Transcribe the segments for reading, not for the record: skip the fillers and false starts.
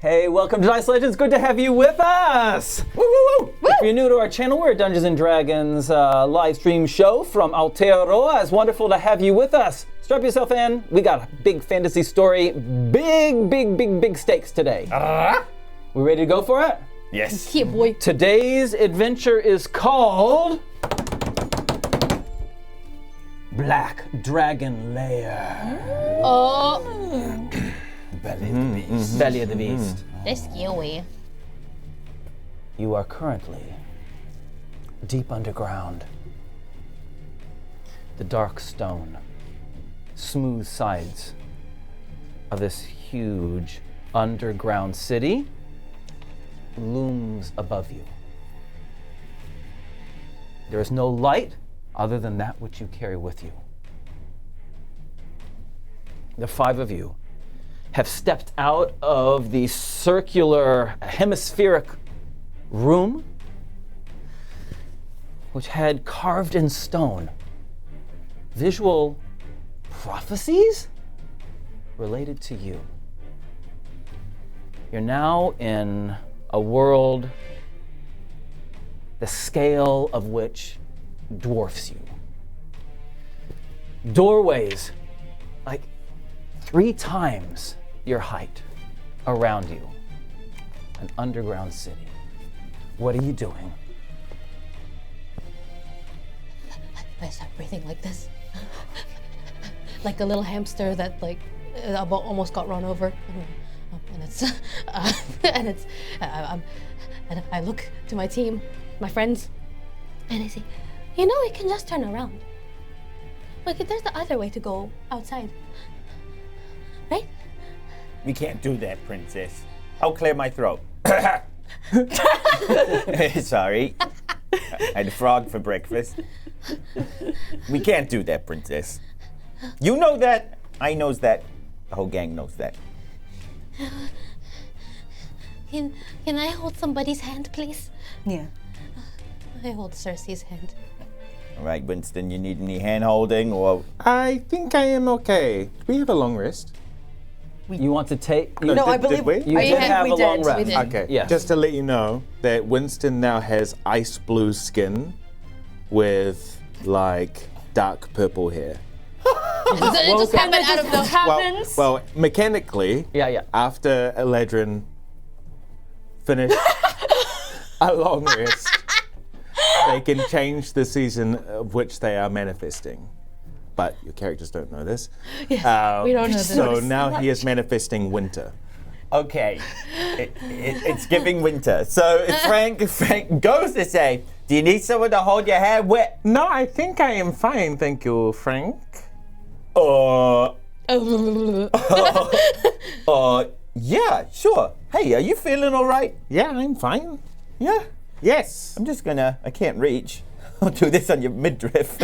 Hey, welcome to Dice Legenz. Good to have you with us. Woo, woo, woo. If you're new to our channel, we're a Dungeons & Dragons live stream show from Aotearoa. It's wonderful to have you with us. Strap yourself in. We got a big fantasy story. Big stakes today. We ready to go for it? Yes. Yeah, boy. Today's adventure is called Black Dragon LAIR. Oh, Belly of the beast. Belly of the Beast. that's scary. You are currently deep underground. The dark stone, smooth sides of this huge underground city looms above you. There is no light other than that which you carry with you. The five of you have stepped out of the circular hemispheric room, which had carved in stone visual prophecies related to you. You're now in a world the scale of which dwarfs you. Doorways like 3 times your height around you. An underground city. What are you doing? I start breathing like this, like a little hamster that almost got run over, and I look to my team, my friends, and I say, you know, we can just turn around. Like, there's the other way to go outside, right? We can't do that, princess. I'll clear my throat. Sorry. I had a frog for breakfast. We can't do that, princess. You know that. I knows that. The whole gang knows that. Can I hold somebody's hand, please? Yeah. I hold Cerci's hand. All right, Winston, you need any hand-holding or... I think I am okay. Do we have a long rest? You want to take... No, I did believe we? You I did think have we a long did. rest. We did. Okay, Yes. just to let you know that Winston now has ice blue skin with like dark purple hair. It just happened out of the Well, mechanically, Yeah. after Eladrin finished a long rest, they can change the season of which they are manifesting. But your characters don't know this. we don't know this. So now he is manifesting winter. Okay. It's giving winter. So Frank goes to say, do you need someone to hold your hair wet? No, I think I am fine, thank you, Frank. Yeah, sure. Hey, are you feeling all right? Yeah, I'm fine. Yeah. Yes. I'm just gonna, I can't reach. I'll do this on your midriff.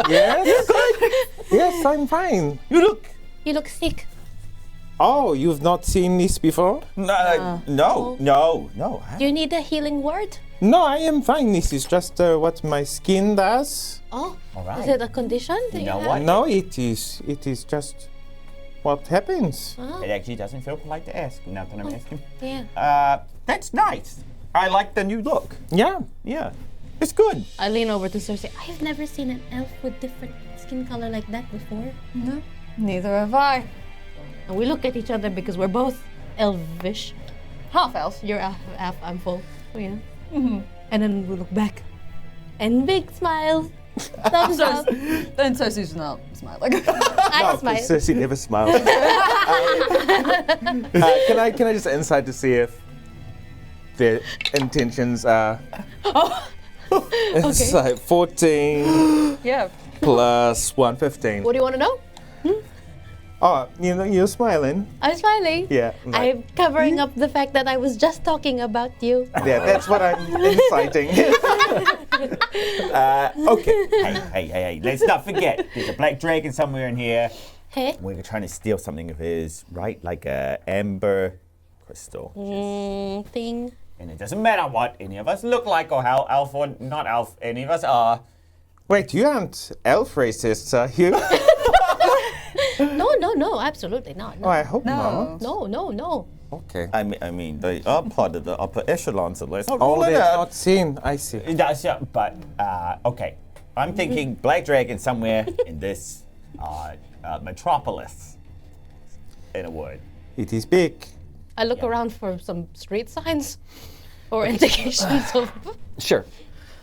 Yes. Yes, I'm fine. You You look sick. Oh, you've not seen this before? no. Do you need a healing word? No, I am fine. This is just what my skin does. Oh, All right. is it a condition that You know have? what? No, it is just what happens. It actually doesn't feel polite to ask. Now that I'm asking. Yeah. That's nice. I like the new look. Yeah. Yeah. It's good. I lean over to Cerci. I've never seen an elf with different skin color like that before. No, neither have I. And we look at each other because we're both elvish. Half elf. You're half, I'm full. Oh, yeah. Mm-hmm. And then we look back. And big smile. Thumbs up. Then Cerci's not smiling. I smile. Cerci never smiles. Can I just insight to see if their intentions are? It's like 14 Yeah. plus 1, 15. What do you want to know? Oh, you know, you're smiling. I'm smiling. Yeah. I'm covering up the fact that I was just talking about you. Yeah, that's what I'm inciting. Okay. Hey. Let's not forget. There's a black dragon somewhere in here. Hey? We're trying to steal something of his, right? Like a amber crystal. Thing. And it doesn't matter what any of us look like or how elf or not elf any of us are. Wait, you aren't elf racists, are you? No, absolutely not. Oh, I hope No. not. No. Okay. I mean, they are part of the upper echelons of let's Oh, roll it they're up. not seen. I see. That's but okay. I'm thinking black dragon somewhere in this metropolis. In a word. It is big. I look around for some street signs or indications of Sure.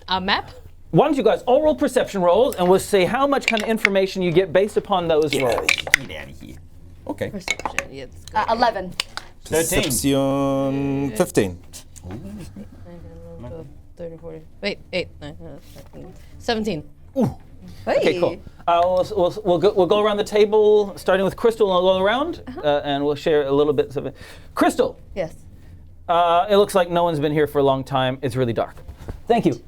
a map. Why don't you guys all roll perception rolls, and we'll see how much kind of information you get based upon those rolls. Get out of here. Okay. Perception. Yes. 11. 13. Perception 15. 30, 40. Wait, 8, 9, 10, 17. Okay, cool. We'll go around the table, starting with Crystal, and we'll go around, and we'll share a little bit of it. Crystal, Yes. it looks like no one's been here for a long time. It's really dark. Thank you.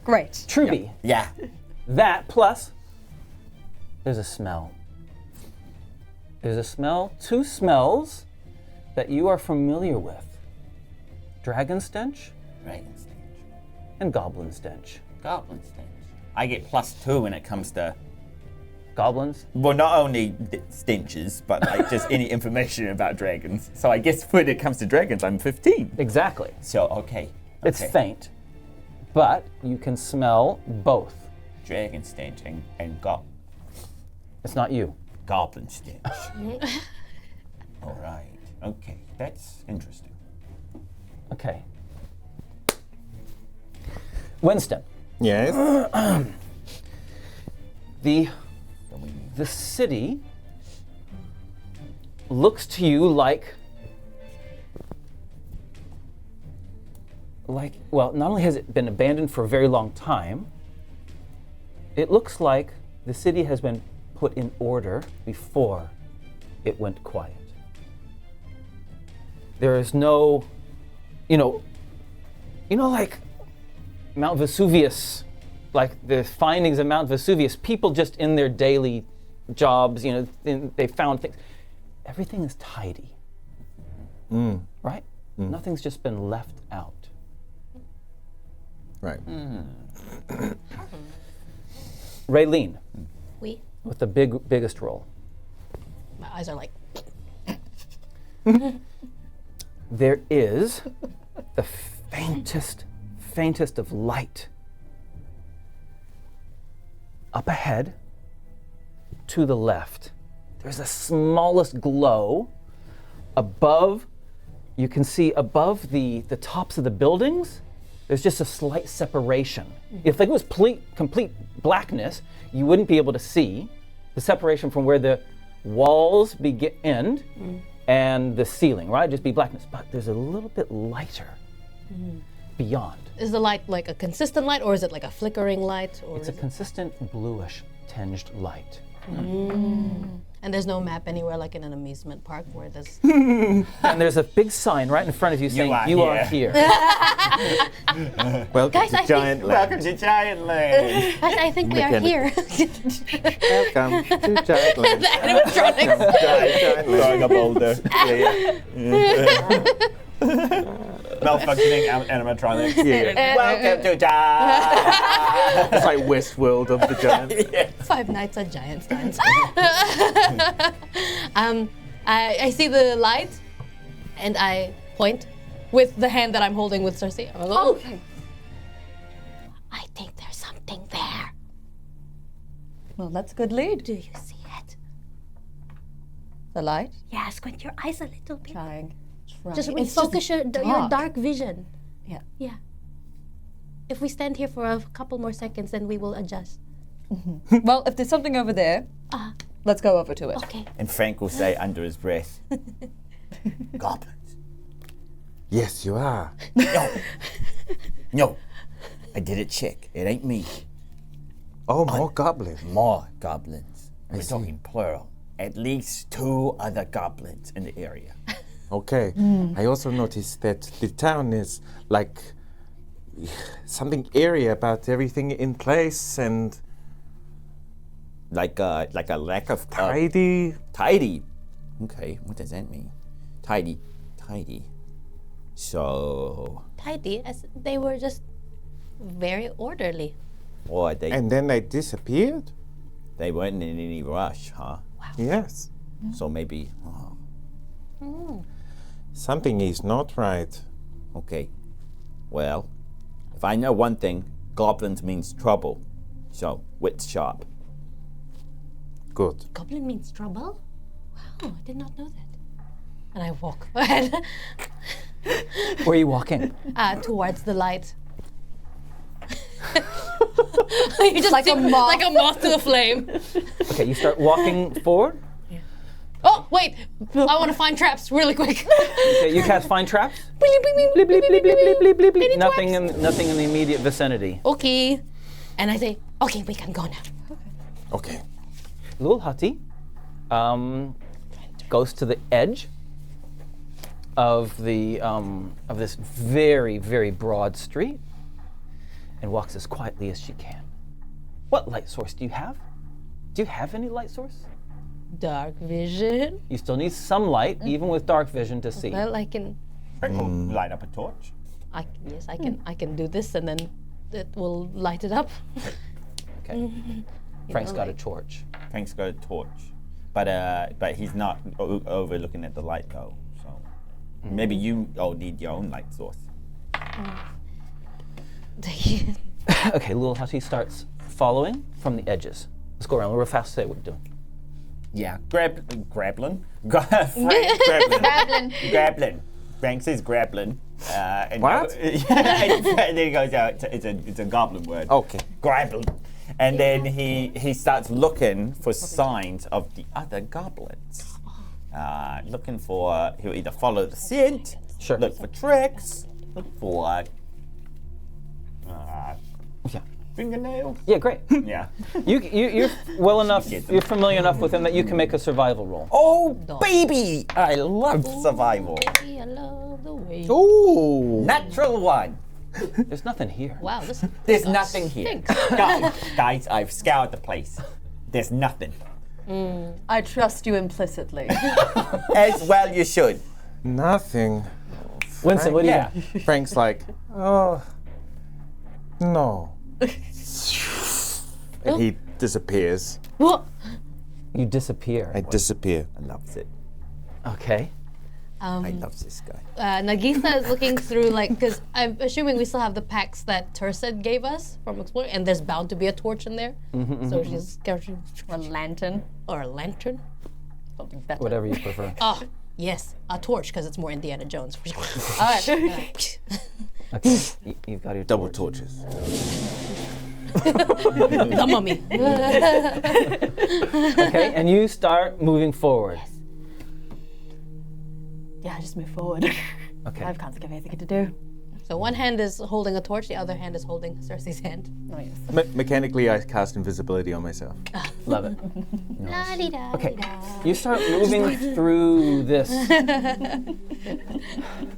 Great. Truby, Yeah. that plus, there's a smell. There's a smell, two smells that you are familiar with. Dragon stench Dragon stench. and goblin stench. Goblin stench. I get +2 when it comes to, Goblins? well, not only stenches, but like just any information about dragons. So I guess when it comes to dragons, I'm 15. Exactly. So, okay. It's okay. faint, but you can smell both. Dragon stench and It's not you. goblin stench. All right. Okay. That's interesting. Okay. Winston, Yes. the city looks to you like, well, not only has it been abandoned for a very long time, it looks like the city has been put in order before it went quiet. There is no, like Mount Vesuvius, like the findings of Mount Vesuvius, people just in their daily jobs, they found things. Everything is tidy, right? Nothing's just been left out. Right. Raylene, We. with the biggest roll. My eyes are like. There is the faintest of light up ahead to the left. There's the smallest glow above. You can see above the tops of the buildings, there's just a slight separation. If it was complete blackness, you wouldn't be able to see the separation from where the walls end and the ceiling, right? Just be blackness. But there's a little bit lighter beyond. Is the light like a consistent light, or is it like a flickering light? Or It's a consistent bluish tinged light. and there's no map anywhere, like in an amusement park, where there's. And there's a big sign right in front of you saying, "You are here." Welcome Guys, to I think- Giant Land. Welcome to Giant Land. I think we are here. Welcome to Giant Land. Animatronics. Giant Land. Throwing a boulder. Malfunctioning animatronics. Yeah. Welcome to Giant. It's like Westworld of the Giant. 5 Nights at Giant Stands. I see the light, and I point with the hand that I'm holding with Cerci. I'm like, oh, Okay. I think there's something there. Well, that's a good lead. Do you see it? The light? Yeah, squint your eyes a little bit. Trying. Just It's refocus your dark vision. Yeah. Yeah. If we stand here for a couple more seconds, then we will adjust. Well, if there's something over there, let's go over to it. Okay. And Frank will say under his breath, goblins. Yes, you are. No, I did a check. It ain't me. Oh, more goblins. More goblins. We're see. talking plural. At least 2 other goblins in the area. Okay. I also noticed that the town is like something airy about everything in place and Like a lack of tidy. tidy. Okay, what does that mean? Tidy. So, Tidy, as they were just very orderly. or they And then they disappeared? They weren't in any rush, huh? Yes. So maybe. Something is not right. Okay. Well, if I know one thing, goblins means trouble. So, wits sharp. Good. Goblin means trouble? Wow, I did not know that. And I walk ahead Where are you walking? towards the light. You just Like a moth. Like a moth to a flame. Okay, you start walking forward. Oh, wait. I want to find traps really quick. Okay, you cast find traps. Bleep, bleep, bleep, Bleep, bleep, bleep, bleep, bleep, bleep, bleep, bleep. Any Nothing traps? nothing in the immediate vicinity. Okay. And I say, okay, we can go now. Okay. Lul Hati goes to the edge of the of this very, very broad street and walks as quietly as she can. What light source do you have? Do you have any light source? Dark vision. You still need some light, even with dark vision, to see. Well, I can. Frank will light up a torch. Yes, I can do this, and then it will light it up. Okay. Frank's got a torch. Frank's got a torch. But he's not overlooking at the light though. So maybe you all need your own light source. Okay, Lul Hati starts following from the edges. Let's go around real fast. Say what you're doing. Yeah. Grablin. Frank Grablin. Grablin. Frank says grablin. And What? and then he goes out. It's a goblin word. Okay. Grablin. And then he starts looking for signs of the other goblins. Looking for, he'll either follow the scent, Sure. look for tricks, look for Yeah. fingernails. Yeah, great. Yeah. You're well enough, Get them. you're familiar enough with him that you can make a survival roll. Oh, baby! I love survival. I love the way. Ooh. Natural one. There's nothing here. Wow, this. There's nothing here. Guys, I've scoured the place. There's nothing. I trust you implicitly. As well you should. Nothing. Winston, what do you Yeah. got? Frank's like, oh, no. And he disappears. What? You disappear. I disappear. I loves it. Okay. I love this guy. Nagiisa is looking through, because I'm assuming we still have the packs that Turcid gave us from exploring, and there's bound to be a torch in there. So she's carrying Or lantern. or a lantern. Something better. Whatever you prefer. Oh, yes, a torch because it's more Indiana Jones. All right. Okay. You've got your Double torch. torches. The mummy. Okay, and you start moving forward. Yeah, just move forward. Okay. I can't think of anything to do. So one hand is holding a torch, the other hand is holding Cerci's hand. Oh, yes. Mechanically, I cast invisibility on myself. Love it. La-di-da, Okay. di-da. You start moving through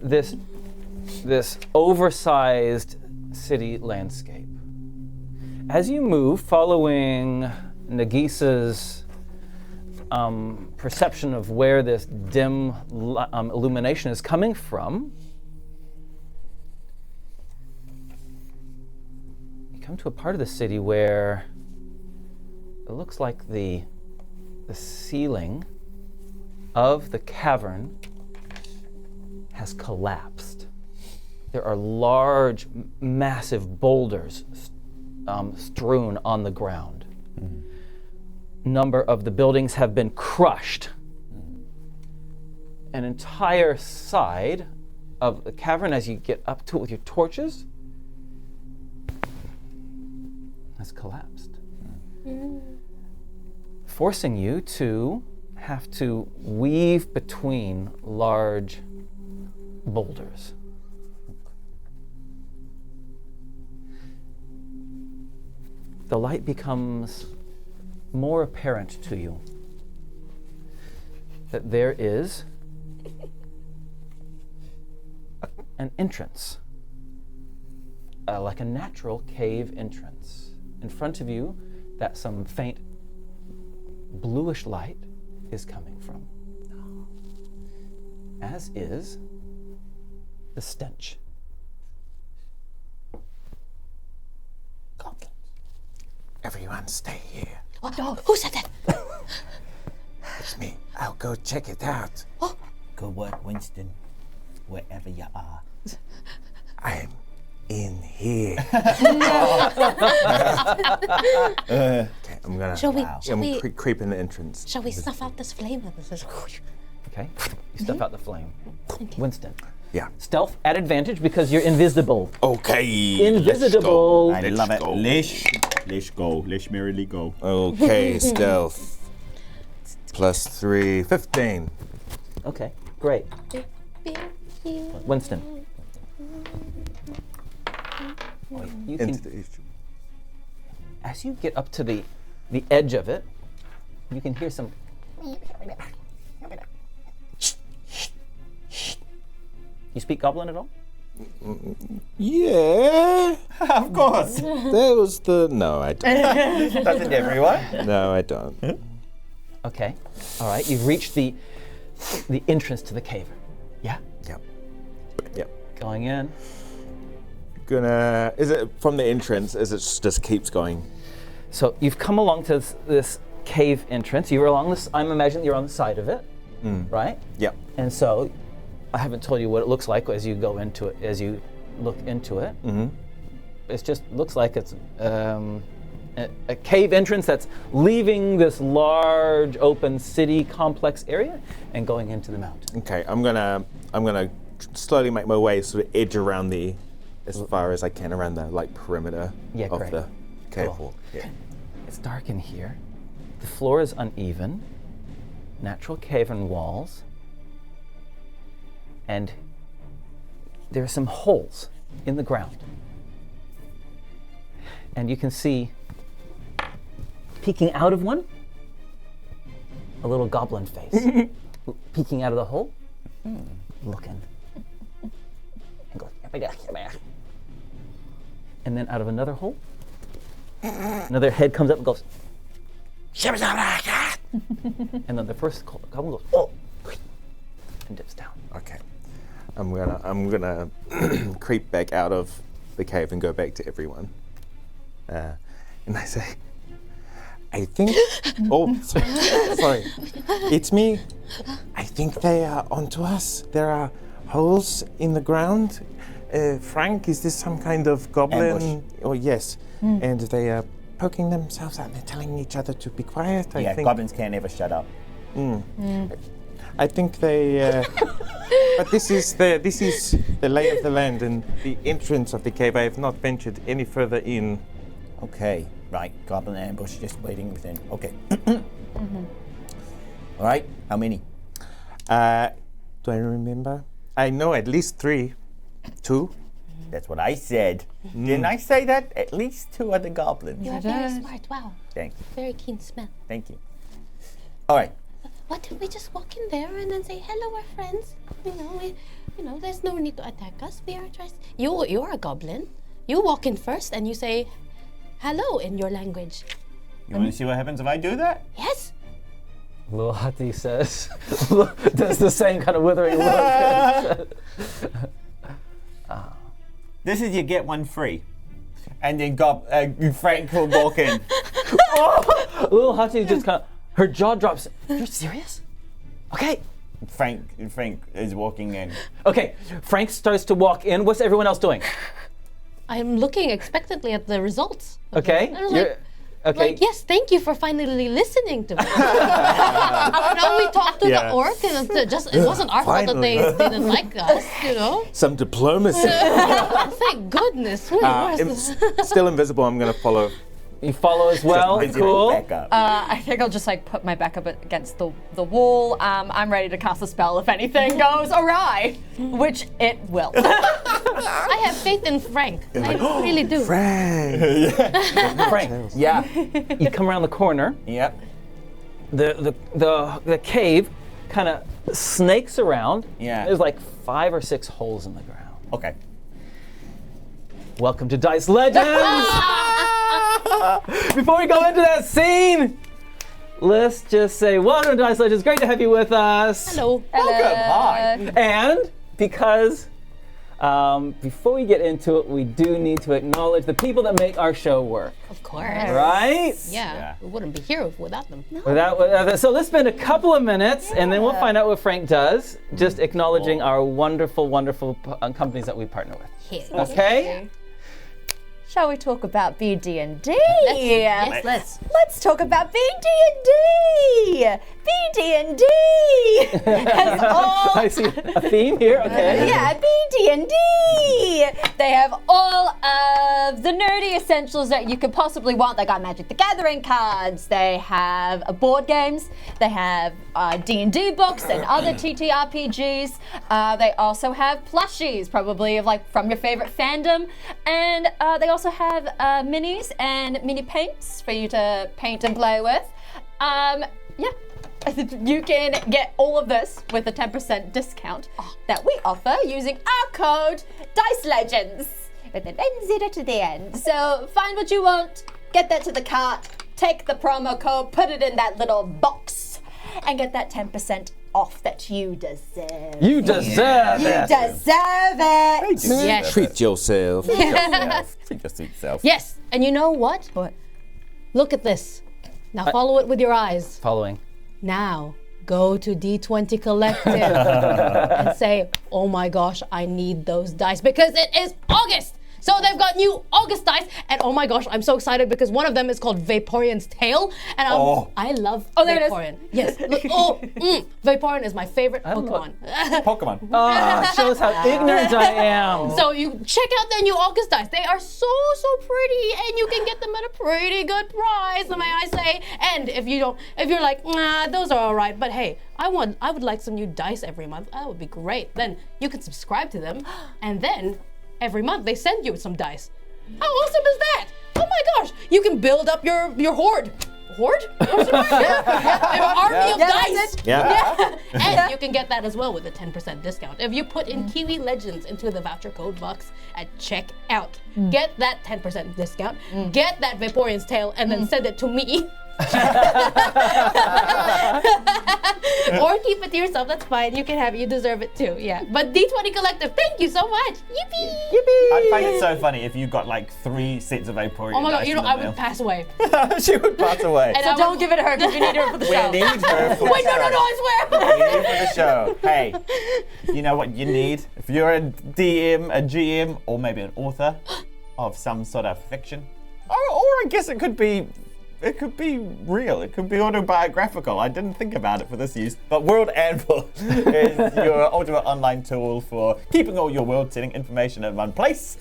this oversized city landscape. As you move, following Nagiisa's perception of where this dim illumination is coming from, you come to a part of the city where it looks like the ceiling of the cavern has collapsed. There are large, massive boulders strewn on the ground. Number of the buildings have been crushed. An entire side of the cavern, as you get up to it with your torches, has collapsed, forcing you to have to weave between large boulders. The light becomes more apparent to you that there is an entrance, like a natural cave entrance. In front of you, that some faint bluish light is coming from, as is the stench. Everyone stay here. What? Who said that? It's me. I'll go check it out. Good work, Winston. Wherever you are. I'm in here. Okay, I'm gonna. Shall we? Creep in the entrance. Shall we snuff out this flame? Okay. You stuff out the flame. Winston. Yeah. Stealth at advantage because you're invisible. Okay. Invisible. I love it. go. Let's go. Let's merrily go. Okay, stealth. +3, 15. Okay, great. Winston. You can, as you get up to the edge of it, you can hear some. You speak Goblin at all? Yeah. Of course. That was the. No, I don't. Doesn't everyone? No, I don't. Okay. All right. You've reached the entrance to the cave. Yeah. Yep. Going in. Is it from the entrance? Is it just keeps going? So you've come along to this cave entrance. You're along this. I'm imagining you're on the side of it, right? Yep. And so, I haven't told you what it looks like as you go into it. As you look into it, it just looks like it's a cave entrance that's leaving this large open city complex area and going into the mountain. Okay, I'm gonna slowly make my way sort of edge around as far as I can around the perimeter of great. the cave Cool. wall. Yeah. It's dark in here. The floor is uneven, natural cavern walls, and there are some holes in the ground. And you can see, peeking out of one, a little goblin face. Peeking out of the hole, looking. And goes, and then out of another hole, another head comes up and goes, and then the first goblin goes, oh, and dips down. Okay. I'm gonna creep back out of the cave and go back to everyone. And I say, I think. Oh, sorry. It's me. I think they are onto us. There are holes in the ground. Frank, is this some kind of goblin? Ambush. Oh, yes. And they are poking themselves out. They're telling each other to be quiet. I Yeah, think. goblins can't ever shut up. I think they. But this is the lay of the land and the entrance of the cave. I have not ventured any further in. Okay, right. Goblin ambush just waiting within. Okay. All right. How many? Do I remember? I know at least 3. 2. That's what I said. Didn't I say that? At least 2 other goblins. You're very smart. Wow. Thank you. Very keen smell. Thank you. All right. What if we just walk in there and then say, "Hello, we're friends." There's no need to attack us. We are just you're a goblin. You walk in first and you say, "Hello" in your language. You want to see what happens if I do that? Yes. Lil Hati says, does the same kind of withering look. This is you get one free. And then Frank will walk in. Lil Hati just kind of, her jaw drops. You're serious? Okay. Frank is walking in. Okay, Frank starts to walk in. What's everyone else doing? I'm looking expectantly at the results. Okay. I was Okay. like, yes, thank you for finally listening to me. Now we talked to the orc, and it wasn't our fault that they didn't like us, Some diplomacy. Thank goodness. Still invisible. I'm gonna follow. You follow as well. Cool. Back up. I think I'll just put my back up against the wall. I'm ready to cast a spell if anything goes awry, which it will. I have faith in Frank. I really do. Frank. Frank, Yeah. you come around the corner. Yep. The cave kind of snakes around. Yeah. There's 5 or 6 holes in the ground. Okay. Welcome to Dice Legenz! Before we go into that scene, let's just say welcome to Dice Legenz. Great to have you with us. Hello. Welcome. Hi. And because Before we get into it, we do need to acknowledge the people that make our show work. Of course. Right? Yeah. We wouldn't be here without them. So let's spend a couple of minutes, and then we'll find out what Frank does. Just acknowledging our wonderful, wonderful companies that we partner with. Okay? Shall we talk about BD&D? Yes, let's. Let's talk about BD&D. BD&D has all. I see a theme here. Okay. Yeah, BD&D. They have all of the nerdy essentials that you could possibly want. They got Magic the Gathering cards. They have board games. They have D&D books and other TTRPGs. They also have plushies, probably of like from your favorite fandom, and they also have minis and mini paints for you to paint and play with. You can get all of this with a 10% discount that we offer using our code Dice Legenz with an N0 to the end. So find what you want, get that to the cart, take the promo code, put it in that little box, and get that 10% off that you deserve. You deserve You it. deserve it. Yes. Treat yourself. Treat yourself. Treat your sweet self. Yes. And you know what? What? Look at this. Now follow it with your eyes. Following. Now go to D20 Collective and say, oh my gosh, I need those dice because it is August. So they've got new August dice, and oh my gosh, I'm so excited because one of them is called Vaporeon's Tail, and I love there it is. Vaporeon. Yes, look, Vaporeon is my favorite Pokemon. Pokemon. Shows how ignorant I am. So you check out their new August dice. They are so pretty, and you can get them at a pretty good price, may I say. And if you're like, nah, those are all right, but hey, I would like some new dice every month. That would be great. Then you can subscribe to them, and then every month they send you some dice. How awesome is that? Oh my gosh, you can build up your horde. Horde? What's the word? Your army of dice. Yeah. And you can get that as well with a 10% discount. If you put in Kiwi Legends into the voucher code box at checkout, get that 10% discount, get that Vaporeon's Tail, and then send it to me. Or keep it to yourself, that's fine. You can have it, you deserve it too. Yeah. But D20 Collective, thank you so much. Yippee! Yippee! I'd find it so funny if you got like 3 sets of Vaporeon. Oh my god, dice you in know, the I mail. would pass away. She would pass away. And So I don't would- give it to her because we need her for the show. We need her for the Wait, no, show. I swear. We need her for the show. Hey, you know what you need? If you're a DM, a GM, or maybe an author of some sort of fiction, or I guess it could be real. It could be autobiographical. I didn't think about it for this use. But World Anvil is your ultimate online tool for keeping all your world setting information in one place.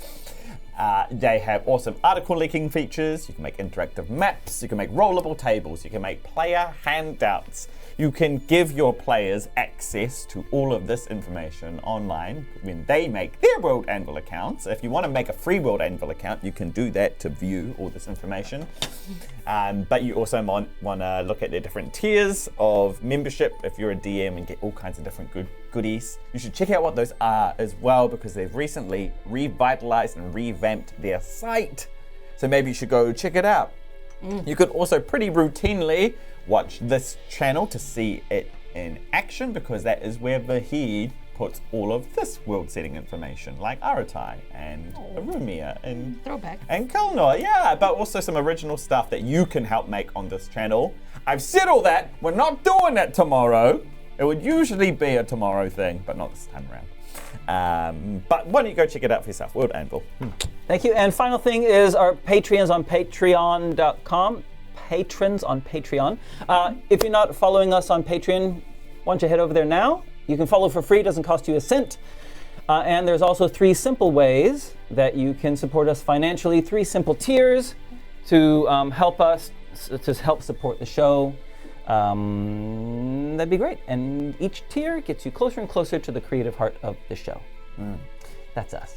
They have awesome article leaking features. You can make interactive maps. You can make rollable tables. You can make player handouts. You can give your players access to all of this information online when they make their World Anvil accounts. If you want to make a free World Anvil account, you can do that to view all this information. But you also want to look at the different tiers of membership if you're a DM and get all kinds of different goodies. You should check out what those are as well because they've recently revitalized and revamped their site. So maybe you should go check it out. You could also pretty routinely watch this channel to see it in action because that is where Vahid puts all of this world setting information like Aratai and Arumia and Throwback. and Kalnour, yeah, but also some original stuff that you can help make on this channel. I've said all that, we're not doing it tomorrow. It would usually be a tomorrow thing, but not this time around. But why don't you go check it out for yourself, World Anvil. Thank you. And final thing is our Patreons on patreon.com. Patrons on Patreon. If you're not following us on Patreon, why don't you head over there now? You can follow for free, it doesn't cost you a cent. And there's also 3 simple ways that you can support us financially, 3 simple tiers to help us, to help support the show. That'd be great. And each tier gets you closer and closer to the creative heart of the show. That's us.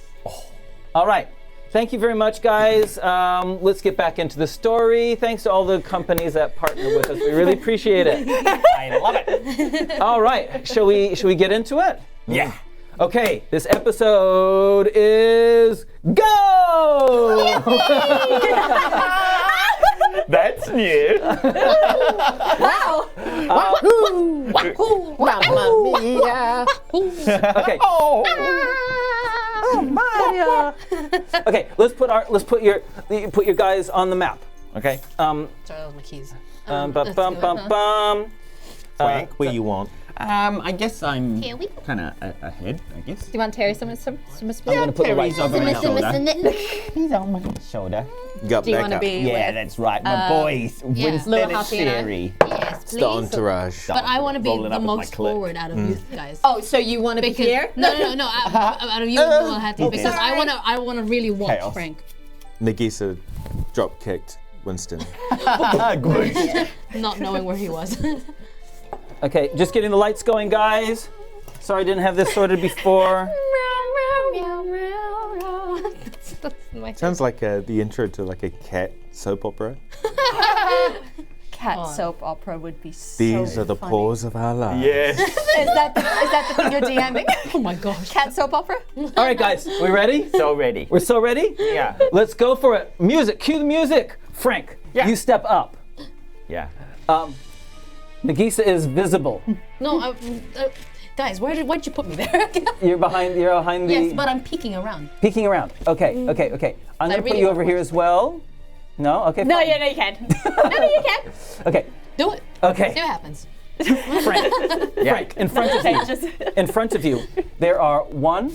All right. Thank you very much, guys. Let's get back into the story. Thanks to all the companies that partner with us. We really appreciate it. I love it. All right. Shall we get into it? Yeah. Okay. This episode is Go! That's new. Wow. Okay. Okay, let's put your guys on the map. Okay. Sorry, that was my keys. Bum, let's bum, do it. bum, bum. Frank, where you want? I guess I'm Here we go. kind of ahead, I guess. Do you want Terry some I'm gonna put the Terry's lights over my shoulder. Missing He's on my shoulder. Got Do you back want to up. be Yeah, with? that's right. My boys, Winston Little and Happy and I. Sherry. Yes, It's the please. entourage. But I want to be Rolling the up with my most clip. forward out of you guys. Oh, so you want to be Because- here? No. Out of you and Little Hattie, because Sorry. I wanna really watch Chaos. Frank. Nagiisa drop kicked Winston. Good. Not knowing where he was. Okay, just getting the lights going, guys. Sorry, I didn't have this sorted before. That's my Sounds like the intro to like a cat soap opera. Cat soap opera would be so These are the funny. paws of our lives. Yes. Is that the thing you're DMing? Oh my gosh. Cat soap opera? All right, guys, we ready? So ready. We're so ready? Yeah. Let's go for it. Music, cue the music. Frank, Yeah. you step up. Yeah. Nagiisa is visible. No, guys, why'd you put me there? You're behind the Yes, but I'm peeking around. peeking around. Okay. I'm gonna put really you wanna over here watch as well. No? Okay. No, fine. yeah, no, you can. No, you can. Okay. Do it. Okay. See what happens. Frank, in front of you. In front of you, there are 1,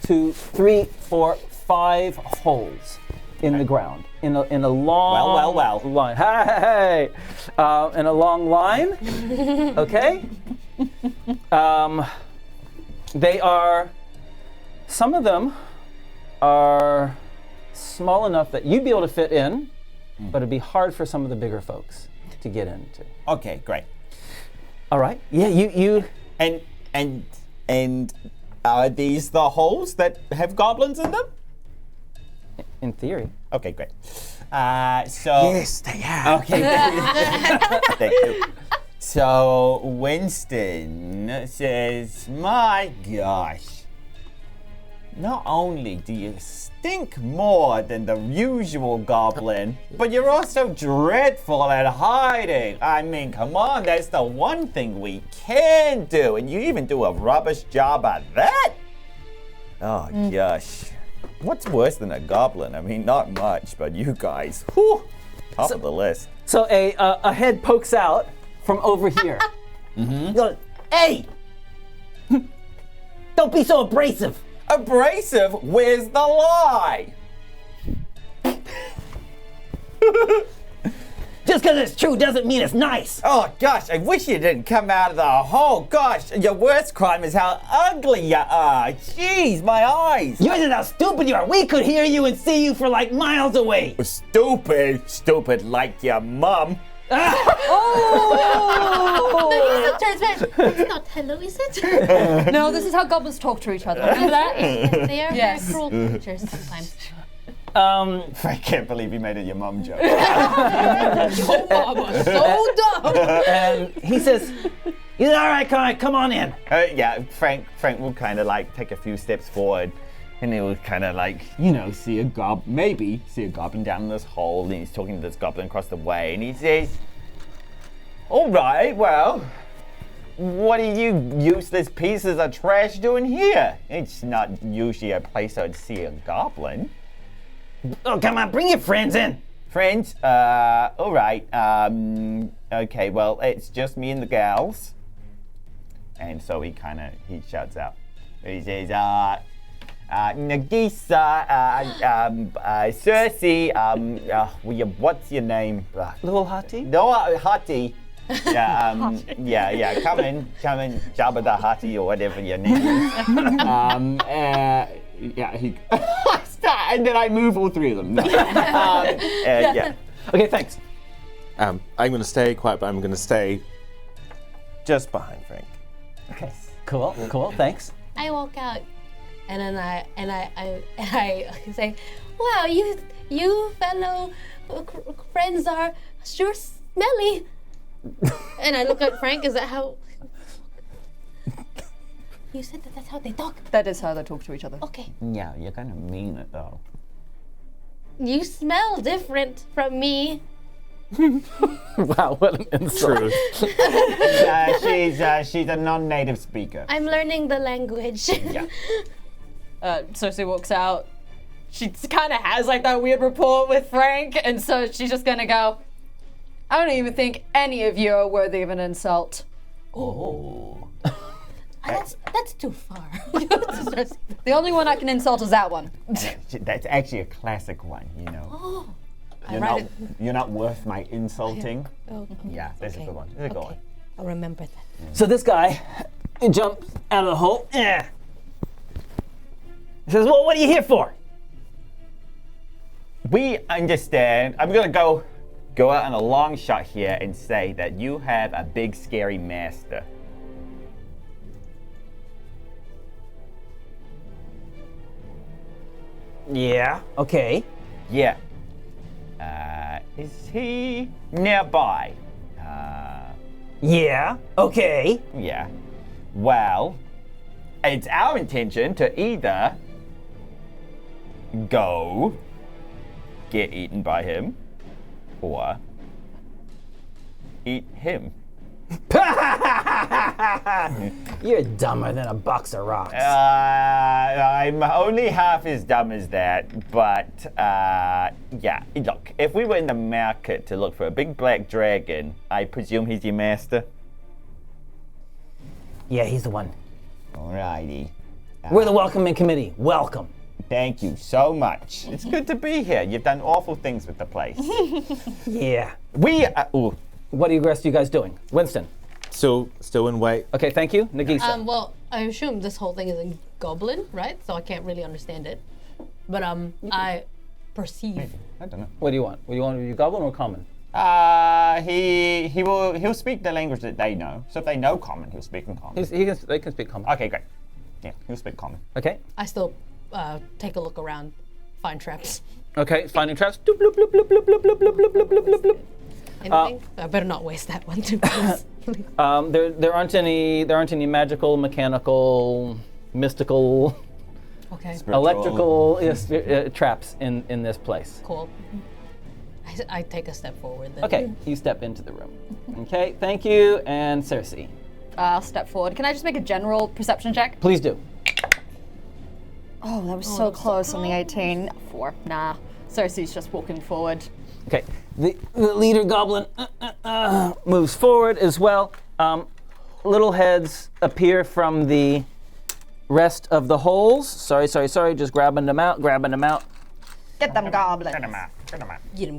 2, 3, 4, 5 holes in the ground. In a long Well. line. Hey. In a long line. Okay. They are. Some of them are small enough that you'd be able to fit in, but it'd be hard for some of the bigger folks to get into. Okay, great. All right. Yeah. You. And are these the holes that have goblins in them? In theory. Okay, great. So Yes, they have. okay. Thank you. So Winston says, "My gosh, not only do you stink more than the usual goblin, but you're also dreadful at hiding. I mean, come on, that's the one thing we can do, and you even do a rubbish job at that. Oh gosh, what's worse than a goblin? I mean, not much, but you guys, whew, top of the list." So a head pokes out from over here. He goes, "Hey, don't be so abrasive." Abrasive? Where's the lie? Just because it's true doesn't mean it's nice. Oh gosh, I wish you didn't come out of the hole. Gosh, your worst crime is how ugly you are. Jeez, my eyes. Yours is how stupid you are. We could hear you and see you for like miles away. Stupid like your mum. Nagiisa turns back. It's not hello, is it? No, this is how goblins talk to each other. Remember that? They are Yes. very cruel creatures sometimes. I can't believe you made it your mum joke. So dumb. And he says, "All right, come on in." Yeah, Frank will kind of like take a few steps forward, and he will kind of like, see a goblin down in this hole, and he's talking to this goblin across the way, and he says, "All right, well, what are you useless pieces of trash doing here? It's not usually a place I'd see a goblin." Oh, come on, bring your friends in. Friends, all right, okay, well, it's just me and the gals. And so he shouts out. He says, Nagiisa, Cerci, what's your name? Little Hati? No, Hati. Yeah, come in, Jabba the Hati or whatever your name is. And then I move all three of them. No. Yeah. Okay, thanks. I'm going to stay quiet, but I'm going to stay just behind Frank. Okay, cool, thanks. I walk out, and then I say, "Wow, you fellow friends are sure smelly." And I look at Frank. Is that how? You said that's how they talk. That is how they talk to each other. Okay. Yeah, you're gonna mean it though. You smell different from me. Wow, what an insult. She's a non-native speaker. I'm learning the language. Yeah. Cerci walks out. She kind of has like that weird rapport with Frank, and so she's just gonna go, I don't even think any of you are worthy of an insult. Oh. That's too far. The only one I can insult is that one. That's actually a classic one, you know. Oh. You're not worth my insulting. Oh, Yeah, that's a good one. That's a good one. I'll remember that. So this guy jumps out of the hole. He says, well, what are you here for? We understand. I'm gonna go out on a long shot here and say that you have a big scary master. Yeah, okay. Yeah. Is he nearby? Yeah, okay. Yeah. Well, it's our intention to either go get eaten by him or eat him. You're dumber than a box of rocks. I'm only half as dumb as that, but yeah. Look, if we were in the market to look for a big black dragon, I presume he's your master. Yeah, he's the one. Alrighty. We're the welcoming committee. Welcome. Thank you so much. It's good to be here. You've done awful things with the place. Yeah. Ooh. What are the rest of you guys doing? Winston. Still in wait. Okay, thank you. Nagiisa. Well, I assume this whole thing is in Goblin, right? So I can't really understand it. But I perceive. I don't know. What do you want? What do you want? You goblin or common? He'll speak the language that they know. So if they know common, he'll speak in common. They can speak common. Okay, great. Yeah, he'll speak common. Okay. I still take a look around, find traps. Okay, finding traps. Doop, bloop, bloop, bloop, bloop, bloop, bloop, bloop, bloop, bloop, bloop, bloop. Anything? I better not waste that one too. There aren't any magical, mechanical, mystical, Okay, electrical traps in this place. cool. I take a step forward then. Okay, you step into the room. Okay, thank you, and Cerci. I'll step forward. Can I just make a general perception check? Please do. Oh, that was so close on the 18. 4. Nah. Cerci's just walking forward. Okay, the leader goblin moves forward as well. Little heads appear from the rest of the holes. Sorry, just grabbing them out. Get them goblins. Get him out. Get him.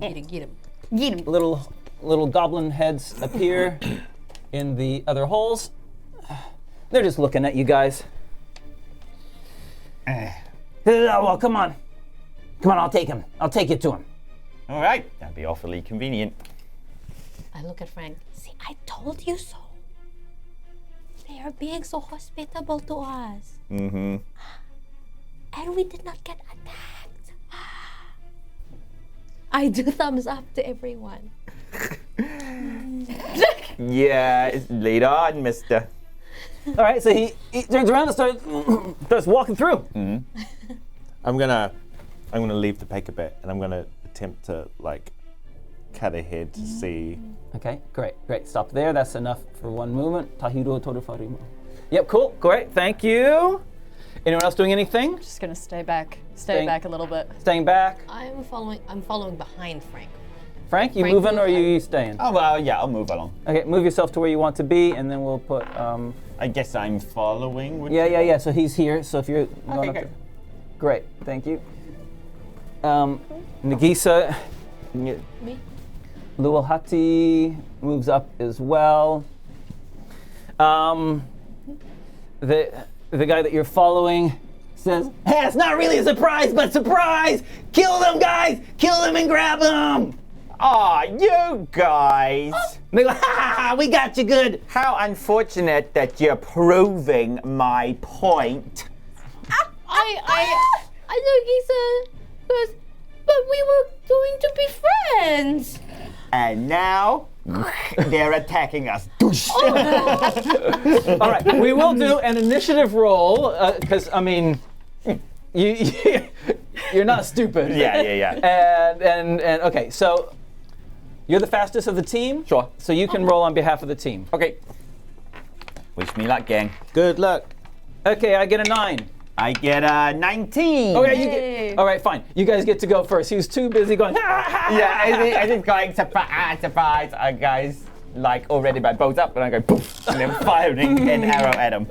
Get him. Little goblin heads appear in the other holes. They're just looking at you guys. Well, come on, I'll take him. I'll take you to him. All right, that'd be awfully convenient. I look at Frank. See, I told you so. They are being so hospitable to us. Mm-hmm. And we did not get attacked. I do thumbs up to everyone. Yeah, lead on, mister. All right, so he turns around and starts walking through. Mm-hmm. I'm gonna leave the paper bit and I'm gonna attempt to cut ahead to see. Okay, great. Stop there. That's enough for one movement. Tahiro Torufarimo. Yep, cool. Great. Thank you. Anyone else doing anything? Just gonna stay back Staying- back a little bit. Staying back. I'm following behind Frank. Frank, you Frank, moving or are move you staying? Oh, well, yeah, I'll move along. Okay, move yourself to where you want to be, and then we'll put. I guess I'm following. Yeah. So he's here. So if you're going up great. there. Great. Thank you. Nagiisa. Me? Lualhati moves up as well. The guy that you're following says, "Hey, it's not really a surprise, but surprise! Kill them, guys! Kill them and grab them!" Aw, you guys! And they go, "Ha! We got you good." How unfortunate that you're proving my point. I Nagiisa goes, but we were going to be friends. And now, they're attacking us. All right, we will do an initiative roll because I mean, you're not stupid. Yeah. And okay, so you're the fastest of the team. Sure. So you can roll on behalf of the team. Okay. Wish me luck, gang. Good luck. Okay, I get a 9. I get a 19. Okay, all right, fine. You guys get to go first. He was too busy going. Yeah, I think going surprise, guys, like already my bow's up, and I go poof, and then firing an arrow at him.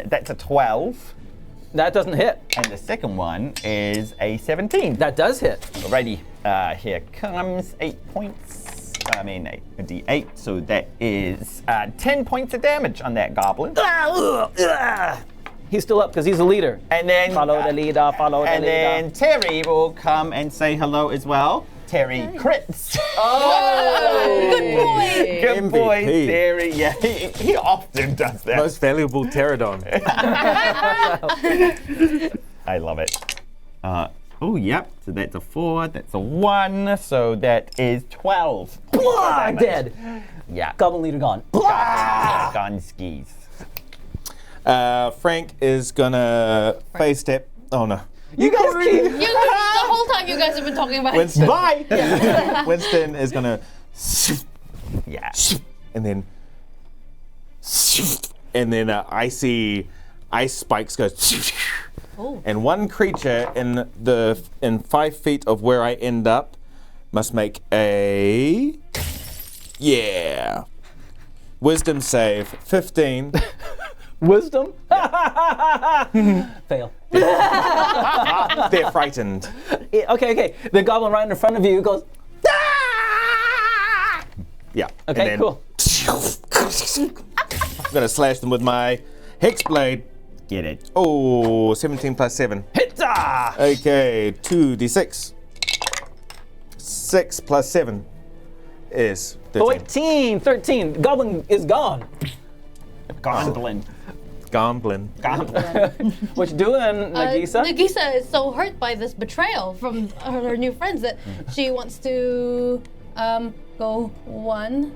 That's a 12. That doesn't hit. And the second one is a 17. That does hit. Alrighty, here comes 8 points. A D8, so that is 10 points of damage on that goblin. He's still up because he's the leader. And then Follow the leader, follow the and leader. then Terry will come and say hello as well. Terry crits. Oh! Good boy. Good boy, MVP. Terry. Yeah, he often does that. Most valuable pterodon. I love it. Oh, yep. So that's a 4. That's a 1. So that is 12. Blah, dead. Yeah. Goblin leader gone. Gone skis. Frank is gonna phase step. Oh no. You guys keep. The whole time you guys have been talking about Winston. Bye. Winston is gonna. Yeah. And then. Icy ice spikes goes. Oh. And one creature in 5 feet of where I end up must make a wisdom save 15. Wisdom? Fail. They're frightened. Okay. The goblin right in front of you goes. "Ah!" Yeah. Okay, and then cool. I'm gonna slash them with my hex blade. Get it. Oh, 17 plus 7. Hitta! Okay, 2d6. 6 plus 7 is 13. 13. Goblin is gone. Goblin. Goblin. What you doing, Nagiisa? Nagiisa is so hurt by this betrayal from her new friends that she wants to go 1,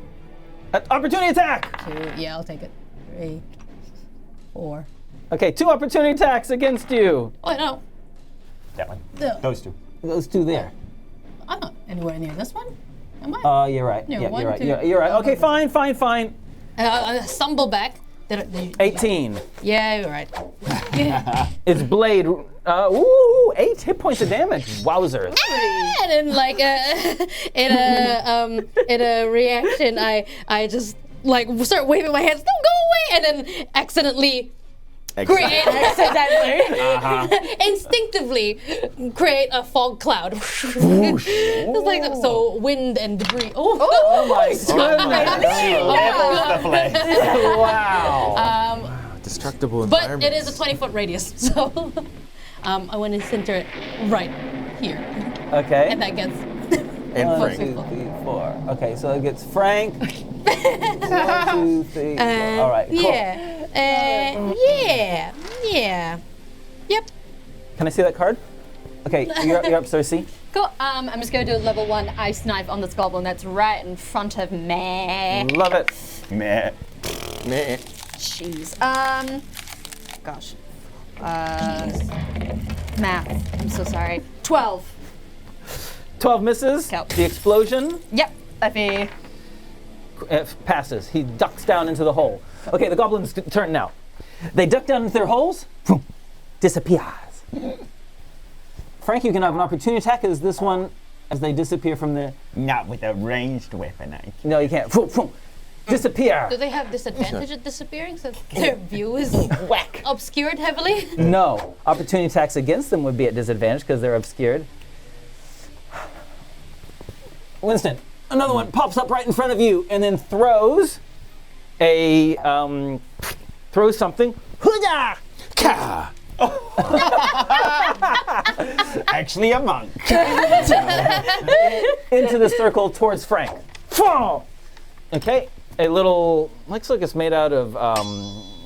Opportunity attack! 2, yeah, I'll take it. 3, 4. Okay, 2 opportunity attacks against you. Oh no, That one. No. Those two. Those 2 there. I'm not anywhere near this one. Am I? You're right. Yeah, Yeah, one, you're right. two. You're right. Okay, fine. I stumble back. 18. Yeah, you're right. Its blade. 8 hit points of damage. Wowzers. And then, like, in a reaction, I just like start waving my hands. Don't go away! And then accidentally create instinctively create a fog cloud. It's like so wind and debris. Oh my goodness. Wow. Destructible But environment. it is a 20-foot radius, so I want to center it right here, Okay. and that gets. And 1, Frank. 2, 3, 4. Okay, so it gets Frank. 1, 2, 3, 4. All right, cool. Yeah. Yep. Can I see that card? Okay, you're up, Cerci. Cool. I'm just going to do a level 1 ice knife on this goblin that's right in front of me. Love it. Meh. Meh. Jeez. Gosh. Math. I'm so sorry. 12. 12 misses. Yep. The explosion Yep. FE. passes. He ducks down into the hole. Okay, the goblin's turn now. They duck down into their holes. Boom, disappears. Frank, you can have an opportunity attack as this one, as they disappear from the. Not with a ranged weapon, eh? No, you can't. Boom, boom. Disappear. Do they have disadvantage at disappearing since their view is Whack. obscured heavily? No. Opportunity attacks against them would be at disadvantage because they're obscured. Winston, another one pops up right in front of you and then throws something. Hoodah! Ka! Actually, a monk. Into the circle towards Frank. Fall! Okay, a little, looks like it's made out of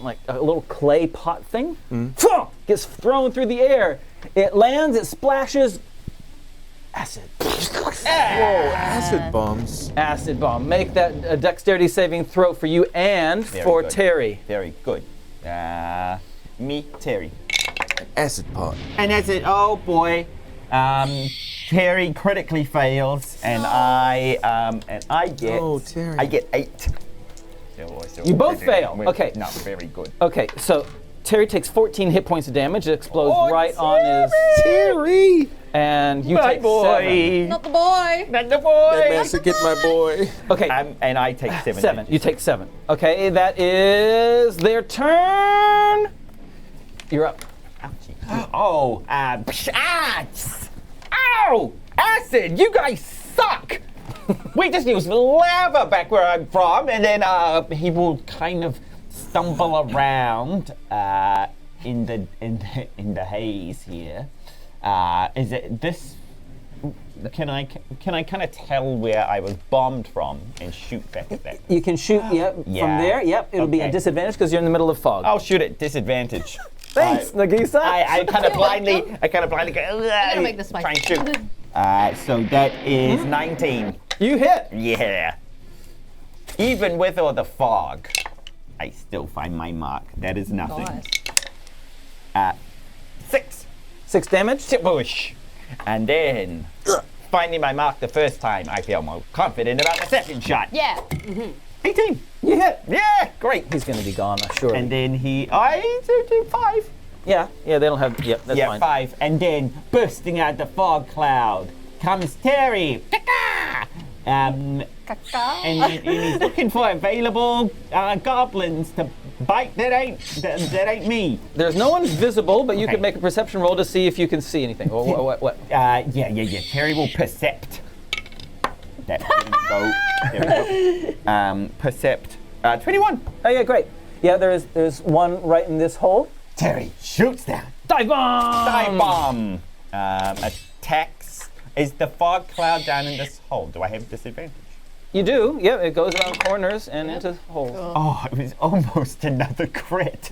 like a little clay pot thing. Fall! Gets thrown through the air. It lands, it splashes. Acid. Acid bombs. Acid bomb. Make that a dexterity saving throw for you and Very for good. Terry. Very good. Me, Terry. Acid pot. And that's it. Oh boy. Terry critically fails, and I get. Oh, Terry. I get 8. You both fail. Okay. No, very good. Okay, so Terry takes 14 hit points of damage. It explodes right on his. Terry! And you My take boy. 7. Not the boy. Not the boy. That master get my boy. Okay. And I take 7. 7. You take 7. Okay, that is their turn. You're up. Oh, ow! Acid! You guys suck! We just use lava back where I'm from, and then he will kind of stumble around in the haze here. Is it this? Can I kind of tell where I was bombed from and shoot back at that? You can shoot, from there. Yep, it'll be a Okay. disadvantage because you're in the middle of fog. I'll shoot at disadvantage. Thanks, Nagiisa. I kind of blindly go. gotta make this try and fight. shoot. So that is 19. You hit. Yeah. Even with all the fog, I still find my mark. That is nothing. 6. 6 damage. Bush. And then, finding my mark the first time, I feel more confident about the second shot. Yeah. 18. You hit. Yeah, great. He's going to be gone, sure. And then I do 5. Yeah, they don't have. Yep, that's Yeah, fine. 5. And then, bursting out the fog cloud, comes Terry. Caca! And he's looking for available goblins to bite. That ain't me. There's no one visible, but you Okay. could make a perception roll to see if you can see anything. Or what? Yeah. Terry will percept. There we go. Percept. 21. Oh yeah, great. Yeah, there's one right in this hole. Terry shoots down. Dive bomb. Dive bomb. Attacks. Is the fog cloud down in this hole? Do I have disadvantage? You do. Yeah, it goes around corners and into holes. Oh, it was almost another crit.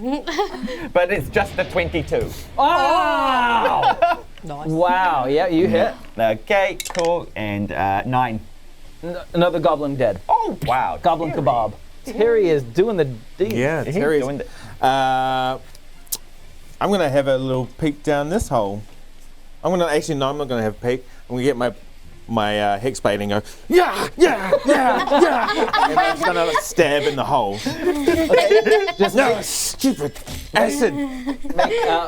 But it's just a 22. Wow! Nice. Wow. Yeah, you hit. Okay, cool. And 9. Another goblin dead. Oh, wow. Goblin Terry. kebab. Terry is doing the deed. Yeah, He's Terry's. doing the- I'm gonna have a little peek down this hole. I'm not gonna have a peek. I'm gonna get my hex blade and go, yeah. And I'm just gonna stab in the hole. Just Stupid acid.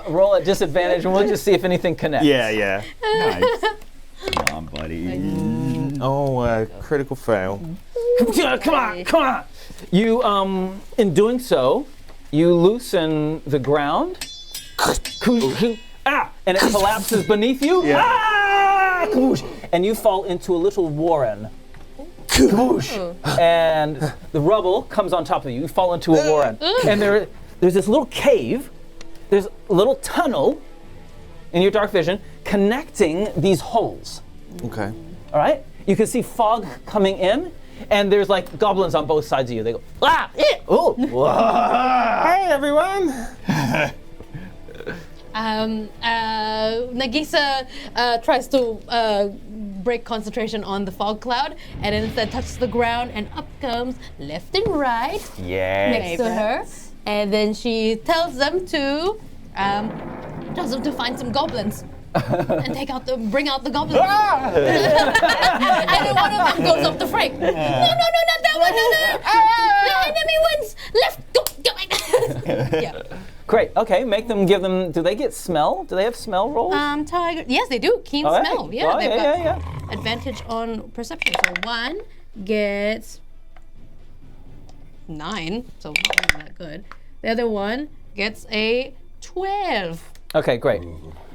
roll at disadvantage, and we'll just see if anything connects. Yeah. Nice. Come on, buddy. Oh, critical fail. Come on. You, in doing so, you loosen the ground. And it collapses beneath you. And you fall into a little warren. And the rubble comes on top of you. You fall into a warren. And there's this little cave. There's a little tunnel in your dark vision connecting these holes. Okay. All right? You can see fog coming in, and there's like goblins on both sides of you. They go, Hey, everyone. Nagiisa tries to break concentration on the fog cloud, and instead touches the ground, and up comes left and right Yes. next to her, and then she tells them to find some goblins. And bring out the goblins. And then one of them goes off the frame. No, not that one. No, enemy wins. Left, go. Yeah. Great. Okay, give them. Do they get smell? Do they have smell rolls? Tiger. Yes, they do. Keen All right. smell. Yeah, Oh, they've yeah. got advantage on perception. So one gets 9, so not really that good. The other one gets a 12. Okay, great.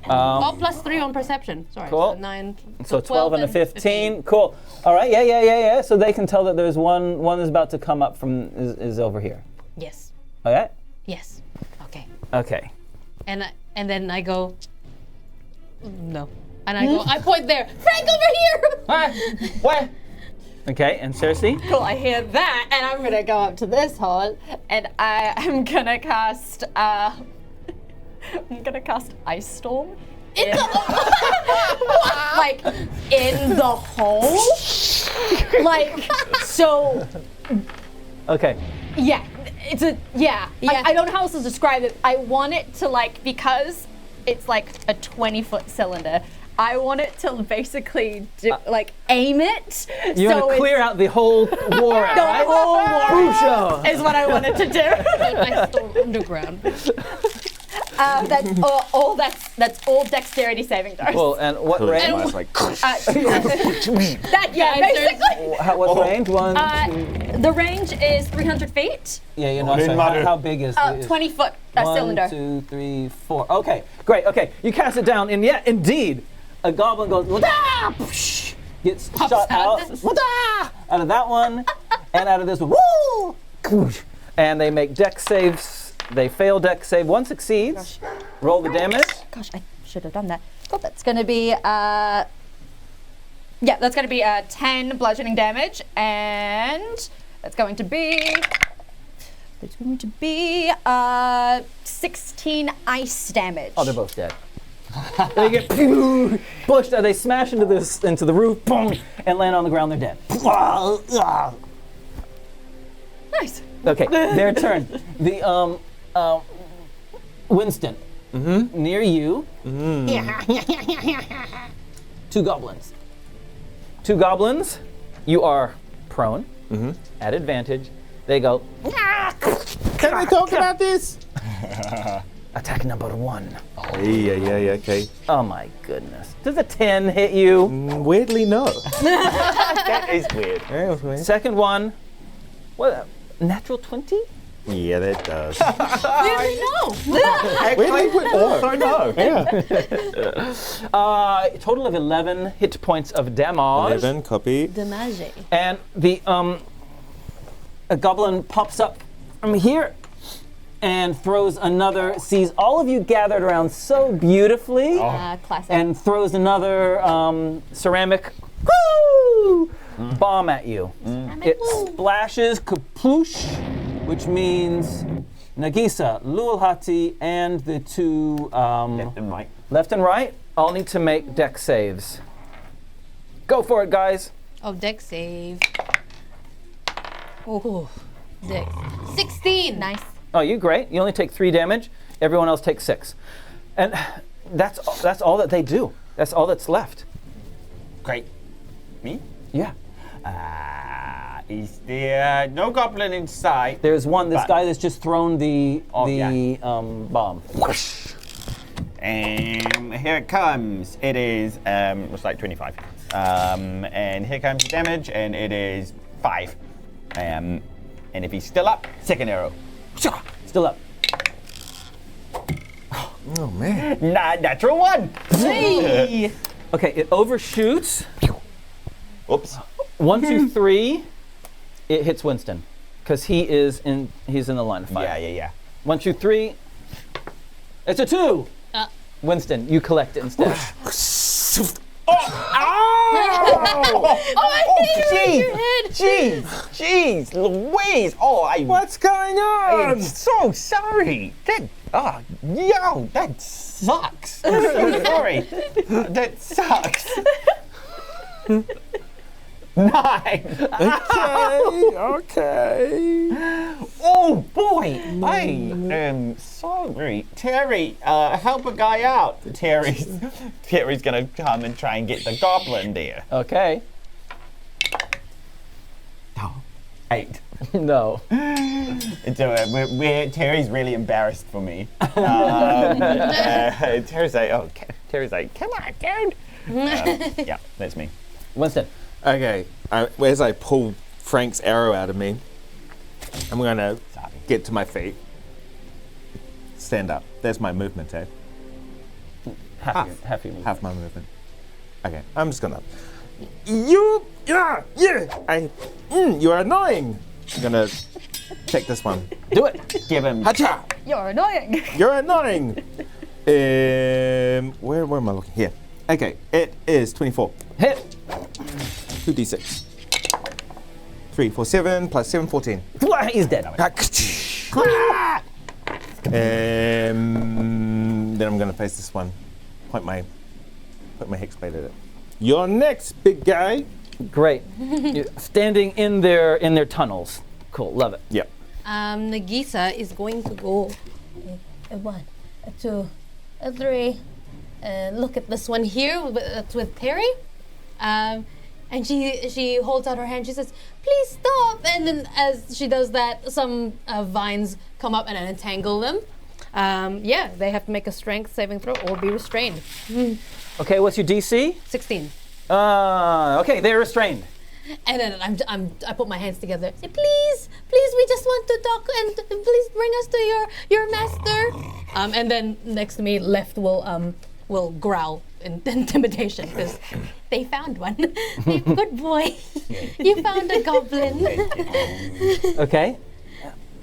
Oh, plus 3 on perception. Sorry. Cool. So 9. So 12 and a 15. Cool. All right. Yeah. So they can tell that there's one is about to come up from is over here. Yes. Okay. Yes. Okay. Okay. And then I go. No. And I point there. Frank over here. What? Okay. And Cerci. Cool, I hear that, and I'm gonna go up to this hole, and I am gonna cast, Ice Storm. Like, in the hole? Like, so, Okay. yeah, I don't know how else to describe it. I want it to, like, because it's like a 20-foot cylinder, I want it to basically aim it. You want to clear out the whole warren, right? whole warren Crucial. is what I wanted to do. I storm underground. That's all dexterity saving throws. Well, and what range? It's like, Basically. What range? One, two. The range is 300 feet. Yeah, you know. So how big is it? 20 foot cylinder. 1, 2, 3, 4. Okay, great. Okay, you cast it down, and yeah, indeed, a goblin goes, "Wada!" Gets shot out, "Wada!" Out of that one, and out of this one. Woo! And they make dex saves. They fail dex save. One succeeds. Roll the damage. Gosh, I should have done that. Cool. That's going to be that's going to be 10 bludgeoning damage, and that's going to be 16 ice damage. Oh, they're both dead. They get pushed. They smash into the roof, boom, and land on the ground. They're dead. Nice. Okay, their turn. The Winston, near you. Two goblins. You are prone, at advantage. They go. can we talk about this? Attack number 1. Yeah, okay. Oh my goodness. Does a 10 hit you? Weirdly, no. That is weird. Yeah, it was weird. Second one. What? Natural 20? Yeah, that does. Weirdly, also no. Total of 11 hit points of damage. 11, copy. Damage. And the a goblin pops up from here and throws sees all of you gathered around so beautifully, Classic. and throws another ceramic bomb at you. It splashes kaploosh, which means Nagiisa, Lualhati, and the two left and right all need to make dex saves. Go for it, guys. Oh, dex save. Oh, dex. 16. Nice. Oh, you great. You only take 3 damage. Everyone else takes 6. And that's all that they do. That's all that's left. Great. Me? Yeah. Is there no goblin in sight? There's one, this But- guy that's just thrown the bomb. And here it comes. It is, looks like 25. And here comes the damage, and it is 5. And if he's still up, second arrow. Still up. Oh, man. Natural 1. Okay, it overshoots. Oops. 1, 2, 3. It hits Winston because he's in the line of fire. Yeah. 1, 2, 3. It's a 2. Winston, you collect it instead. Jeez, Louise! What's going on? I'm so sorry. That sucks. I'm so sorry. That sucks. 9. Okay. Oh boy, I am sorry. Terry, help a guy out. Terry's gonna come and try and get the goblin there. Okay. 8. No. Terry's really embarrassed for me. Terry's like, come on, dude. Yeah, that's me. Winston. Okay, as I pull Frank's arrow out of me, I'm gonna get to my feet. Stand up. There's my movement, eh? Half your move. Half my movement. Okay, I'm just gonna. You're annoying. I'm gonna take this one. Do it. Give him. Hacha! You're annoying. You're annoying. Where am I looking? Here. Okay, it is 24. Hit. 2d6. 3, 4, 7 plus 7, 14. He's dead. Then I'm gonna face this one. Point my hexblade at it. You're next, big guy. Great. You're standing in their tunnels. Cool. Love it. Yep. Nagiisa is going to go 1, 2, 3. Look at this one here with Terry. And she holds out her hand. She says, "Please stop!" And then as she does that, some vines come up and entangle them. Yeah, they have to make a strength saving throw or be restrained. Okay, what's your DC? 16. Okay, they're restrained. And then I put my hands together. Say, please, we just want to talk, and please bring us to your master. And then next to me, left will growl in intimidation because they found one. Good boy, you found a goblin. Okay.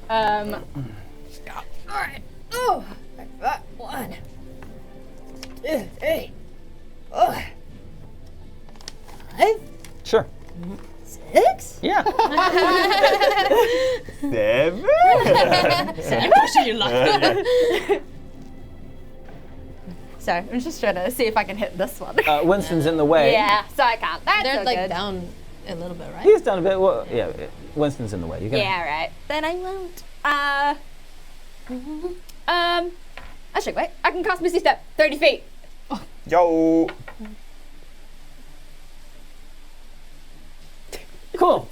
All right. Oh, like that. 1, 2, 3, 4, 5, Sure. 6. Yeah. 7. I'm pushing your luck. Sorry, I'm just trying to see if I can hit this one. Winston's in the way. Yeah, so I can't. That's They're so like good. down a little bit, right? He's done a bit. Well, yeah, Winston's in the way. You got Yeah, right. Then I won't. Actually, wait. I can cast Misty Step 30 feet. Yo. Cool.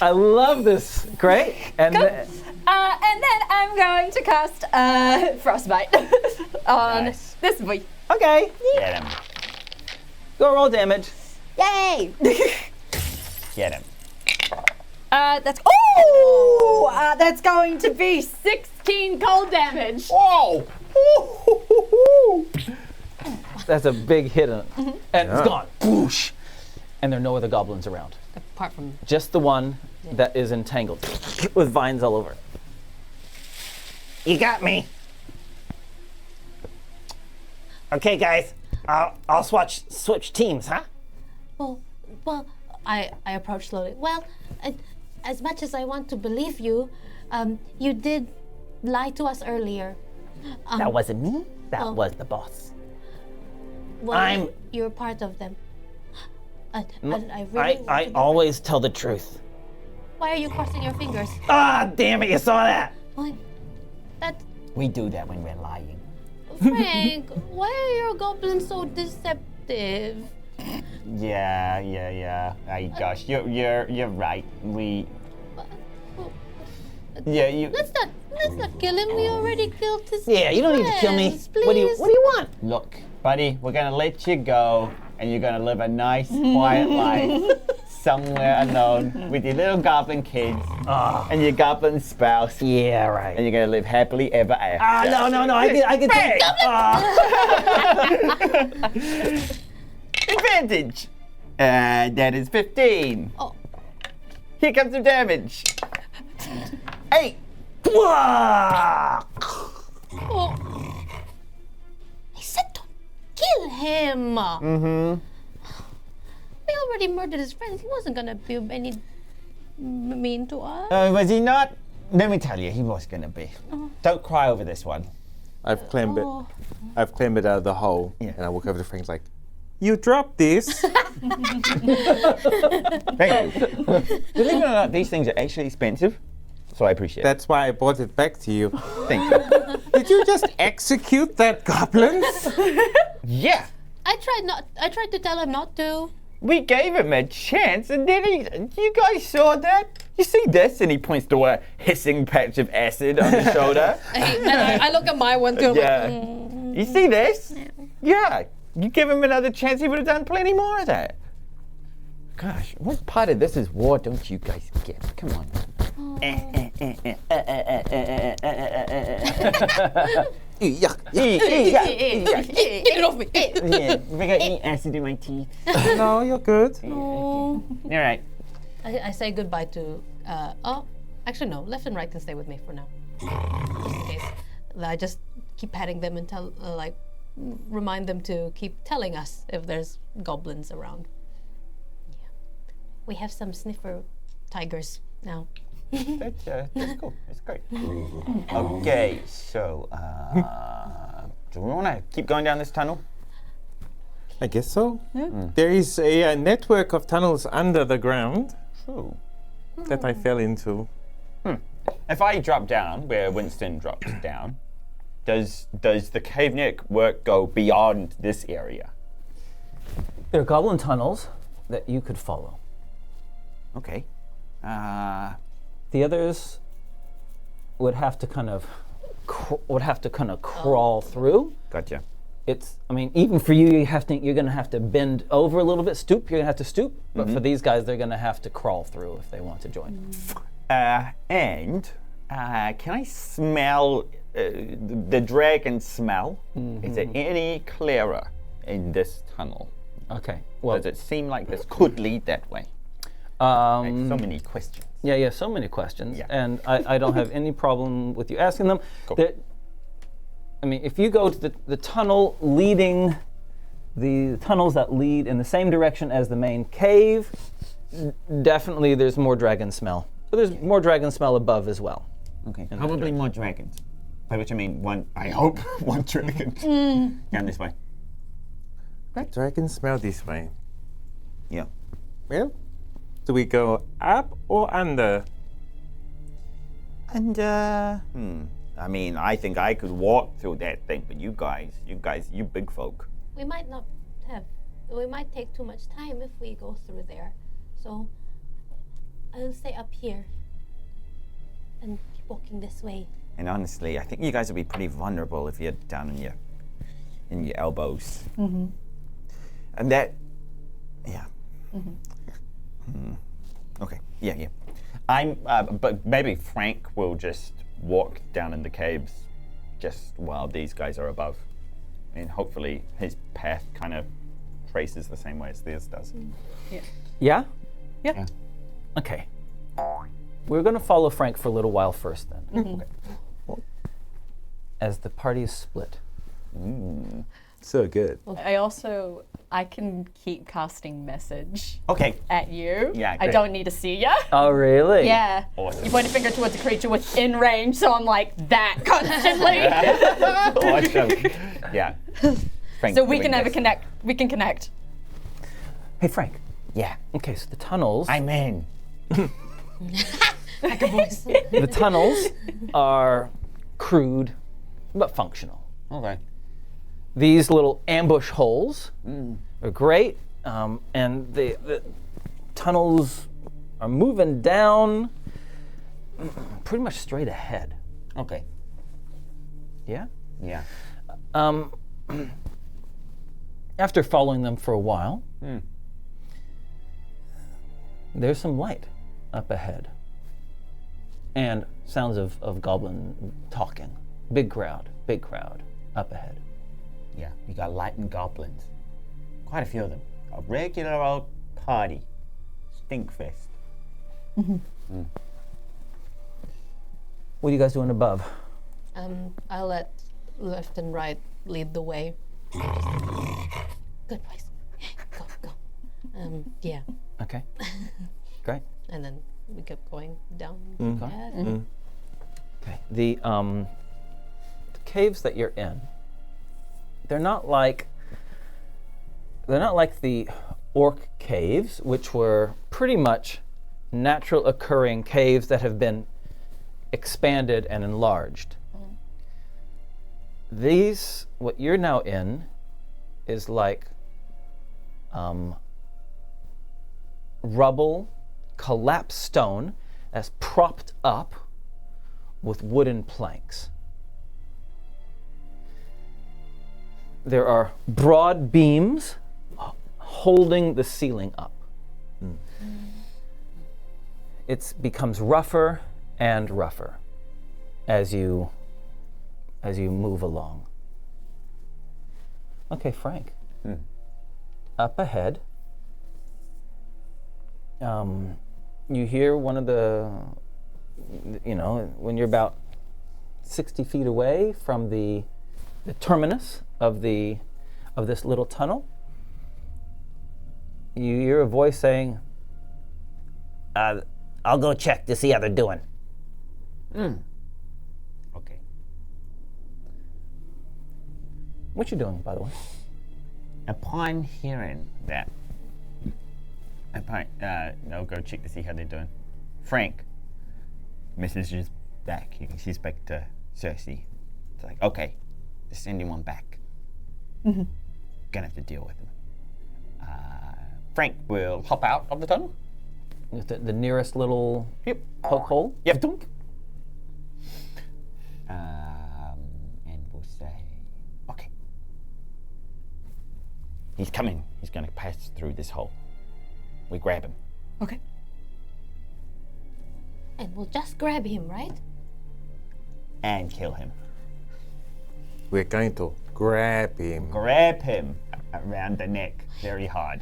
I love this. Great. And And then I'm going to cast Frostbite on Nice. this boy. okay, Get him. go roll damage. Yay! Get him. That's going to be 16 cold damage. Whoa. That's a big hit on it. And it's gone. Boosh. And there are no other goblins around. Apart from Just the one that is entangled with vines all over. You got me. Okay, guys. I'll switch teams, huh? well, I approach slowly. Well, as much as I want to believe you, you did lie to us earlier. That wasn't me. That oh. was the boss. Well, you're part of them. I really want to I be always tell the truth. Why are you crossing your fingers? Ah, damn it! You saw that. Why? That We do that when we're lying. Frank, why are your goblins so deceptive? Yeah. Hey, gosh, you're right. Yeah, you. Let's not kill him. We already killed his Yeah, you don't need to kill me. friends, What do you please. want? Look, buddy, we're gonna let you go, and you're gonna live a nice, quiet life somewhere alone with your little goblin kids and your goblin spouse, Yeah, right. and you're gonna live happily ever after. No. I can take. Advantage. That is 15. Oh. Here comes some damage. 8. Oh. I said don't kill him. Mm-hmm. We already murdered his friends. He wasn't gonna be any mean to us. Was he not? Let me tell you, he was gonna be. Don't cry over this one. I've claimed it. Oh. I've claimed it out of the hole. Yeah. And I walk over to Frank's like, you dropped this. Thank you. Believe it or not, these things are actually expensive, so I appreciate it. That's why I brought it back to you. Thank you. Did you just execute that goblin? Yeah, I tried to tell him not to. we gave him a chance, and then you guys saw that? You see this? And he points to a hissing patch of acid on his shoulder. And I look at my one too. I'm Yeah. like, You see this? Yeah. You give him another chance, he would have done plenty more of that. Gosh, what part of this is war don't you guys get? Come on. Yuck. Get it off me. Yeah, we're gonna eat acid in my teeth. No, you're good. All right. I say goodbye to. Actually no. Left and right can stay with me for now, just in case. I just keep patting them and tell, remind them to keep telling us if there's goblins around. Yeah. We have some sniffer tigers now. That's cool. That's great. Okay, so do we want to keep going down this tunnel? I guess so. There is a network of tunnels under the ground True. that I fell into. If I drop down where Winston drops down, does the cave network go beyond this area? There are goblin tunnels that you could follow. Okay. The others would have to kind of would have to kind of crawl through. Gotcha. I mean, even for you, you're going to have to bend over a little bit, stoop. You're going to have to stoop. But for these guys, they're going to have to crawl through if they want to join. And can I smell the dragon smell? Is it any clearer in this tunnel? Okay. Well, Does it seem like this could lead that way? So many questions. yeah, so many questions, Yeah. and I don't have any problem with you asking them. Cool. I mean, if you go to the tunnel leading, the tunnels that lead in the same direction as the main cave, definitely there's more dragon smell. But there's more dragon smell above as well. Okay. Probably more dragons. By which I mean one. I hope one dragon. Down this way. Dragons smell this way. Yeah. Well, do we go up or under? And I mean, I think I could walk through that thing, but you big folk. We might not have. We might take too much time if we go through there. So I'll stay up here and keep walking this way. And honestly, I think you guys would be pretty vulnerable if you're down in your elbows. Mm-hmm. And that, yeah. Mm-hmm. Okay. Yeah. But maybe Frank will just walk down in the caves just while these guys are above. And hopefully his path kind of traces the same way as theirs does. Yeah? Yeah. Okay. We're going to follow Frank for a little while first then. Okay. As the party is split. So good. I can keep casting message Okay. at you. Yeah, I great. don't need to see ya. Oh, really? Yeah. Awesome. You point a finger towards a creature within range, so I'm like that constantly. Awesome. Yeah. Frank So we doing can never this. connect. We can connect. Hey, Frank. Yeah. Okay, so the tunnels. I'm in. The tunnels are crude but functional. Okay. These little ambush holes are great, and the tunnels are moving down pretty much straight ahead. Okay. Yeah? Yeah. After following them for a while, there's some light up ahead. And sounds of goblin talking. Big crowd up ahead. Yeah. We got light and goblins. Quite a few of them. A regular old party. Stinkfest. What are you guys doing above? I'll let left and right lead the way. Good boys. Go. Yeah. Okay. Great. And then we kept going down. Okay. The caves that you're in, they're not like the orc caves, which were pretty much natural occurring caves that have been expanded and enlarged. These, what you're now in, is like rubble, collapsed stone as propped up with wooden planks. There are broad beams holding the ceiling up. It becomes rougher and rougher as you move along. Okay, Frank. Up ahead, you hear one of the, when you're about 60 feet away from the terminus of this little tunnel, you hear a voice saying, I'll go check to see how they're doing. Okay. What you doing, by the way? Upon hearing that, I'll go check to see how they're doing. Frank messages back. She's back to Cerci. It's like, okay, just send him one back. Gonna have to deal with him. Frank will hop out of the tunnel. With the nearest little Yep. poke hole? Yep. He's coming. He's going to pass through this hole. We grab him. Okay. And we'll just grab him, right? And kill him. We're going to grab him. Grab him around the neck very hard.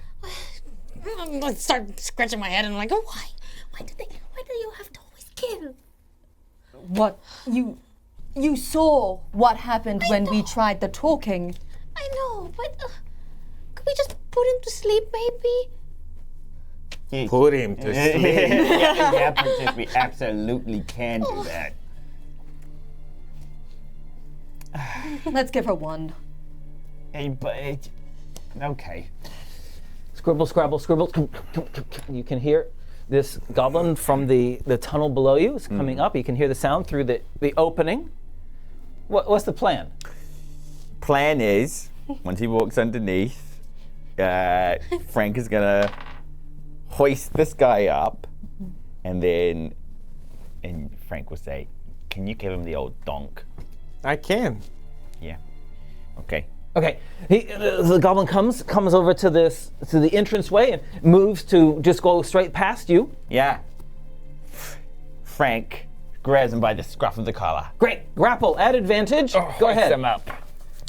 I start scratching my head and I'm like, oh, why? Why do you have to always kill? What? You saw what happened when we tried the talking. I know, but could we just put him to sleep, maybe? Put him to sleep. yeah, Princess, we absolutely can do that. Let's give her one. Hey, but okay. Scribble, scrabble, scribble. You can hear this goblin from the tunnel below you is coming up. You can hear the sound through the opening. What's the plan? Plan is, once he walks underneath, Frank is gonna hoist this guy up, and Frank will say, "Can you give him the old donk?" I can. Yeah. Okay. Okay, the goblin comes over to the entranceway and moves to just go straight past you. Yeah. Frank grabs him by the scruff of the collar. Great, grapple at advantage. Go ahead. Him up.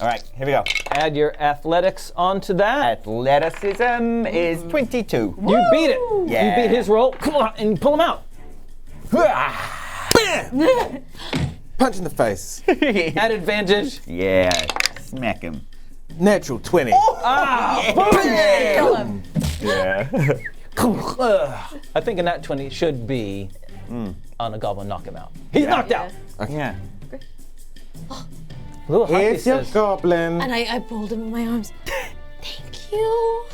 All right, here we go. Add your athletics onto that. Athleticism is 22. You beat it. Yeah. You beat his roll. Come on, and pull him out. Punch in the face. At advantage. Yeah, smack him. Natural 20. Kill him. Yeah. I think a nat 20 should be on a goblin. Knock him out. He's knocked out. Yeah. Little Huffy Here's your says. goblin. And I pulled him in my arms. Thank you.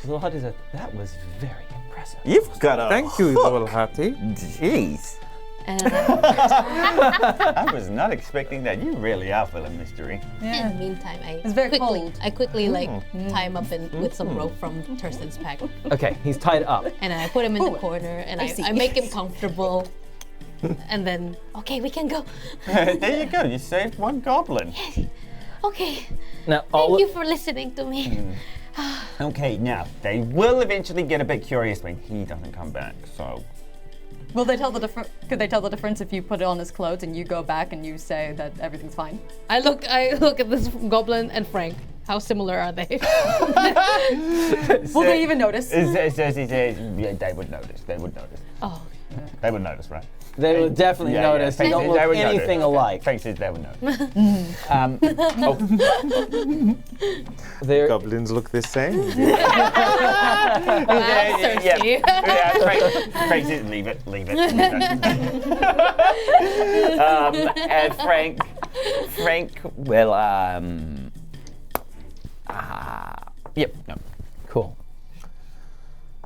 Little Hutty said that was very impressive. You've got a Thank you, little Hattie. Jeez. And I was not expecting that. You really are full of mystery. in the meantime, It's very cold. I quickly tie him up with some rope from Tursten's pack. Okay, he's tied up. And I put him in the corner and I see. I make him comfortable. And then, okay, we can go. There you go. You saved one goblin. Okay, Now, thank you for listening to me. Okay, now they will eventually get a bit curious when he doesn't come back. So Will they tell the difference? Could they tell the difference if you put it on his clothes and you go back and you say that everything's fine? I look at this goblin and Frank. How similar are they? Will they even notice? Cerci says, yeah, they would notice. They would notice. Oh, They would notice, right? they will definitely Yeah, yeah, notice. They don't they look would anything notice. alike. Frank says they would notice. Goblins look the same. Cerci. Frank says, leave it. And Frank will, yep, no. Cool.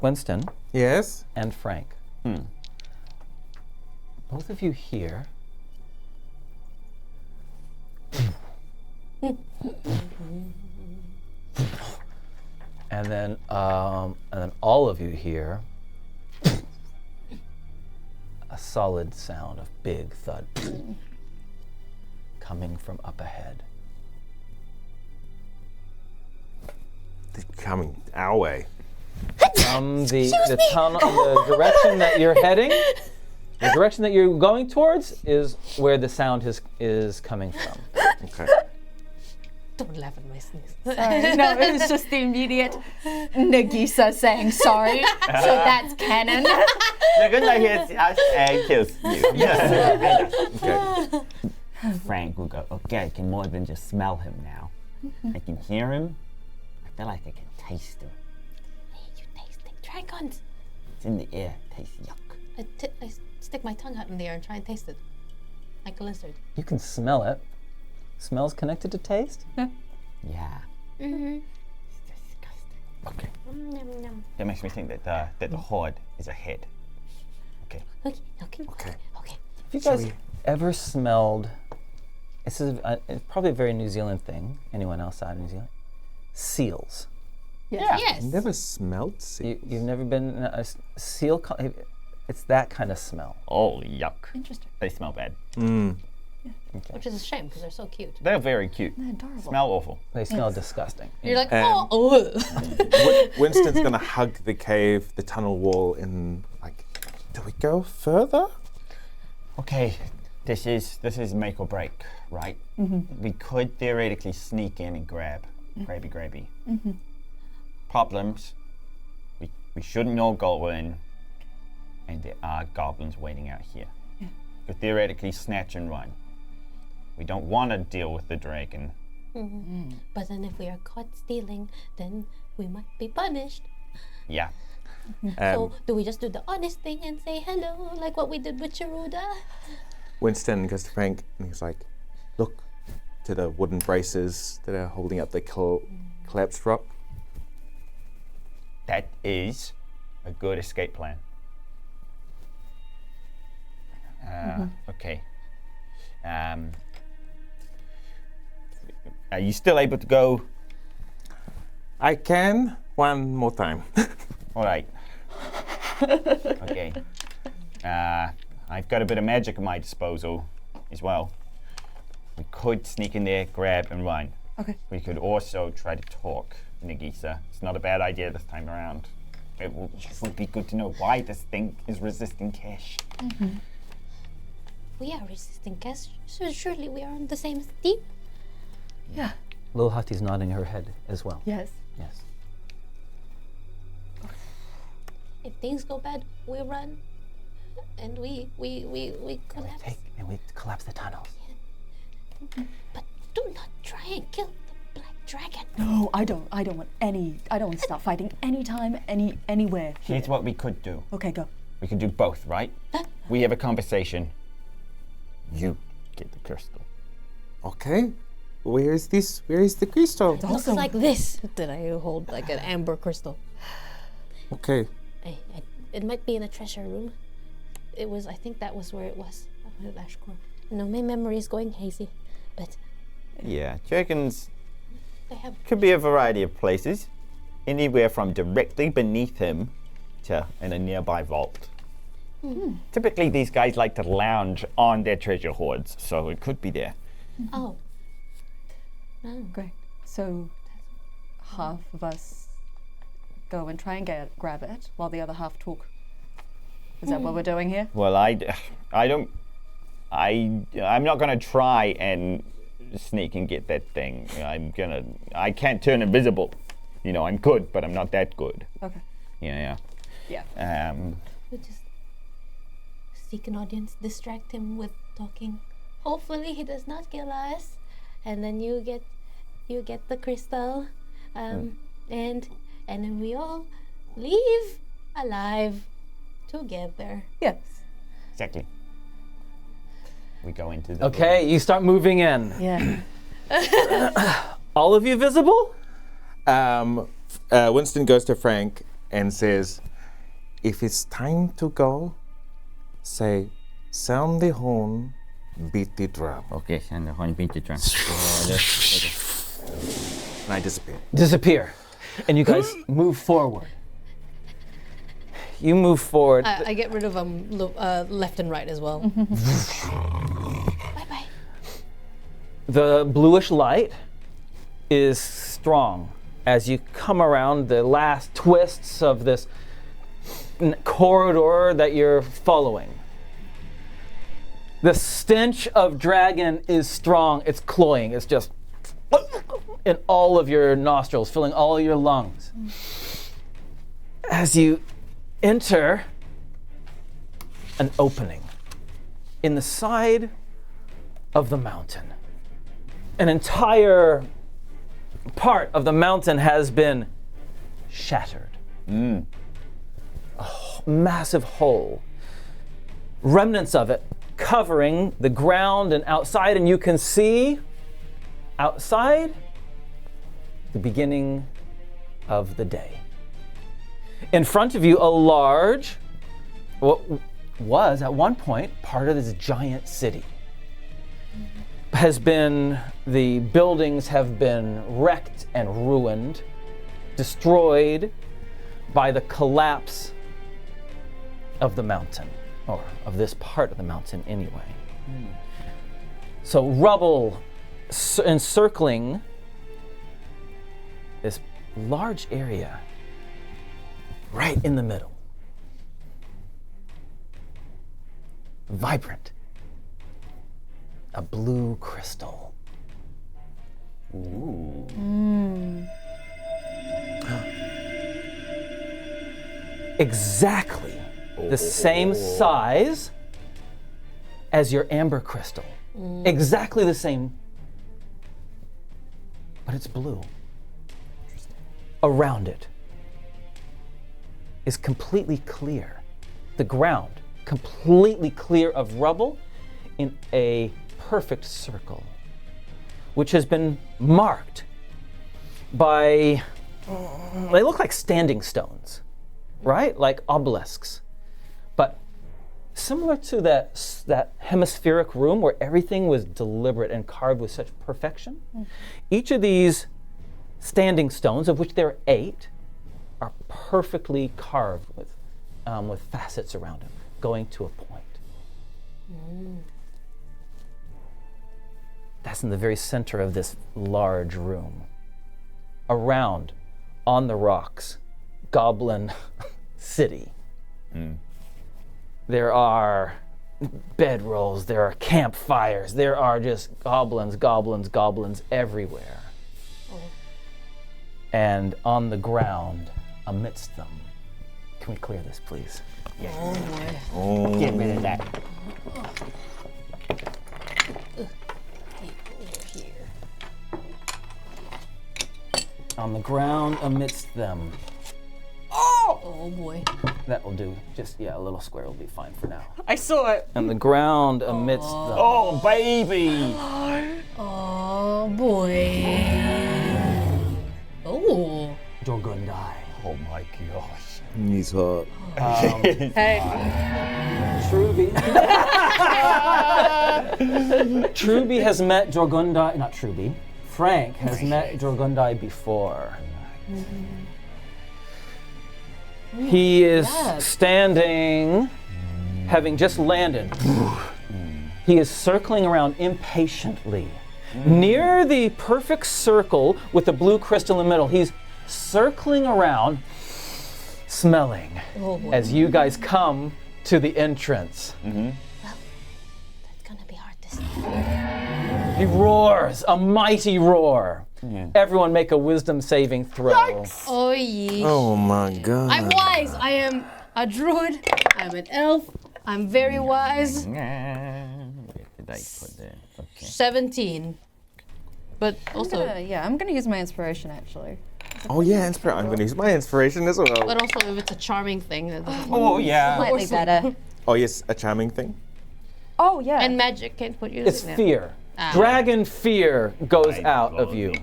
Winston Yes? and Frank. Both of you here. And then all of you hear a solid sound of big thud coming from up ahead. They're coming our way. From the tunnel, the direction that you're heading, the direction that you're going towards is where the sound is coming from. Okay. Don't laugh at my sneeze. Sorry. No, it was just the immediate Nagiisa saying sorry. So that's canon. They're gonna hear us and kills you. Okay. Frank will go, okay, I can more than just smell him now. I can hear him. I feel like I can taste him. Hey, you tasting dragons. It's in the air. Tastes yuck. I stick my tongue out in the air and try and taste it. Like a lizard. You can smell it. Smell's connected to taste? Yeah. Mm-hmm. It's disgusting. Okay. Yum, yum. That makes me think that the horde is ahead. Okay. Okay. Okay. Have you guys ever smelled, this is it's probably a very New Zealand thing, anyone outside of New Zealand, seals. Yes. Never smelled sea. You've never been in a seal, it's that kind of smell. Oh, yuck. Interesting. They smell bad. Which is a shame because they're so cute. They're very cute. They're adorable. Smell awful. They smell disgusting. You're like, Um, oh. Winston's gonna hug the cave, the tunnel wall, and like, do we go further? Okay, this is make or break, right? We could theoretically sneak in and grabby. Problems. We shouldn't know goblin, and there are goblins waiting out here. We could theoretically snatch and run. We don't want to deal with the dragon. But then if we are caught stealing, then we might be punished. Yeah. So do we just do the honest thing and say hello, like what we did with Chiruda? Winston goes to Frank and he's like, look to the wooden braces that are holding up the collapsed rock. That is a good escape plan. Okay. Are you still able to go? I can one more time. All right. Okay. I've got a bit of magic at my disposal as well. We could sneak in there, grab, and run. Okay. We could also try to talk Nagiisa. It's not a bad idea this time around. It would be good to know why this thing is resisting cash. We are resisting cash, so surely we are on the same team. Yeah. Lil Hutty's nodding her head as well. Yes. Yes. If things go bad, we run, and we collapse. And we collapse the tunnels. But do not try and kill the black dragon. No, I don't want to start fighting anytime, anywhere. Here's what we could do. Okay, go. We could do both, right? We have a conversation. You get the crystal. Okay. Where is this? Where is the crystal? Looks like this. Did I hold like an amber crystal? Okay. It might be in a treasure room. I think that was where it was. No, my memory is going hazy, but Yeah, dragons they have. could be a variety of places. Anywhere from directly beneath him to in a nearby vault. Typically, these guys like to lounge on their treasure hoards, so it could be there. Oh. Great. So half of us go and try and grab it while the other half talk. Is that what we're doing here? Well, I'm not gonna try and sneak and get that thing. I can't turn invisible. You know, I'm good, but I'm not that good. Okay. Yeah. We just seek an audience, distract him with talking. Hopefully he does not kill us, and then you get the crystal, and then we all leave alive together. Yes. Exactly. We go into the Okay, you start moving in. Yeah. All of you visible? Winston goes to Frank and says, if it's time to go, say, sound the horn, beat the drum. Okay, and the horn beat the drum. And I disappear. Disappear. And you guys move forward. You move forward. I get rid of left and right as well. Bye-bye. The bluish light is strong as you come around the last twists of this corridor that you're following. The stench of dragon is strong. It's cloying. It's just in all of your nostrils, filling all your lungs. As you enter an opening in the side of the mountain. An entire part of the mountain has been shattered. A massive hole. Remnants of it covering the ground and outside, and you can see outside the beginning of the day. In front of you, a large, what was at one point part of this giant city. The buildings have been wrecked and ruined, destroyed by the collapse of the mountain, or of this part of the mountain anyway. So rubble encircling this large area right in the middle. Vibrant. A blue crystal. Ooh. Exactly the same size as your amber crystal. Exactly the same, but it's blue. Around it is completely clear. The ground completely clear of rubble in a perfect circle, which has been marked by, they look like standing stones, right? Like obelisks. But similar to that hemispheric room where everything was deliberate and carved with such perfection, each of these standing stones, of which there are 8, are perfectly carved with facets around them, going to a point. That's in the very center of this large room. Around, on the rocks, Goblin City. There are bedrolls, there are campfires, there are just goblins everywhere. And on the ground, amidst them, can we clear this, please? Get rid of that. On the ground, amidst them. Oh boy. That will do. Just, a little square will be fine for now. I saw it. On the ground, amidst them. Oh, baby. Oh boy. Oh. Jorgundai. Oh my gosh. He's hot. Hey. Truby. Truby has met Jorgundai, not Truby. Frank has met Jorgundai before. He is standing, having just landed. He is circling around impatiently. Near the perfect circle with the blue crystal in the middle, he's circling around, smelling as you guys come to the entrance. Well, that's gonna be hard to see. He roars, a mighty roar. Everyone make a wisdom saving throw. Oh yeah. Oh my god. I'm wise. I am a druid. I'm an elf. I'm very wise. Get the dice put there. Okay. 17. But also, I'm gonna use my inspiration actually. Oh yeah, I'm gonna use my inspiration as well. but also if it's a charming thing, that doesn't Oh yeah. Slightly better. Oh yes, a charming thing. Oh yeah. And magic can't put you. It's fear. Dragon fear goes out of you.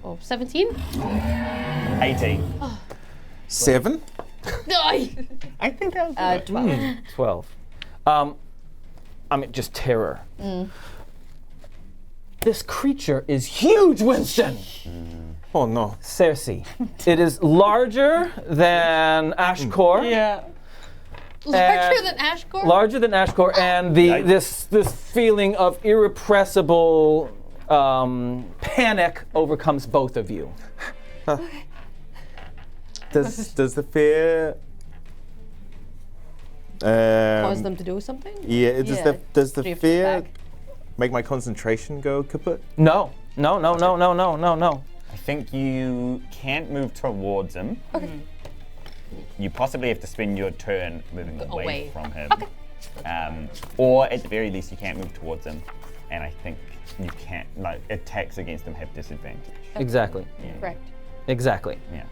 Oh, 17? 18. 7. Die. I think that was 12. Just terror. This creature is huge, Winston! Oh no. Cerci. It is larger than Ashkor. Yeah. Larger than Ashkor? Larger than Ashkor, and this feeling of irrepressible panic overcomes both of you. Does the fear Cause them to do something? Yeah, does the Do you have to fear back? make my concentration go kaput? No. I think you can't move towards him. Okay. You possibly have to spend your turn moving away Away. from him. Okay. Or at the very least, you can't move towards him. And I think you can't, attacks against him have disadvantage. Exactly. Correct. Exactly. Yeah.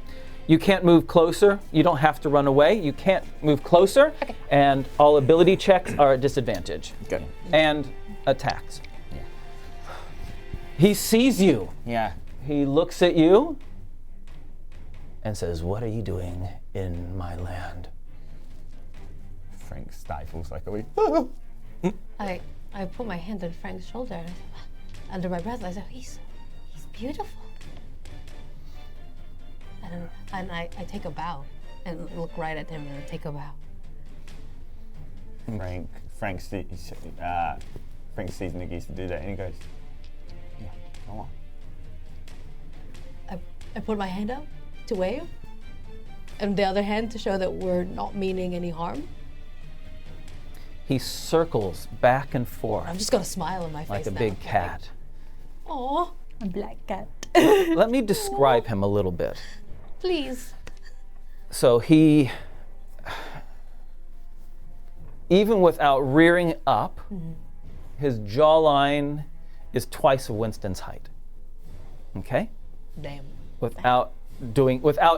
You can't move closer. You don't have to run away. You can't move closer. Okay. And all ability checks are at disadvantage. Okay. And attacks. Yeah. He sees you. Yeah. He looks at you and says, "What are you doing in my land?" Frank stifles like a wee. I put my hand on Frank's shoulder and under my breath I said, he's beautiful. And I take a bow and look right at Frank sees Nagiisa do that and he goes, yeah, go on. I put my hand out to wave, and the other hand to show that we're not meaning any harm. He circles back and forth I'm just gonna smile in my face like a now. big cat. Aw, A black cat. Let me describe him a little bit. please. So he, even without rearing up, his jawline is twice of Winston's height. Okay? Damn. Without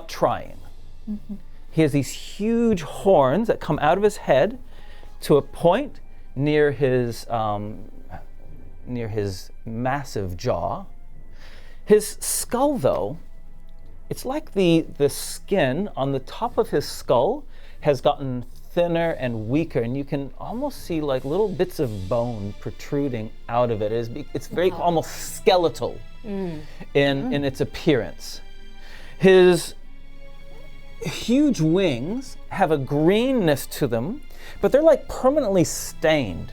trying. He has these huge horns that come out of his head to a point near his massive jaw. His skull, though, it's like the skin on the top of his skull has gotten thinner and weaker, and you can almost see like little bits of bone protruding out of it. It's very almost skeletal in its appearance. His huge wings have a greenness to them, but they're like permanently stained.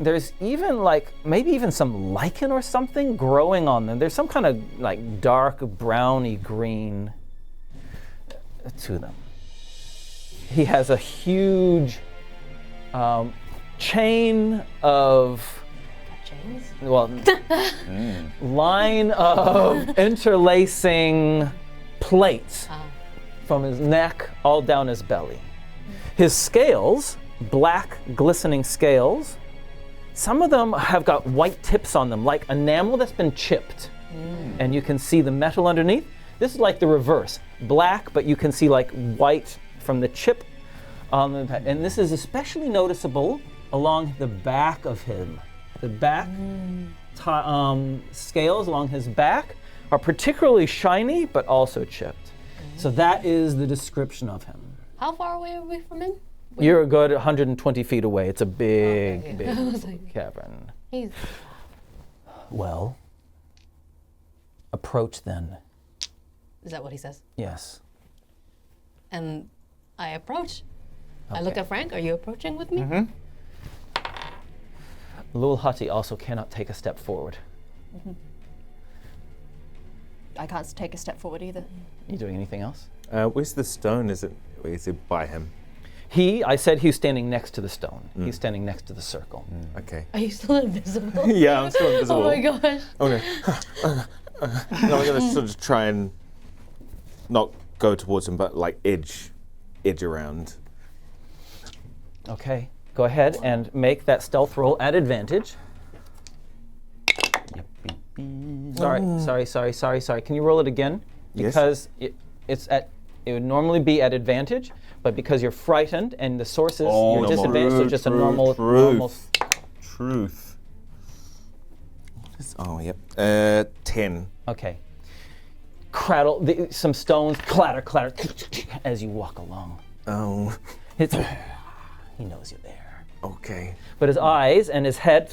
There's even maybe even some lichen or something growing on them. There's some kind of like dark browny green to them. He has a huge chain of, line of interlacing plates from his neck all down his belly. His scales, black glistening scales, some of them have got white tips on them, like enamel that's been chipped. And you can see the metal underneath. This is like the reverse, black, but you can see like white from the chip on the, and this is especially noticeable along the back of him. The back scales along his back are particularly shiny, but also chipped. So that is the description of him. How far away are we from him? You're a good 120 feet away. It's a big, I big was like, cavern. he's Well, approach then. Is that what he says? Yes. And I approach. I look Okay. at Frank. Are you approaching with me? Lul Hati also cannot take a step forward. I can't take a step forward either. You doing anything else? Where's the stone? Is it by him? I said he's standing next to the stone. He's standing next to the circle. Okay. Are you still invisible? Yeah, I'm still invisible. Oh my gosh. Okay. No, I'm gonna sort of try and not go towards him, but like edge around. Okay, go ahead and make that stealth roll at advantage. Sorry. Can you roll it again? Yes. Because it would normally be at advantage, but because you're frightened and the sources, you're disadvantaged, so just a normal. Truth. Oh, yep. 10. Okay. Some stones clatter as you walk along. Oh, He knows you're there. okay. But his eyes and his head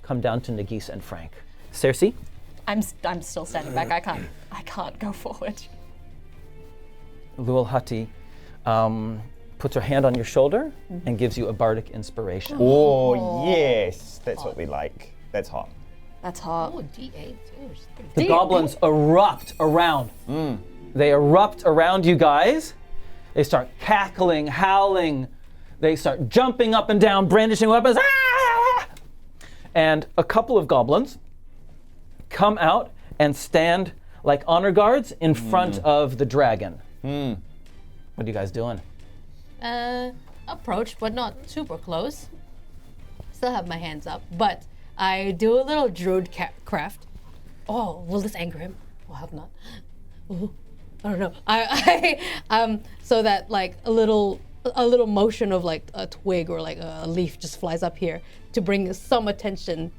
come down to Nagiisa and Frank. Cerci? I'm still standing back. I can't go forward. Lul Hati puts her hand on your shoulder and gives you a bardic inspiration. Oh, yes. That's what we like. That's hot. That's hot. Oh, D8. The goblins erupt around. They erupt around you guys. They start cackling, howling. They start jumping up and down, brandishing weapons. Ah! And a couple of goblins come out and stand like honor guards in front of the dragon. What are you guys doing? Approach, but not super close. Still have my hands up, but I do a little druid craft. Oh, will this anger him? Well, I hope not. Ooh, I don't know. I so that like a little motion of like a twig or like a leaf just flies up here to bring some attention,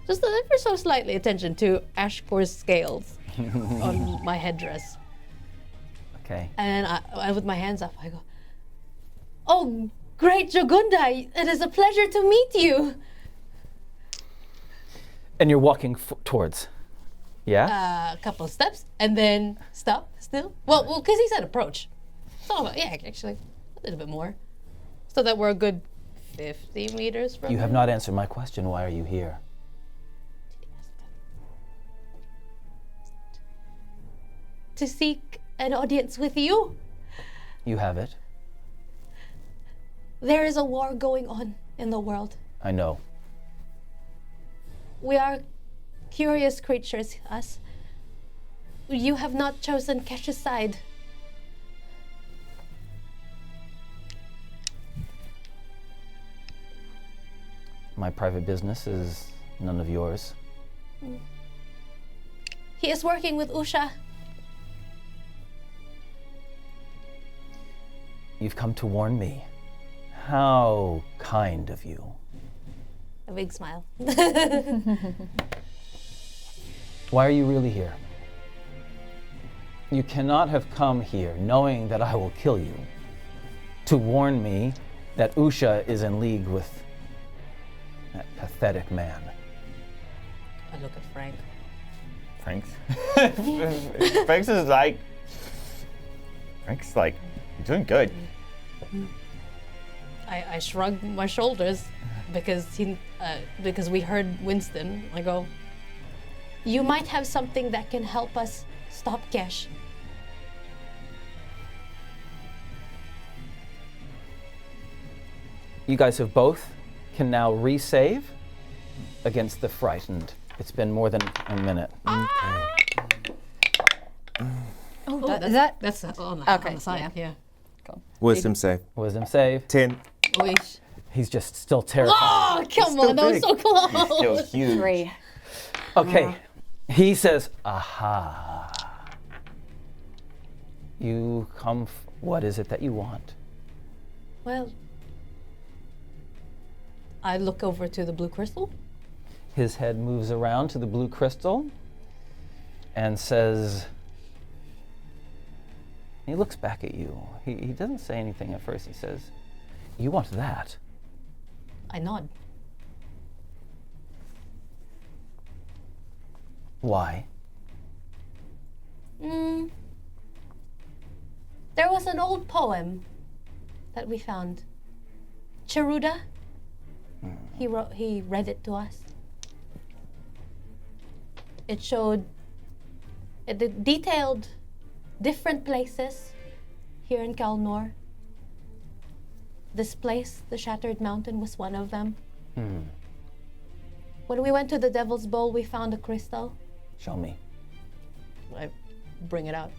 just ever so slightly attention to Ashkor's scales on my headdress. Okay. And I with my hands up, I go, "Oh, great Jogunda, it is a pleasure to meet you." And you're walking towards. Yeah? A couple of steps, and then stop still. Well, because he said approach. So, yeah, actually, a little bit more. So that we're a good 50 meters from You have him? not answered my question. Why are you here? To seek an audience with you. You have it. There is a war going on in the world. I know. We are curious creatures, us. You have not chosen Kesh's side. My private business is none of yours. He is working with Usha. You've come to warn me. How kind of you. A big smile. Why are you really here? You cannot have come here knowing that I will kill you to warn me that Usha is in league with that pathetic man. I look at Frank. Frank's is like, you're doing good. I shrug my shoulders because because we heard Winston. I go, you might have something that can help us stop Kesh. You guys have both can now resave against the frightened. It's been more than a minute. That's on the, Okay, on the side. Yeah. Wisdom save. Wisdom save. 10. Oish. He's just still terrified. Oh, come on, that was so close. Still huge. 3. Okay. He says, aha. You come, what is it that you want? Well, I look over to the blue crystal. His head moves around to the blue crystal and says, he looks back at you. He doesn't say anything at first. He says, you want that? I nod. Why? There was an old poem that we found. Cheruda. He read it to us. It showed, it detailed different places here in Kalnour. This place, the Shattered Mountain, was one of them. When we went to the Devil's Bowl, we found a crystal. Show me. I bring it out.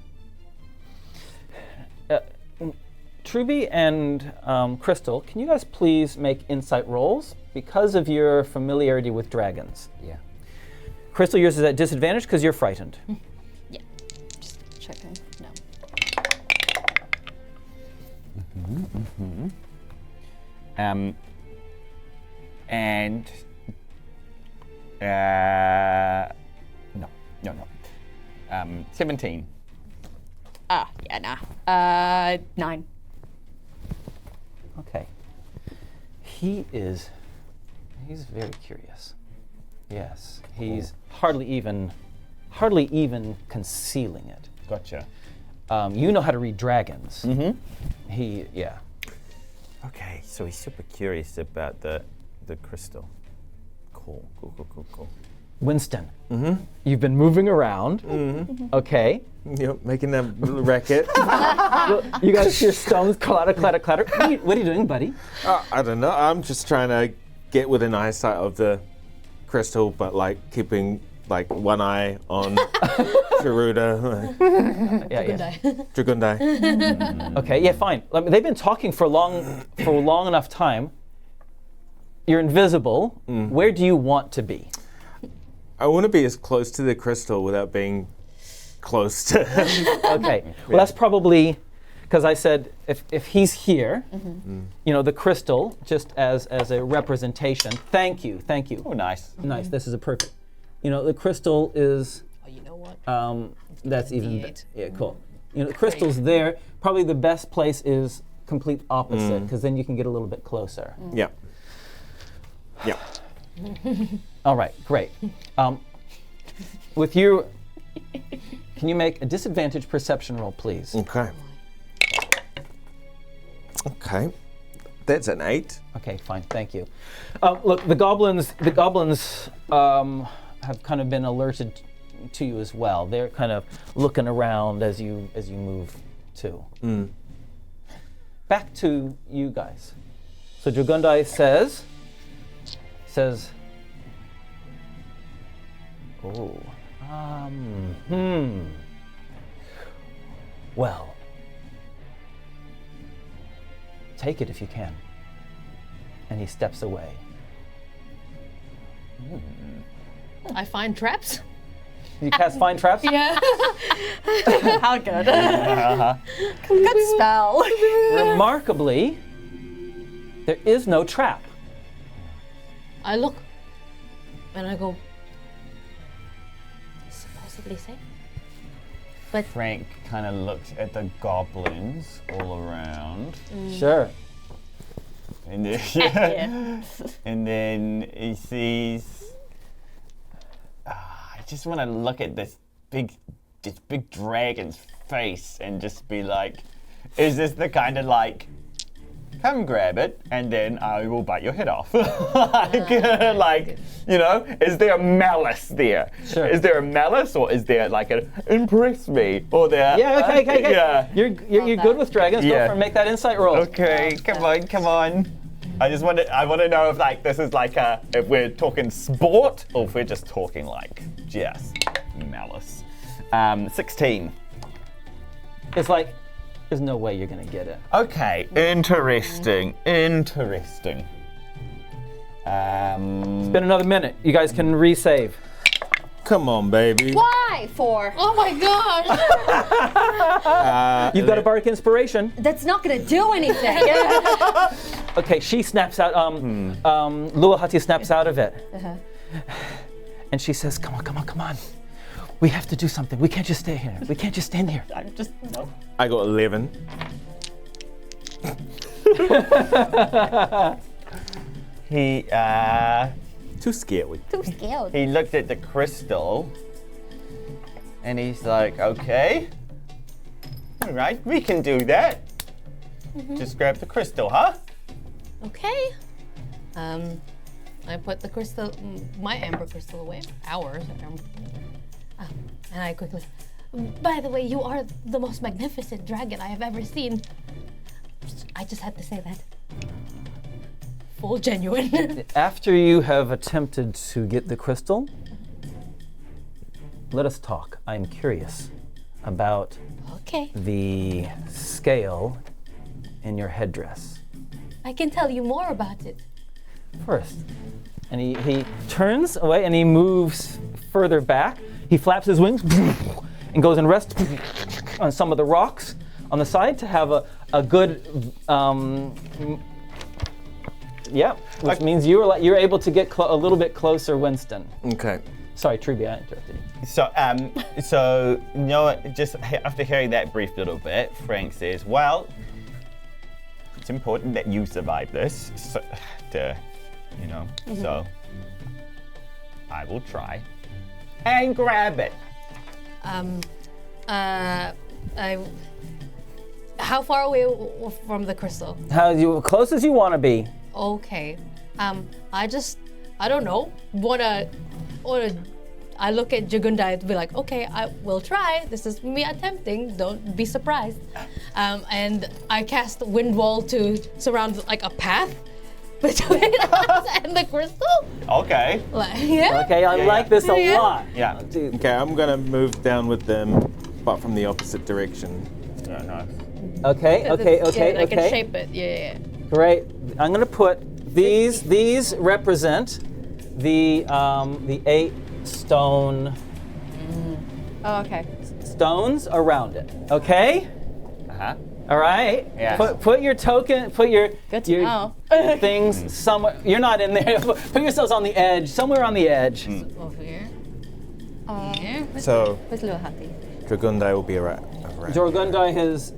Truby and Crystal, can you guys please make insight rolls because of your familiarity with dragons? Yeah. Crystal, yours is at disadvantage because you're frightened. Yeah. Just checking. No. And no. 17. Yeah, nah. 9. Okay. He's very curious. Yes. He's hardly even concealing it. Gotcha. You know how to read dragons. Mm-hmm. Yeah. Okay, so he's super curious about the crystal. Cool. Winston, you've been moving around. Okay. Yep, making that little racket. You guys hear stones clatter. What are you doing, buddy? I don't know. I'm just trying to get within eyesight of the crystal, but keeping one eye on Cheruda. Yeah. Dragundai. Okay, yeah, fine. They've been talking for a long enough time. You're invisible. Where do you want to be? I want to be as close to the crystal without being close to him. Okay. Well, that's probably because I said if he's here, the crystal, just as a representation. Thank you. Oh, nice. Nice. This is a perfect. The crystal is. Oh, you know what? That's even. D8. Yeah, cool. The crystal's there. Probably the best place is complete opposite because then you can get a little bit closer. Yeah. All right, great. With you, can you make a disadvantage perception roll, please? Okay. That's an 8. Okay, fine. Thank you. Look, the goblins have kind of been alerted to you as well. They're kind of looking around as you move too. Back to you guys. So Dragundai says, well, take it if you can. And he steps away. I find traps. You cast Find Traps? Yeah. How good. Good spell. Remarkably, there is no trap. I look and I go, supposedly safe. But Frank kind of looks at the goblins all around. Sure. And then, and then he sees. I just want to look at this big dragon's face and just be like, "Is this the kind of like, come grab it and then I will bite your head off?" like, you know, is there malice there? Sure. Is there a malice or is there like an impress me or there? Yeah. Okay. Yeah. You're good with dragons. Yeah. Go for it, make that insight roll. Okay, come on. I want to know if like this is like if we're talking sport or if we're just talking like just malice. 16. It's like, there's no way you're gonna get it. Okay, interesting. It's been another minute. You guys can resave. Come on, baby. Why? 4. oh my gosh! You've got a bardic inspiration. That's not gonna do anything. Okay, she snaps out. Luahati snaps out of it, and she says, "Come on! We have to do something. We can't just stay here. We can't just stand here." I'm just no. I got 11. He Too scary. Too scared. he looked at the crystal and he's like, okay. All right, we can do that. Just grab the crystal, huh? Okay. I put the crystal, my amber crystal away. Ours. And I quickly. By the way, you are the most magnificent dragon I have ever seen. I just had to say that. Full genuine. After you have attempted to get the crystal, let us talk. I'm curious about Okay. the scale in your headdress. I can tell you more about it. First. And he turns away and he moves further back. He flaps his wings and goes and rests on some of the rocks on the side to have a good, which means you're able to get a little bit closer, Winston. Okay. Sorry, Truby, I interrupted you. So you know what? Just after hearing that brief little bit, Frank says, "Well, it's important that you survive this, so I will try and grab it." How far away from the crystal? How close as you want to be. Okay. I don't know. I look at Jagundai to be like, okay, I will try. This is me attempting. Don't be surprised. And I cast Wind Wall to surround like a path between us and the crystal. Okay. Yeah. Okay, I like this a lot. Yeah. Okay, I'm gonna move down with them, but from the opposite direction. Nice. Okay. I can shape it. Yeah. Great. I'm gonna put these represent the 8 stone Oh, okay. stones around it. Okay. Uh-huh. All right. Yes. Put your token. Put your Good to your know. things somewhere. You're not in there. Put yourselves on the edge. Somewhere on the edge. Over here. So Where's Luahati? Dragundai will be around. Jorgundai has.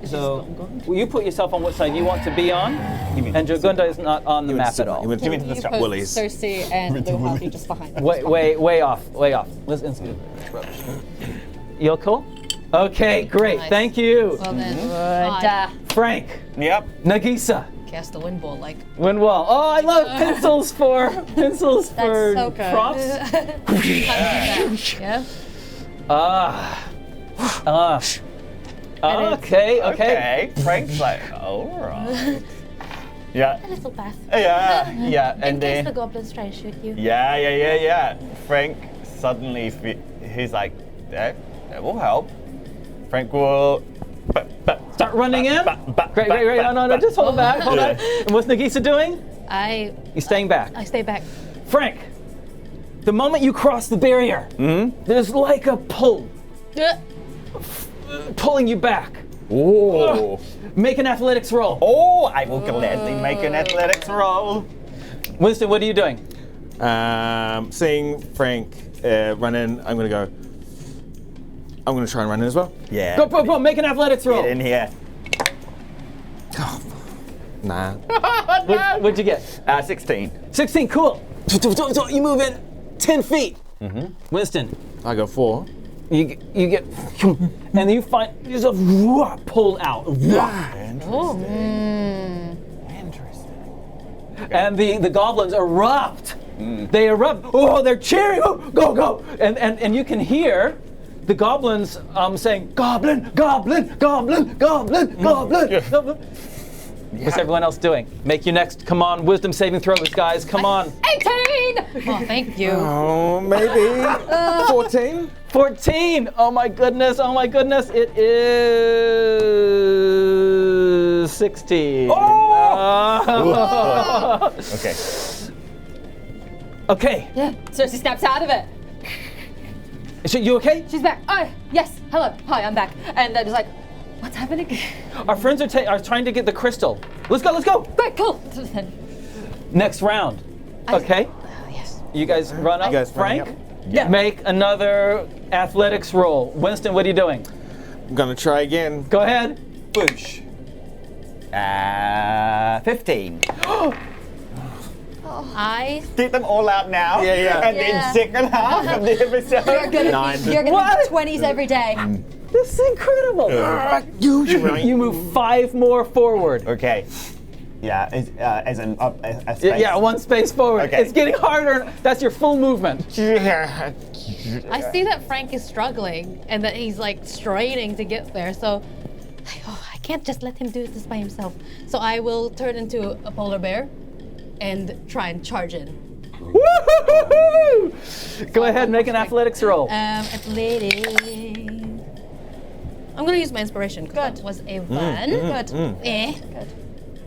So you put yourself on what side you want to be on, and Jorgundai is not on the map at all. He went You mean to the You start, put Woolies. Cerci and Luahati just behind them. Way off. Listen, it's rubbish. You all cool? Okay, great. Nice. Hi. Thank you, Well then. Frank. Yep. Nagiisa. cast the wind ball, like. Wind wall. Oh, I love pencils for so good. props. Yeah. Okay. Okay. Frank's like, all right. Yeah. A little path. Yeah. In And case then. the goblins try to shoot you. Yeah. Frank suddenly he's like, that will help. Frank will Start running in. Great. No, just hold back. Hold back. And what's Nagiisa doing? You staying back. I stay back. Frank, the moment you cross the barrier, there's like a pull, pulling you back. Oh. Make an athletics roll. Oh, I will gladly make an athletics roll. Winston, what are you doing? Seeing Frank run in, I'm gonna try and run in as well. Yeah. Go, make an athletics roll. Get in here. Nah. What'd you get? 16. 16, cool. You move in 10 feet. Winston, I go 4. you get, and then you find yourself pulled out. Interesting. And the goblins erupt. They erupt. Oh, they're cheering. Oh, go. And you can hear the goblins saying, goblin. What's everyone else doing? Make your next, come on, wisdom saving throws, guys, come on. 18! Oh, thank you. Oh, maybe 14. 14, oh my goodness, it is 16. Oh! Okay. Okay, Yeah. Cerci snaps out of it. so you okay? She's back. Oh, yes. Hello. Hi, I'm back. And I'm just like, what's happening? Our friends are trying to get the crystal. Let's go. Great, cool. Next round, okay? Yes. You guys run up. You guys running Frank, Yeah. make another athletics roll. Winston, what are you doing? I'm gonna try again. Go ahead. Bush. 15. I Get them all out now. Yeah. And then second half of the episode. You're gonna do 20s every day. This is incredible. You move 5 more forward. Okay. Yeah, as in a space. Yeah, 1 space forward. Okay. It's getting harder. That's your full movement. I see that Frank is struggling and that he's like straining to get there. So I can't just let him do this by himself. So I will turn into a polar bear and try and charge in. Woo-hoo-hoo-hoo! Go ahead, make an athletics roll. Athletics. I'm gonna use my inspiration. Good. That was a 1. Good. Good.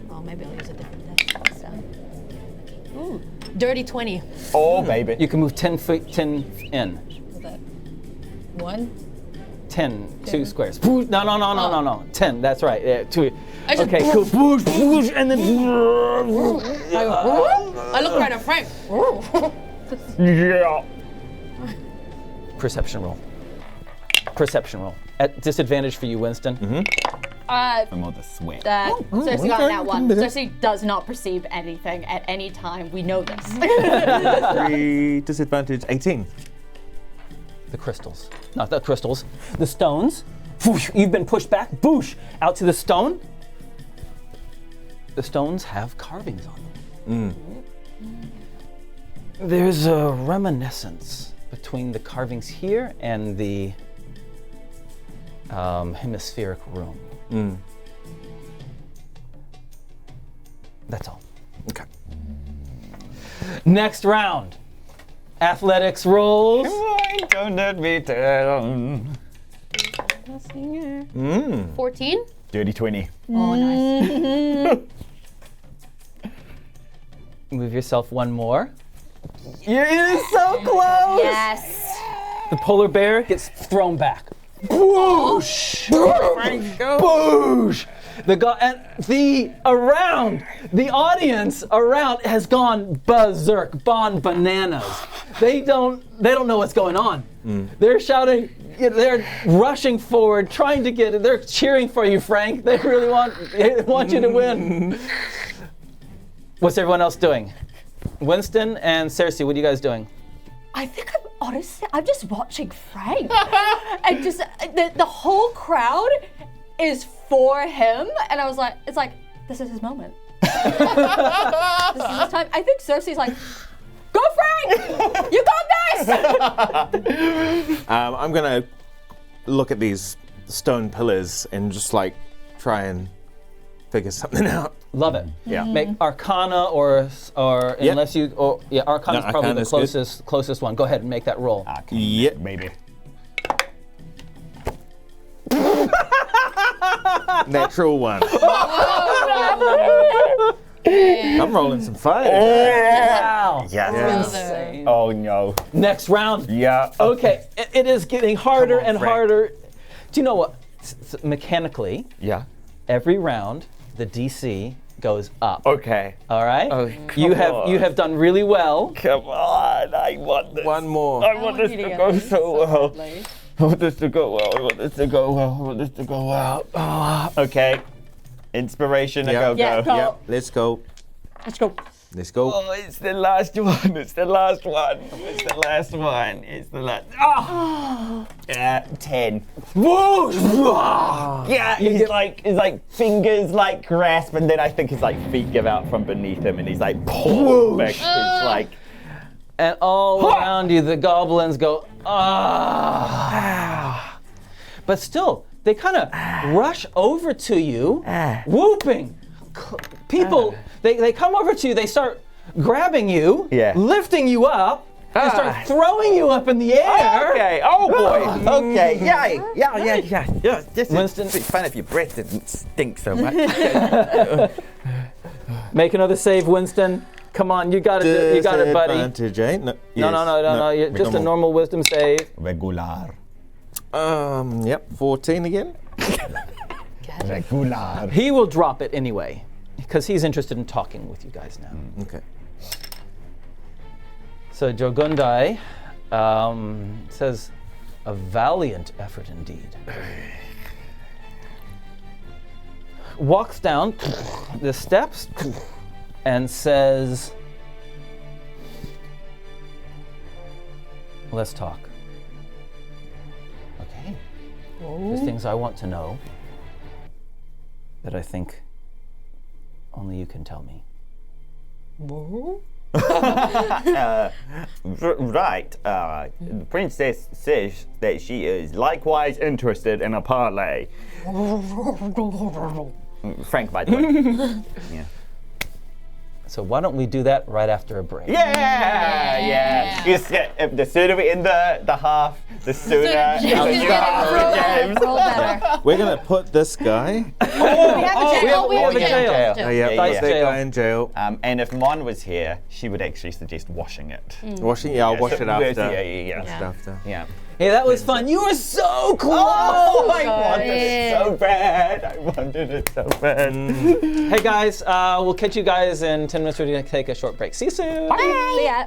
Oh, maybe I'll use a different dice. Ooh, dirty 20. Oh, baby. You can move 10 feet, 10 in. What's that? 1. 10, 2 squares. No. 10, that's right. Yeah, 2. I just- Okay, cool. Boosh, boosh, and then. I look right at Frank. Yeah. Perception roll. At disadvantage for you, Winston. I'm all the sweat. Cerci got that one. Cerci does not perceive anything at any time. We know this. 3 disadvantage 18. The crystals. Not the crystals. The stones. Whoosh, you've been pushed back. Boosh! Out to the stone. The stones have carvings on them. There's a reminiscence between the carvings here and the hemispheric room. That's all. Okay. Next round. Athletics rolls. Don't let me down. 14. Dirty 20. Oh, nice. Move yourself 1 more. You're so close. Yes. The polar bear gets thrown back. Boosh! Boosh! The audience around has gone berserk, gone bananas. They don't know what's going on. They're shouting, they're rushing forward, trying to get it. They're cheering for you, Frank. They really want you to win. What's everyone else doing? Winston and Cerci, what are you guys doing? I think I'm just watching Frank. And just the whole crowd is for him. And I was like, it's like, this is his moment. This is the time. I think Cerci's like, go Frank! You got this! I'm gonna look at these stone pillars and just like try and figure something out. Love it. Yeah. Make Arcana or unless you Arcana's No, probably the Arcana's good. closest one. Go ahead and make that roll. Yep. Maybe. Natural one. I'm rolling some fire. Wow. Yes. Insane. Oh no. Next round. Yeah. Okay, it is getting harder Come on, and Frank. harder. Do you know what? Mechanically, Yeah. every round the DC goes up. Okay. All right. Oh, you come have done really well. Come on. I want this. One more. I want this to go so well. Sadly. I want this to go well. I want this to go well. I want this to go well. Okay. Inspiration, Yeah. go. Yep. Let's go. Let's go. Let's go. Oh, it's the last one. It's the last one. It's the last one. It's the last. Oh! 10. Whoa! Yeah, he's like fingers like grasp, and then I think his like feet give out from beneath him, and he's like pulled back. It's like And all around you, the goblins go, ah. But still, they kind of rush over to you, whooping. People, they come over to you, they start grabbing you, Yeah. lifting you up, and start throwing you up in the air. okay. Oh boy. Okay. Yeah. This Winston- is fun if your breath didn't stink so much. Make another save, Winston. Come on, you got it. You got it, buddy. Disadvantage, eh? No. No. You're just a normal wisdom save. Regular. Yep. 14 again. Regular. He will drop it anyway, because he's interested in talking with you guys now. Okay. So Jogundai says, a valiant effort indeed. Walks down the steps and says, let's talk. Okay. There's things I want to know that I think only you can tell me. Right. The princess says that she is likewise interested in a parlay. Frank, by the way. Yeah. So why don't we do that right after a break? Yeah. Just the sooner we end the half, the sooner the games. Roll better. We're gonna put this guy. We have a jail. we have a jail. Oh, yeah, Dice that jail. guy in jail. And if Mon was here, she would actually suggest washing it. Washing. Yeah, I'll wash it after. Yeah. After. Yeah. Hey, that was fun. You were so close. Oh, I wanted it so bad. I wanted it so bad. Hey guys, we'll catch you guys in 10 minutes. We're gonna take a short break. See you soon. See ya.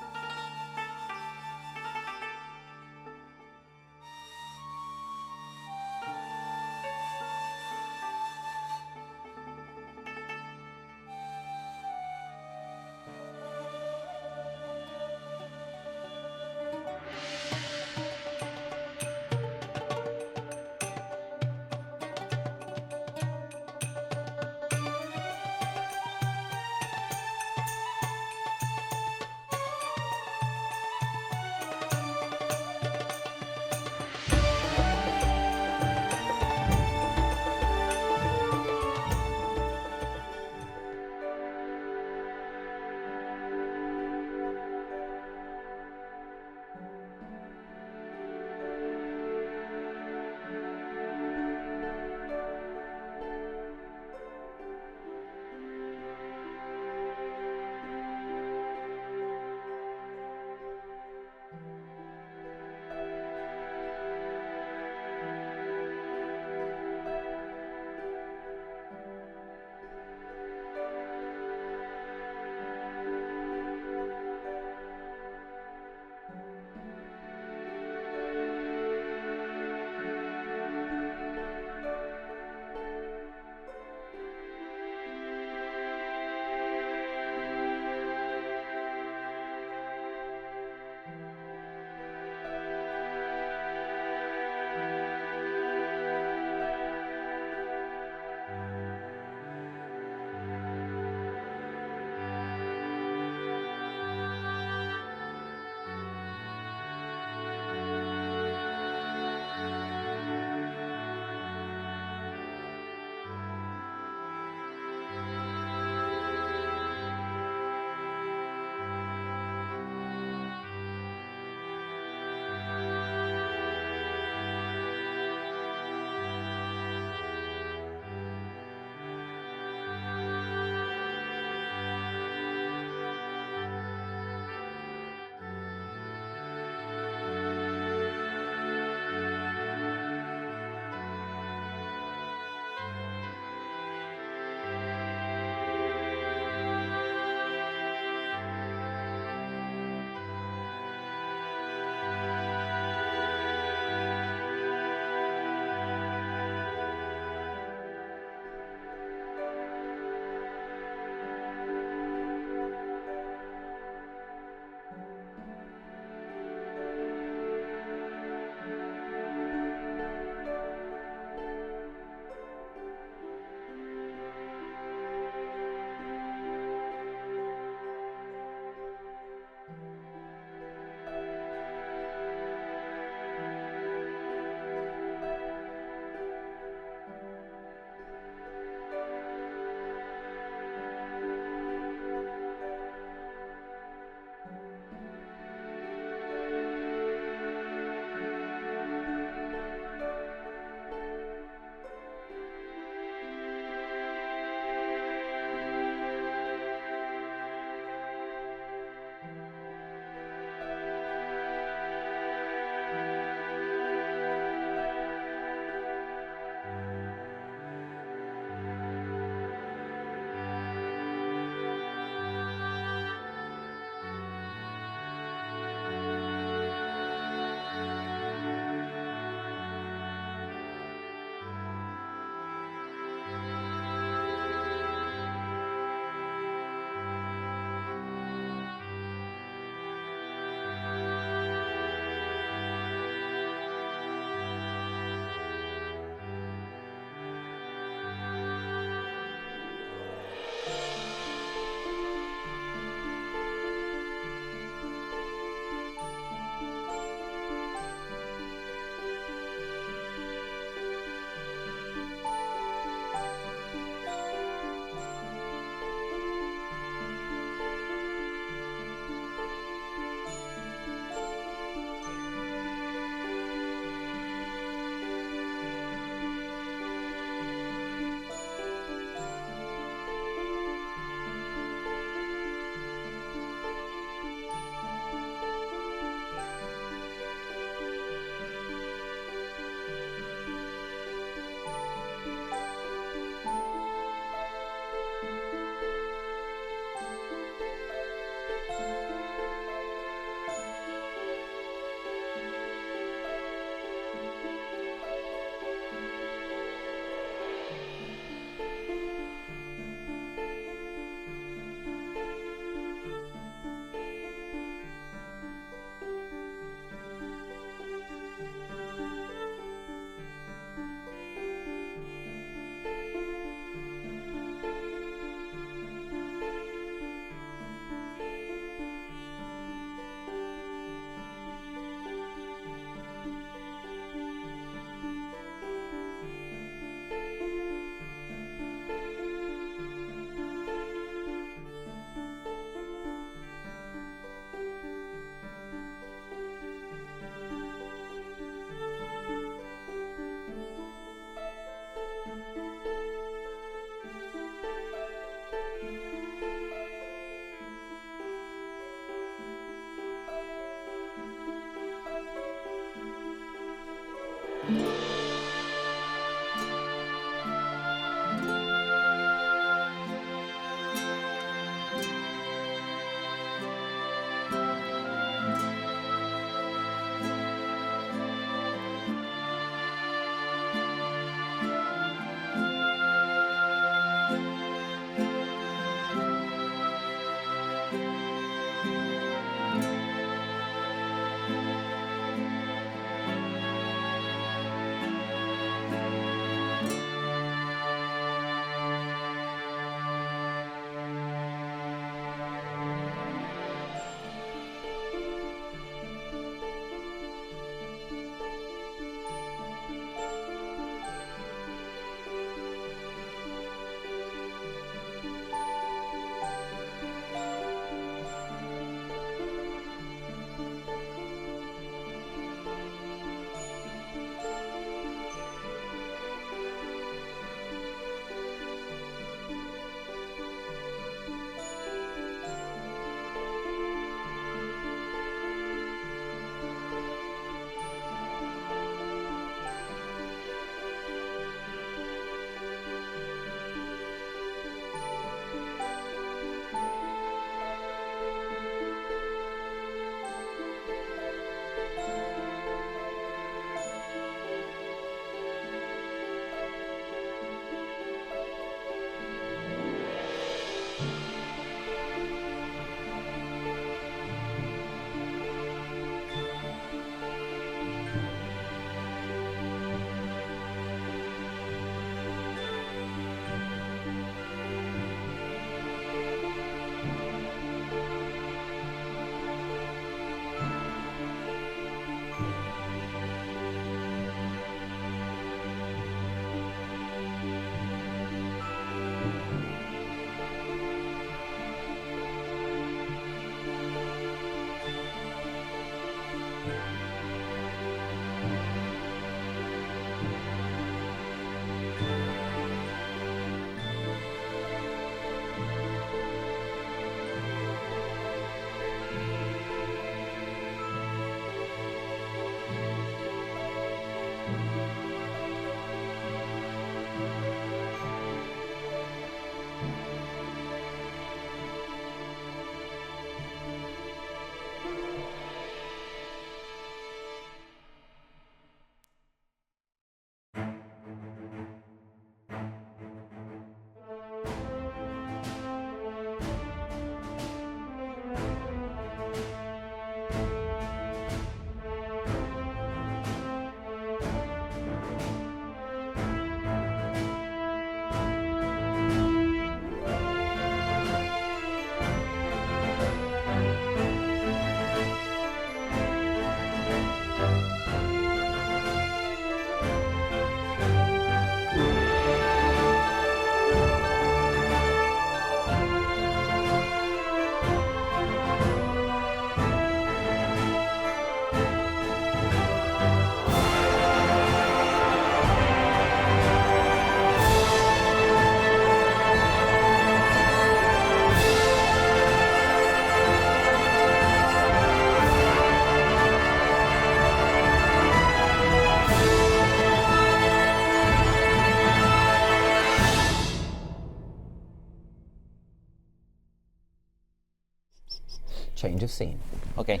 Change of scene. Okay.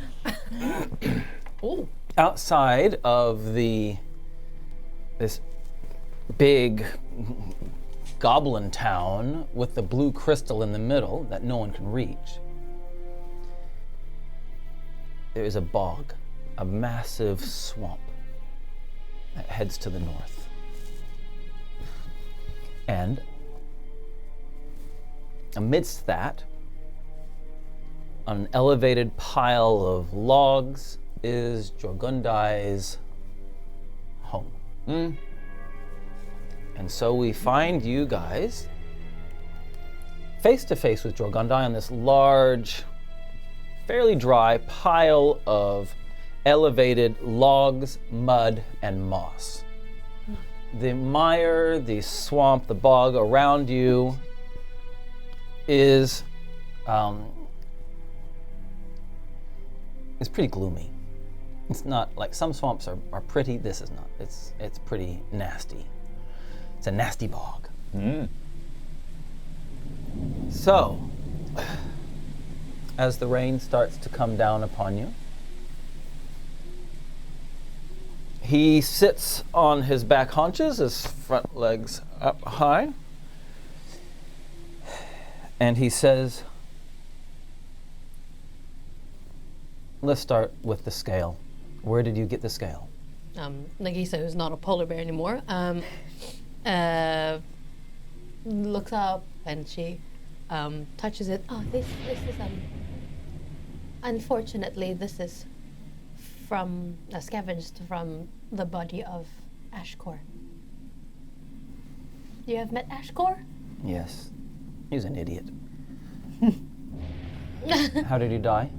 Outside of this big goblin town with the blue crystal in the middle that no one can reach, there is a bog, a massive swamp that heads to the north. And amidst that, on an elevated pile of logs, is Jorgundai's home. And so we find you guys face to face with Jorgundai on this large, fairly dry pile of elevated logs, mud, and moss. The mire, the swamp, the bog around you is pretty gloomy. It's not like some swamps are pretty. This is not. It's pretty nasty. It's a nasty bog. So, as the rain starts to come down upon you, he sits on his back haunches, his front legs up high, and he says, let's start with the scale. Where did you get the scale? Nagiisa, who's not a polar bear anymore, looks up and she touches it. Oh, this is unfortunately, this is from scavenged from the body of Ashkor. You have met Ashkor? Yes. He's an idiot. How did he die?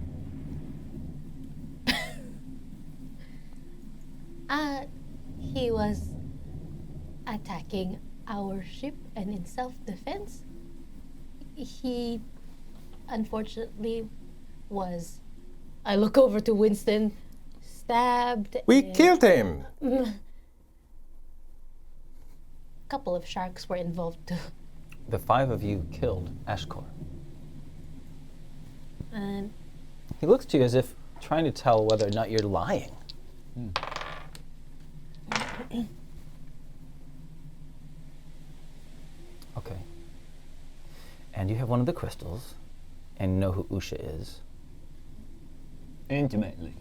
He was attacking our ship, and in self-defense, he unfortunately was. I look over to Winston, stabbed. We and killed him! a couple of sharks were involved too. The 5 of you killed Ashkor. And He looks to you as if trying to tell whether or not you're lying. Okay. And you have one of the crystals, and you know who Usha is. Intimately.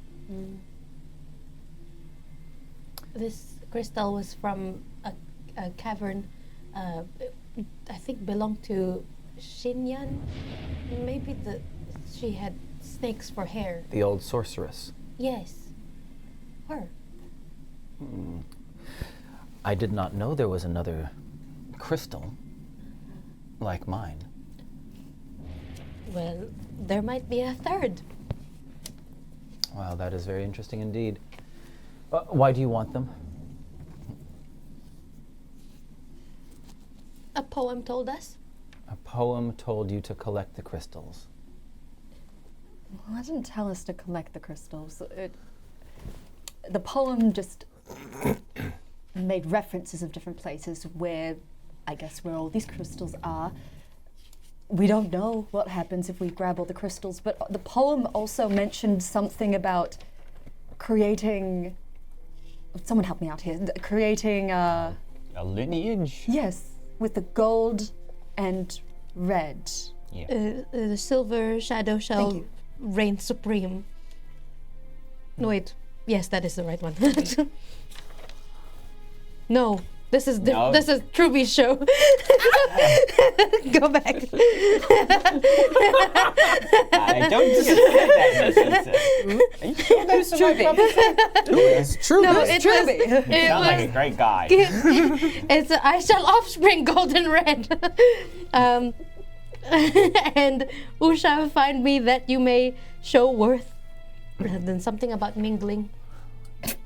this crystal was from a cavern, I think belonged to Shinyan. Maybe she had snakes for hair. The old sorceress. Yes. Her. I did not know there was another crystal like mine. Well, there might be a third. Wow, that is very interesting indeed. Why do you want them? A poem told us. A poem told you to collect the crystals. Well, it didn't tell us to collect the crystals. The poem just made references of different places where, I guess, where all these crystals are. We don't know what happens if we grab all the crystals, but the poem also mentioned something about creating. Someone help me out here. Creating A lineage? yes, with the gold and red. Yeah. The silver shadow shall you. reign supreme. No, wait. Yes, that is the right one. No, this is No. this is Truby's show. Go back. I don't think it said that. Are you sure those are my brothers? It's true. No, it's it true. was. It Sound like a was. great guy. It's I shall offspring golden red. And Usha, find me that you may show worth. And then something about mingling.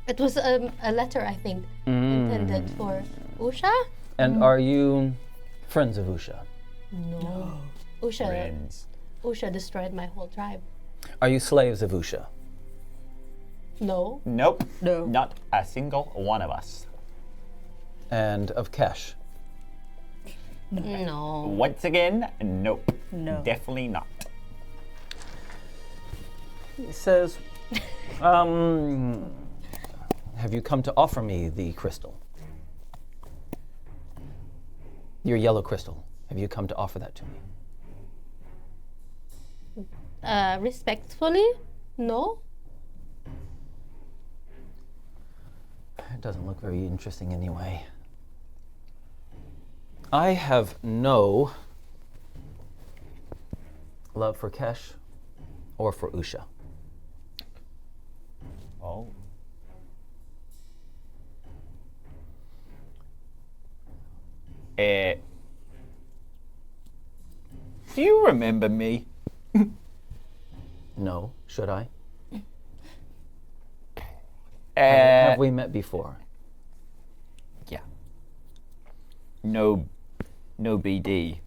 It was a letter, I think, intended for Usha. And are you friends of Usha? No. Usha. Friends. Usha destroyed my whole tribe. Are you slaves of Usha? No. Nope. No. Not a single one of us. And of Kesh? No. Once again, nope. No. Definitely not. He says, have you come to offer me the crystal? Your yellow crystal. Have you come to offer that to me? Respectfully, no. It doesn't look very interesting anyway. I have no love for Kesh or for Usha. Oh. Do you remember me? No, should I? Uh, Have we met before? Yeah. No BD,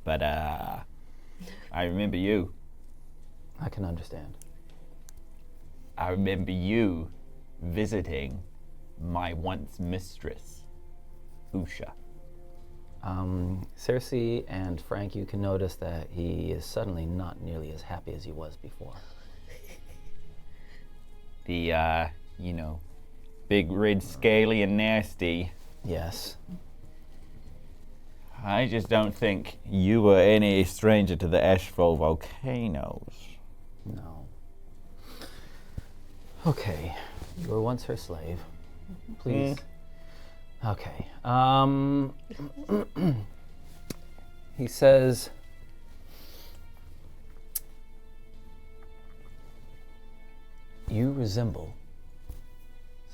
but I remember you. I can understand. I remember you visiting my once mistress, Usha. Cerci and Frank, you can notice that he is suddenly not nearly as happy as he was before. The, big red scaly and nasty. Yes. I just don't think you were any stranger to the Ashfall volcanoes. No. Okay. You were once her slave. Please. Okay. He says, you resemble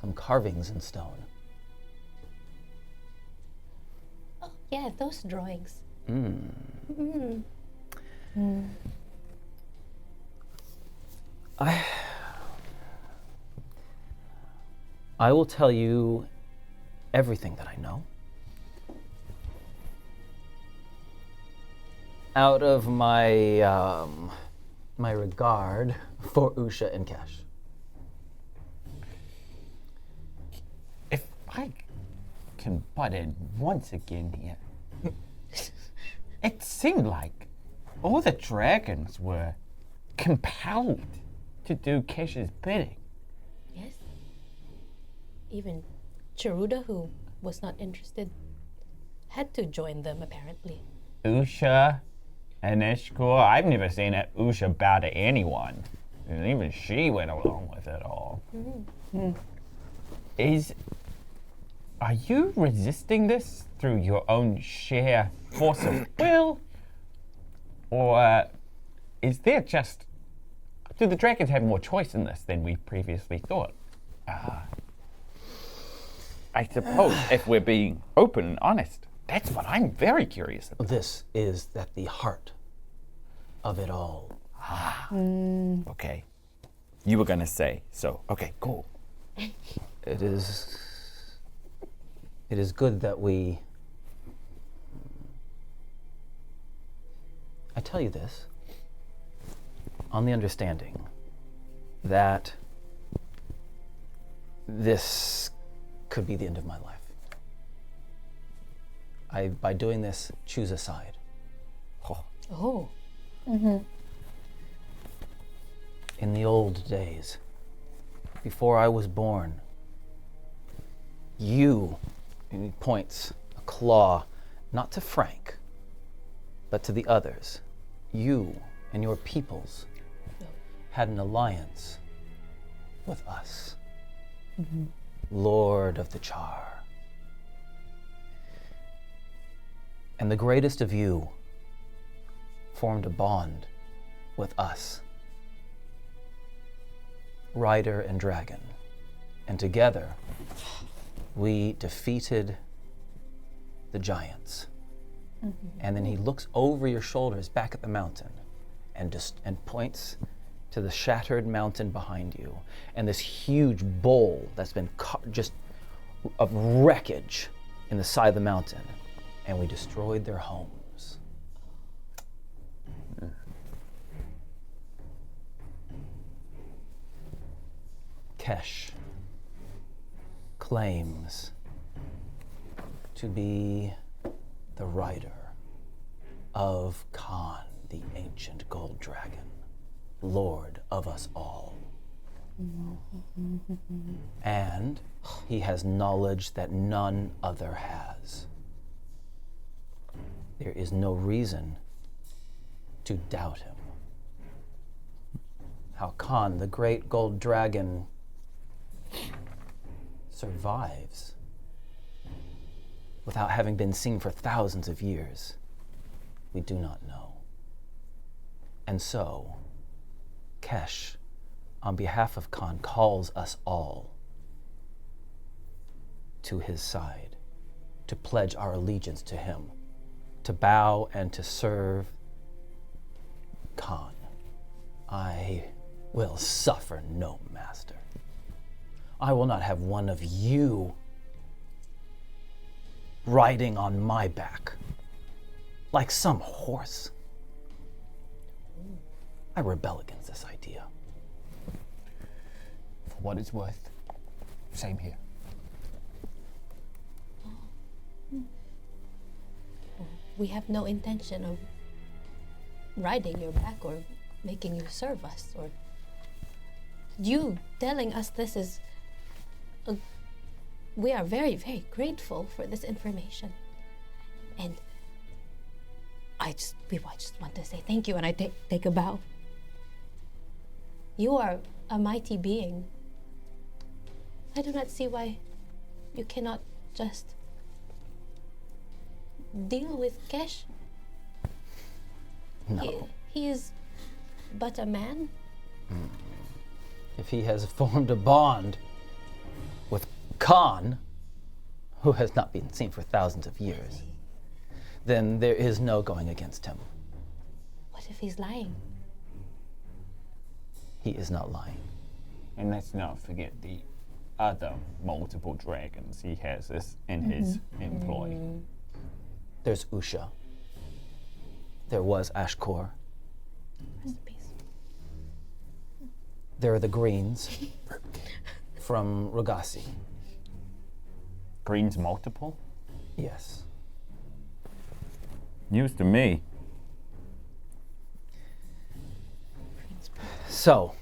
some carvings in stone. Oh, yeah, those drawings. I will tell you everything that I know. Out of my my regard for Usha and Kesh. If I can butt in once again here, it seemed like all the dragons were compelled to do Kesh's bidding. Yes. Even Chiruda, who was not interested, had to join them apparently. Usha and Ishkur, I've never seen Usha bow to anyone. And even she went along with it all. Are you resisting this through your own sheer force of will? Or is there just... Do the dragons have more choice in this than we previously thought? I suppose if we're being open and honest, that's what I'm very curious about. This is at the heart of it all. Okay. You were gonna say, so, okay, cool. It is good that we... I tell you this on the understanding that this could be the end of my life. I, by doing this, choose a side. Oh. In the old days, before I was born, you, and he points a claw, not to Frank, but to the others, you and your peoples had an alliance with us. Lord of the Char. And the greatest of you formed a bond with us, Rider and Dragon. And together, we defeated the giants. And then he looks over your shoulders back at the mountain and points to the shattered mountain behind you and this huge bowl that's been just of wreckage in the side of the mountain. And we destroyed their homes. Kesh claims to be the rider of Khan, the ancient gold dragon, lord of us all. And he has knowledge that none other has. There is no reason to doubt him. How Khan, the great gold dragon, survives without having been seen for thousands of years, we do not know. And so, Kesh, on behalf of Khan, calls us all to his side, to pledge our allegiance to him, to bow and to serve Khan. I will suffer no master. I will not have one of you riding on my back like some horse. I rebel against this idea. For what it's worth, same here. We have no intention of riding your back or making you serve us, or you telling us this is. We are very, very grateful for this information, and I just want to say thank you, and I take a bow. You are a mighty being. I do not see why you cannot just deal with Kesh. No. He is but a man. If he has formed a bond with Khan, who has not been seen for thousands of years, then there is no going against him. What if he's lying? He is not lying. And let's not forget the other multiple dragons he has this in his employ. There's Usha. There was Ashkor. Rest in peace. There are the Greens from Ragasi. Green's multiple? Yes. News to me. So,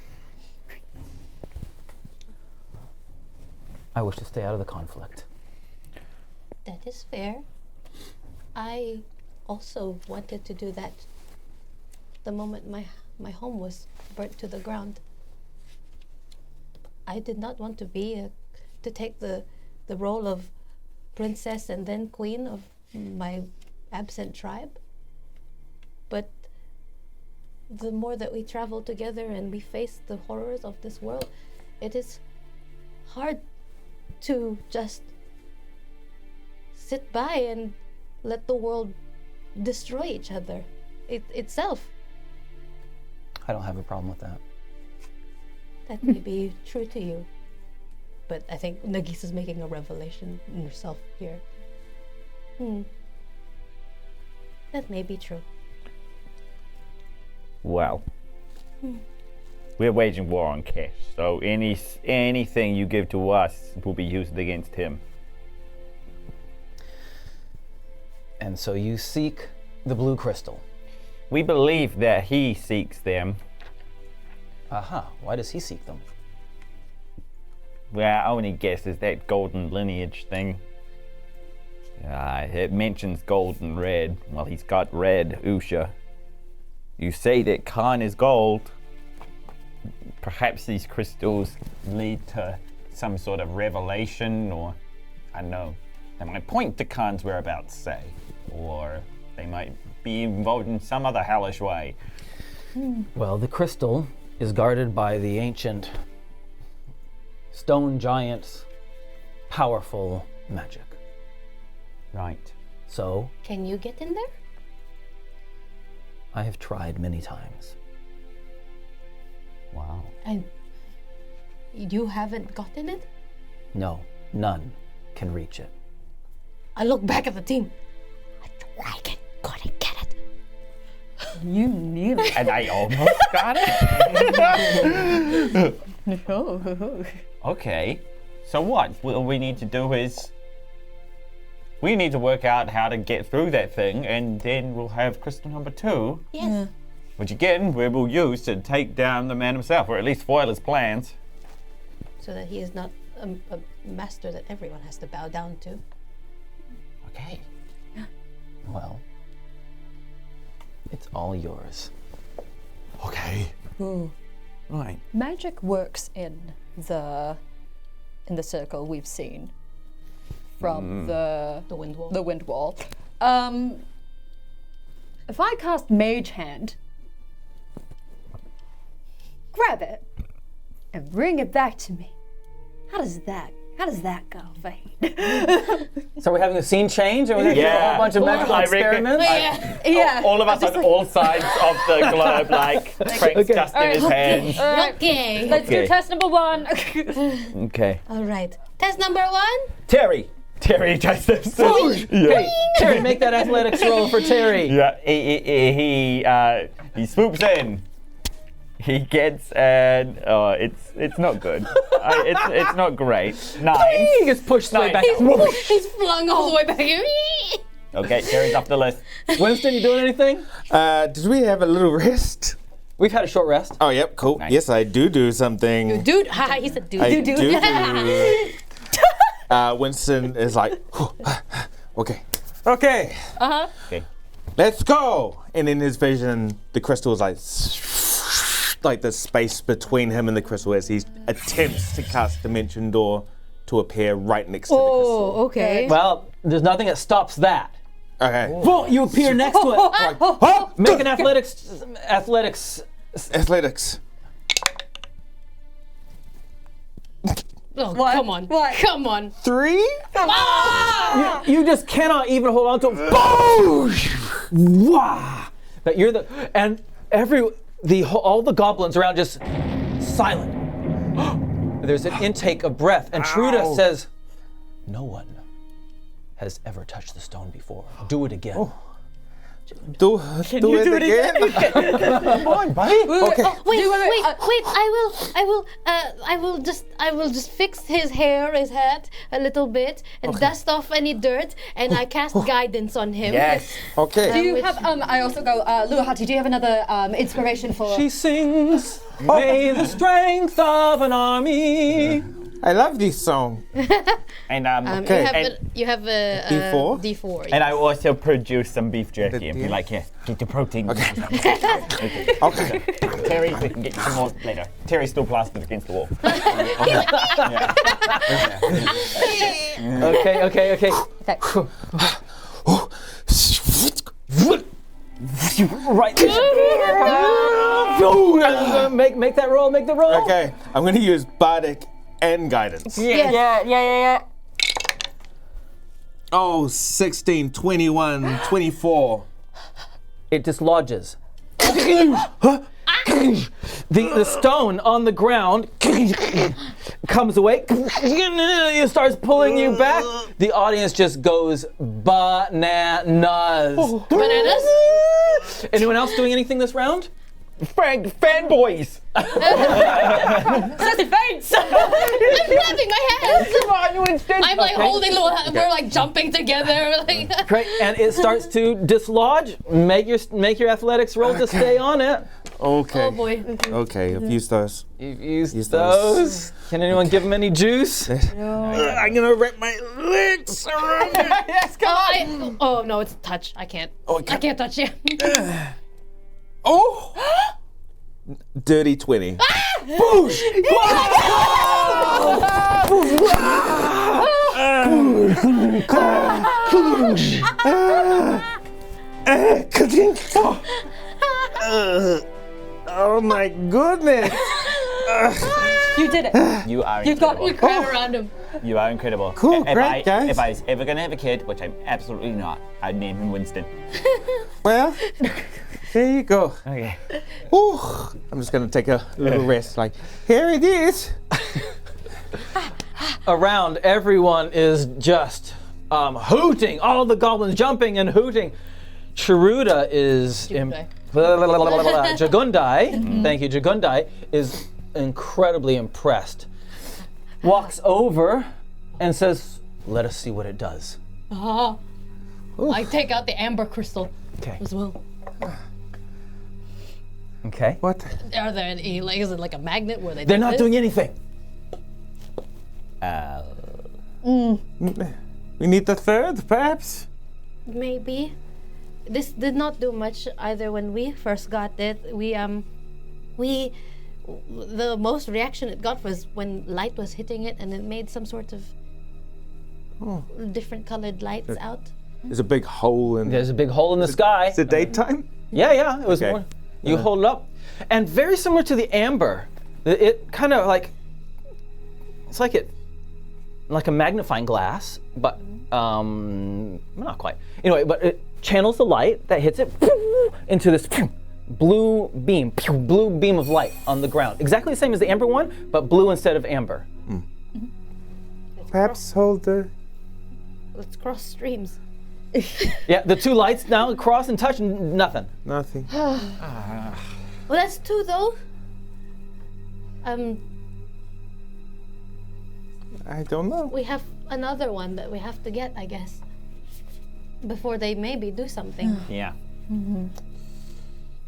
I wish to stay out of the conflict. That is fair. I also wanted to do that the moment my home was burnt to the ground. I did not want to be to take the role of princess and then queen of my absent tribe. But the more that we travel together and we face the horrors of this world, it is hard to just sit by and let the world destroy each other itself. I don't have a problem with that. That may be true to you, but I think Nagiisa's making a revelation in herself here. That may be true. Well, we're waging war on Kesh, so anything you give to us will be used against him. And so you seek the blue crystal. We believe that he seeks them. Aha, why does he seek them? Well, our only guess is that golden lineage thing. It mentions gold and red. Well, he's got red, Usha. You say that Khan is gold. Perhaps these crystals lead to some sort of revelation, or I don't know. They might point to Khan's whereabouts, say, or they might be involved in some other hellish way. Well, the crystal is guarded by the ancient stone giant's powerful magic. Right. So, Can you get in there? I have tried many times. Wow. And you haven't gotten it? No, none can reach it. I look back at the team. A dragon couldn't get it. You knew it. And I almost got it. No. Okay. So what we need to do is we need to work out how to get through that thing, and then we'll have crystal number 2, Yes. which again we will use to take down the man himself, or at least foil his plans. So that he is not a master that everyone has to bow down to. Okay. Well, it's all yours. Okay. Ooh. Right. Magic works in the circle we've seen from the wind wall. The wind wall. If I cast Mage Hand, grab it, and bring it back to me, how does that go, Vane? So we're having a scene change, and we're going to do a whole bunch of magical I reckon- experiments? Yeah. All of us on all sides of the globe, like Frank's dust in his hands. Okay. Let's do Okay. test number 1. Okay. All right. Test number 1. Terry! Terry just Hey, Terry, make that athletics roll for Terry. Yeah, he swoops in. He gets an it's not good. It's not great. 9. He gets pushed way back. He's flung all the way back here. Okay, Terry's off the list. Winston, you doing anything? Did we have a little rest? We've had a short rest. Oh, yep, cool. Nice. Yes, I do something. Dude, haha, he said dude. I dude. do. Winston is like, okay. Okay, Okay. let's go. And in his vision, the crystal is like the space between him and the crystal as he attempts to cast Dimension Door to appear right next to the crystal. Oh, okay. Well, there's nothing that stops that. Okay. Boom, you appear next to it. Make an athletics. Athletics. Oh, come on. What? Come on. 3? You just cannot even hold on to it. Boom! Wah! But you're and all the goblins around just silent. There's an intake of breath, and Truda says, "No one has ever touched the stone before. Do it again." Do it again? Come on, buddy. Okay. Wait, I will just fix his hair, his hat a little bit, and dust off any dirt, and I cast guidance on him. Yes. Okay. Do you have, I also go, Luahati, do you have another inspiration for... She sings, "May the strength of an army." I love this song. And Okay. You have a D4? D4. and I also produce some beef jerky and be like, here, get the protein. Okay. Okay. Terry, we can get you some more later. Terry's still plastered against the wall. Okay. Right. Make that roll. Make the roll. Okay. I'm going to use Bardic and Guidance. Yeah. Oh, 16, 21, 24. It dislodges. The stone on the ground comes away. It starts pulling you back. The audience just goes bananas. Bananas? Anyone else doing anything this round? Fanboys! Sassy face! I'm clapping my hands. Come on, Winston! I'm like holding little. We're like jumping together. Like. Great, and it starts to dislodge. Make your athletics roll to stay on it. Okay. Oh boy. Okay, I've used those. You've used Use those. those. Can anyone give him any juice? I'm going to wrap my legs around it. Yes, come on! Oh no, it's touch. I can't. I can't touch you. Oh! Dirty 20. Oh my goodness. You did it. You are You got incredible. We crowd around him. You are incredible. Cool, great, guys. If I was ever going to have a kid, which I'm absolutely not, I'd name him Winston. Well, there you go. Okay. Ooh, I'm just going to take a little rest. Like, here it is. Around, everyone is just hooting. All the goblins jumping and hooting. Chiruda is Jagundai. Thank you. Jagundai is incredibly impressed. Walks over and says, "Let us see what it does." I take out the amber crystal Okay. as well. Okay. What? Are there any? Like, is it like a magnet where they? They're not doing anything. We need the third, perhaps? Maybe. This did not do much either when we first got it. The most reaction it got was when light was hitting it and it made some sort of different colored lights out. There's a big hole in There's a big hole in the sky. Is it daytime? Yeah. It was Okay. more. You hold it up, and very similar to the amber, it kind of like it's like a magnifying glass, but not quite. Anyway, but it channels the light that hits it into this blue beam of light on the ground. Exactly the same as the amber one, but blue instead of amber. Perhaps hold the... Let's cross streams. Yeah, the two lights now cross and touch, and nothing. Nothing. Well, that's two though. I don't know. We have another one that we have to get, I guess, before they maybe do something. Yeah.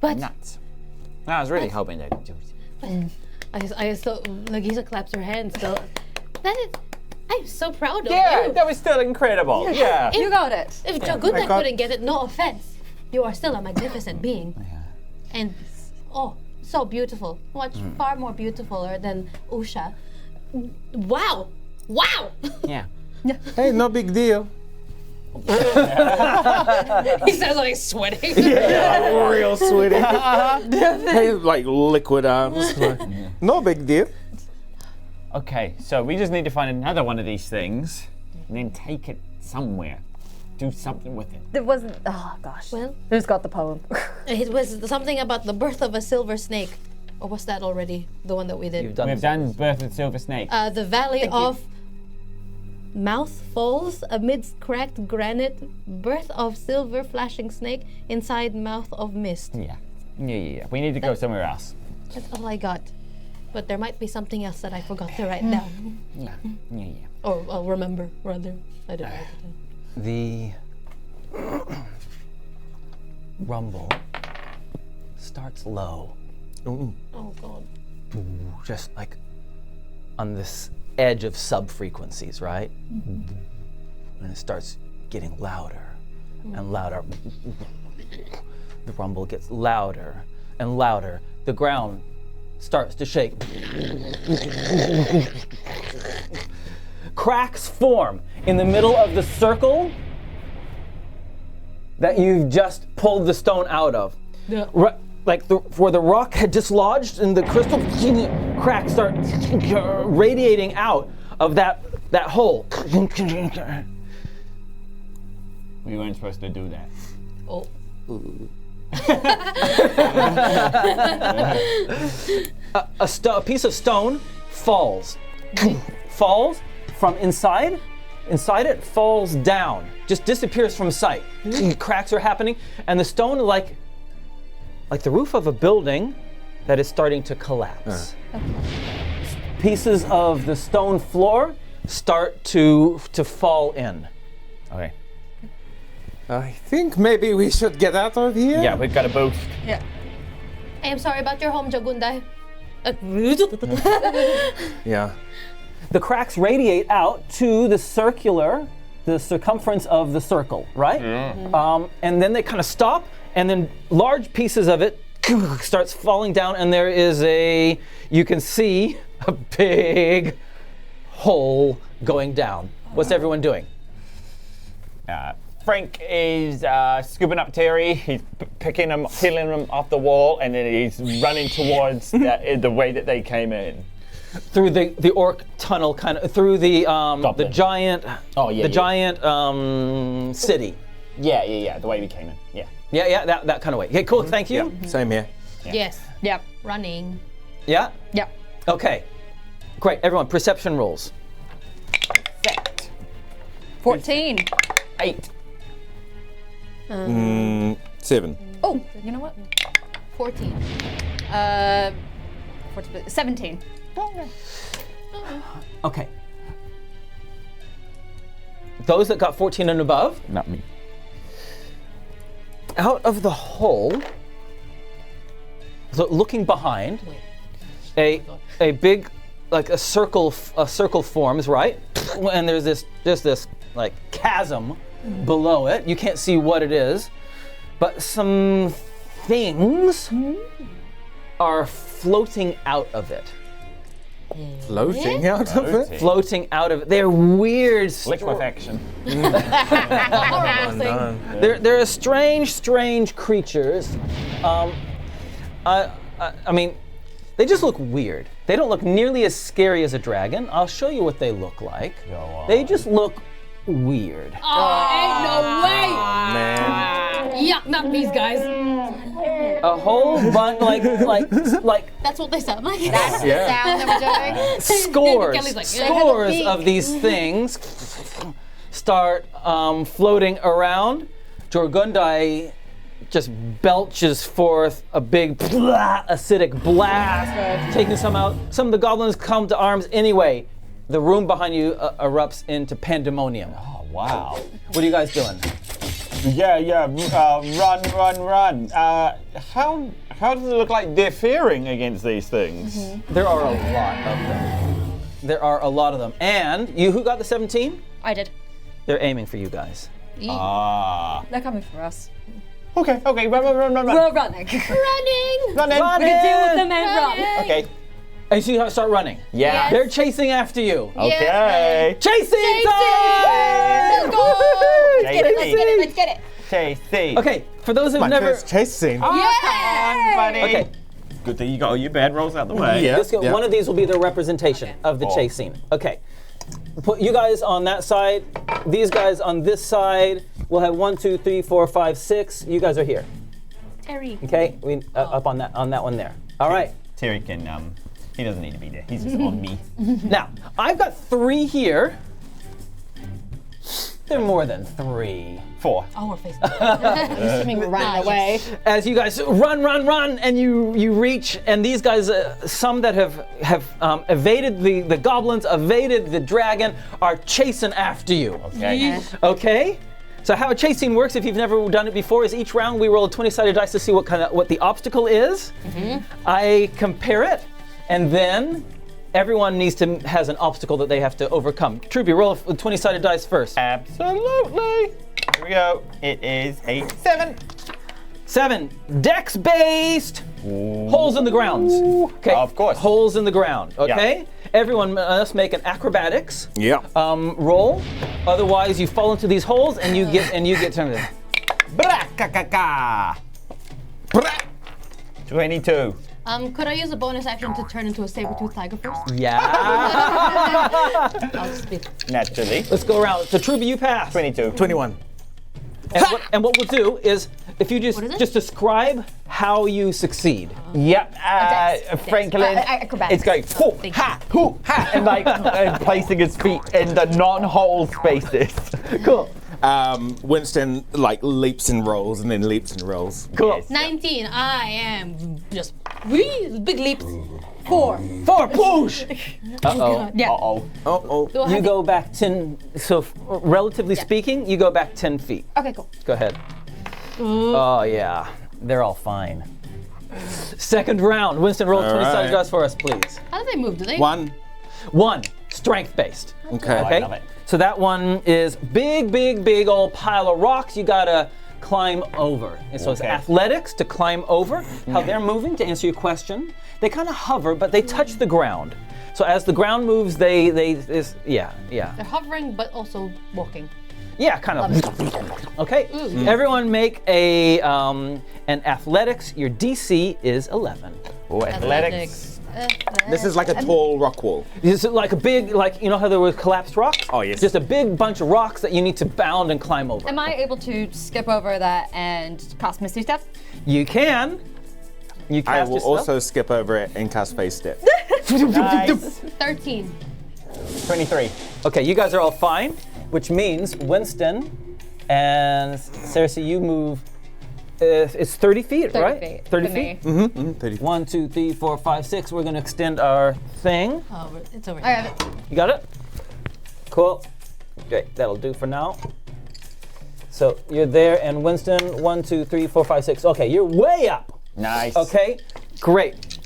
But Nuts. I was really hoping they'd do it. I so Nagiisa claps her hands. So that is, I'm so proud of Yeah, you. that was still incredible. Yeah. You got it. If Jagunda I got- couldn't get it, no offense, you are still a magnificent being, and so beautiful. Much far more beautifuler than Usha. Wow, wow. Yeah. Hey, no big deal. He says like sweating. Real sweaty. Hey, like liquid arms. No big deal. Okay, so we just need to find another one of these things and then take it somewhere. Do something with it. There wasn't. Oh gosh. Well, Who's got the poem? it was something about the birth of a silver snake. Or was that already the one that we did? You've done We've this. done Birth of the Silver Snake. The Valley of Mouth Falls, amidst cracked granite, birth of silver flashing snake, inside mouth of mist. Yeah. We need to go somewhere else. That's all I got. But there might be something else that I forgot to write down. Yeah. Or I'll remember, rather. I don't know. The rumble starts low, Oh, God. just like on this edge of sub-frequencies, right? And it starts getting louder and louder. The rumble gets louder and louder. The ground starts to shake. Cracks form in the middle of the circle that you've just pulled the stone out of. Yeah. Where the rock had dislodged and the crystal cracks start radiating out of that hole. We weren't supposed to do that. Oh. A piece of stone falls. Falls from inside. Inside it falls down. Just disappears from sight. Cracks are happening, and the stone, like the roof of a building that is starting to collapse. Pieces of the stone floor start to fall in. Okay. I think maybe we should get out of here. Yeah, we've got a boost. I am sorry about your home, Jagundai. Yeah. The cracks radiate out to the circumference of the circle, right? And then they kind of stop, and then large pieces of it starts falling down, and there is you can see a big hole going down. What's everyone doing? Frank is scooping up Terry. He's peeling him off the wall, and then he's running towards the way that they came in. Through the orc tunnel, kind of through the giant, giant city. Yeah. The way we came in. Yeah. Yeah, that kind of way. Okay, cool. Thank you. Same here. Yes. Yep. Running. Yeah. Yep. Okay. Great. Everyone, perception rolls. Set. 14. 8. 7. Oh, you know what? 14. 17. Okay. Those that got 14 and above, Not me. out of the hole, so looking behind, a big, like a circle forms, right? And there's this like chasm below it. You can't see what it is, but some things are floating out of it. Floating out of it? Floating out of it. They're weird. Liquefaction. They're strange creatures. I mean, they just look weird. They don't look nearly as scary as a dragon. I'll show you what they look like. Go on. They just look weird. Ain't no way! Man. Yuck, not these guys. A whole bunch, like That's what they sound like. That's the sound that we're doing. Kelly's like, scores of these things start floating around. Jorgundai just belches forth a big acidic blast, taking some out. Some of the goblins come to arms anyway. the room behind you erupts into pandemonium. Oh, wow. What are you guys doing? Yeah. Run. How does it look like they're faring against these things? There are a lot of them. There are a lot of them. And who got the 17? I did. They're aiming for you guys. Ah. They're coming for us. Okay. Run. We're running. Running. Run in. Run We can deal with in! them and run. Okay. And so you start running. Yeah. They're chasing after you. Okay. Chasing time! Let's go! Let's get it. Chasey. Okay, for those who've My never... first chase scene. Come on, buddy. Okay, Good thing you got all your bad rolls out the way. Yeah. one of these will be the representation of the chase scene. Okay. Put you guys on that side, these guys on this side. We'll have 1, 2, 3, 4, 5, 6. You guys are here. Terry. Okay? Up on that one there. All right. Terry can, he doesn't need to be there. He's just on me. Now, I've got 3 here. They're more than 3. 4. Oh, we're facing. Assuming we're running away. As you guys run, and you reach, and these guys, some that have evaded the goblins, evaded the dragon, are chasing after you. Okay. Okay? So how a chase scene works, if you've never done it before, is each round we roll a 20-sided dice to see what the obstacle is. I compare it, and then everyone has an obstacle that they have to overcome. Troopy, roll a 20-sided dice first. Absolutely. Here we go. It is a 7. 7, dex-based. Holes in the ground. Okay. Of course. Holes in the ground. Okay. Everyone must make an acrobatics roll. Otherwise, you fall into these holes and you get turned in. Bra-ka-ka-ka. 22. Could I use a bonus action to turn into a saber-toothed tiger first? Yeah. I'll just be. Naturally. Let's go around. So Truby, you pass. 22. 21. And what we'll do is, if you What is it? just describe how you succeed. Yep. Franklin. Acrobatics. It's going hoo ha hoo ha and like placing his feet in the non-hole spaces. Cool. Winston like leaps and rolls and then leaps and rolls. Cool. Yes. 19. I am just big leaps. 4. 4, push. Uh-oh. Yeah. Uh-oh. Oh. Do I You have go back 10, so relatively speaking, you go back 10 feet. Okay, cool. Go ahead. Oh, yeah. They're all fine. Second round. Winston, roll 20-sided right. dice for us, please. How do they move? Do they? 1. 1, strength-based. Okay. Okay? I love it. So that one is big old pile of rocks you gotta climb over. And so it's Okay. athletics to climb over. How they're moving, to answer your question, they kind of hover, but they touch the ground. So as the ground moves, yeah. They're hovering, but also walking. Yeah, kind of. Okay, everyone make an athletics. Your DC is 11. Oh, athletics. This is like a tall rock wall. It's like a big, you know how there were collapsed rocks? Oh, yes. Just a big bunch of rocks that you need to bound and climb over. Am I able to skip over that and cast Misty Step? You can. You I cast will your spell. also skip over it and cast Phase Step. Nice. 13. 23. Okay, you guys are all fine, which means Winston and Cerci, you move. It's 30 feet, 30 right? feet 30 for feet. me. 30. 1, 2, 3, 4, 5, 6. We're gonna extend our thing. Oh, it's over I here. have it. You got it? Cool. Great, that'll do for now. So you're there, and Winston, 1, 2, 3, 4, 5, 6. Okay, you're way up. Nice. Okay, great.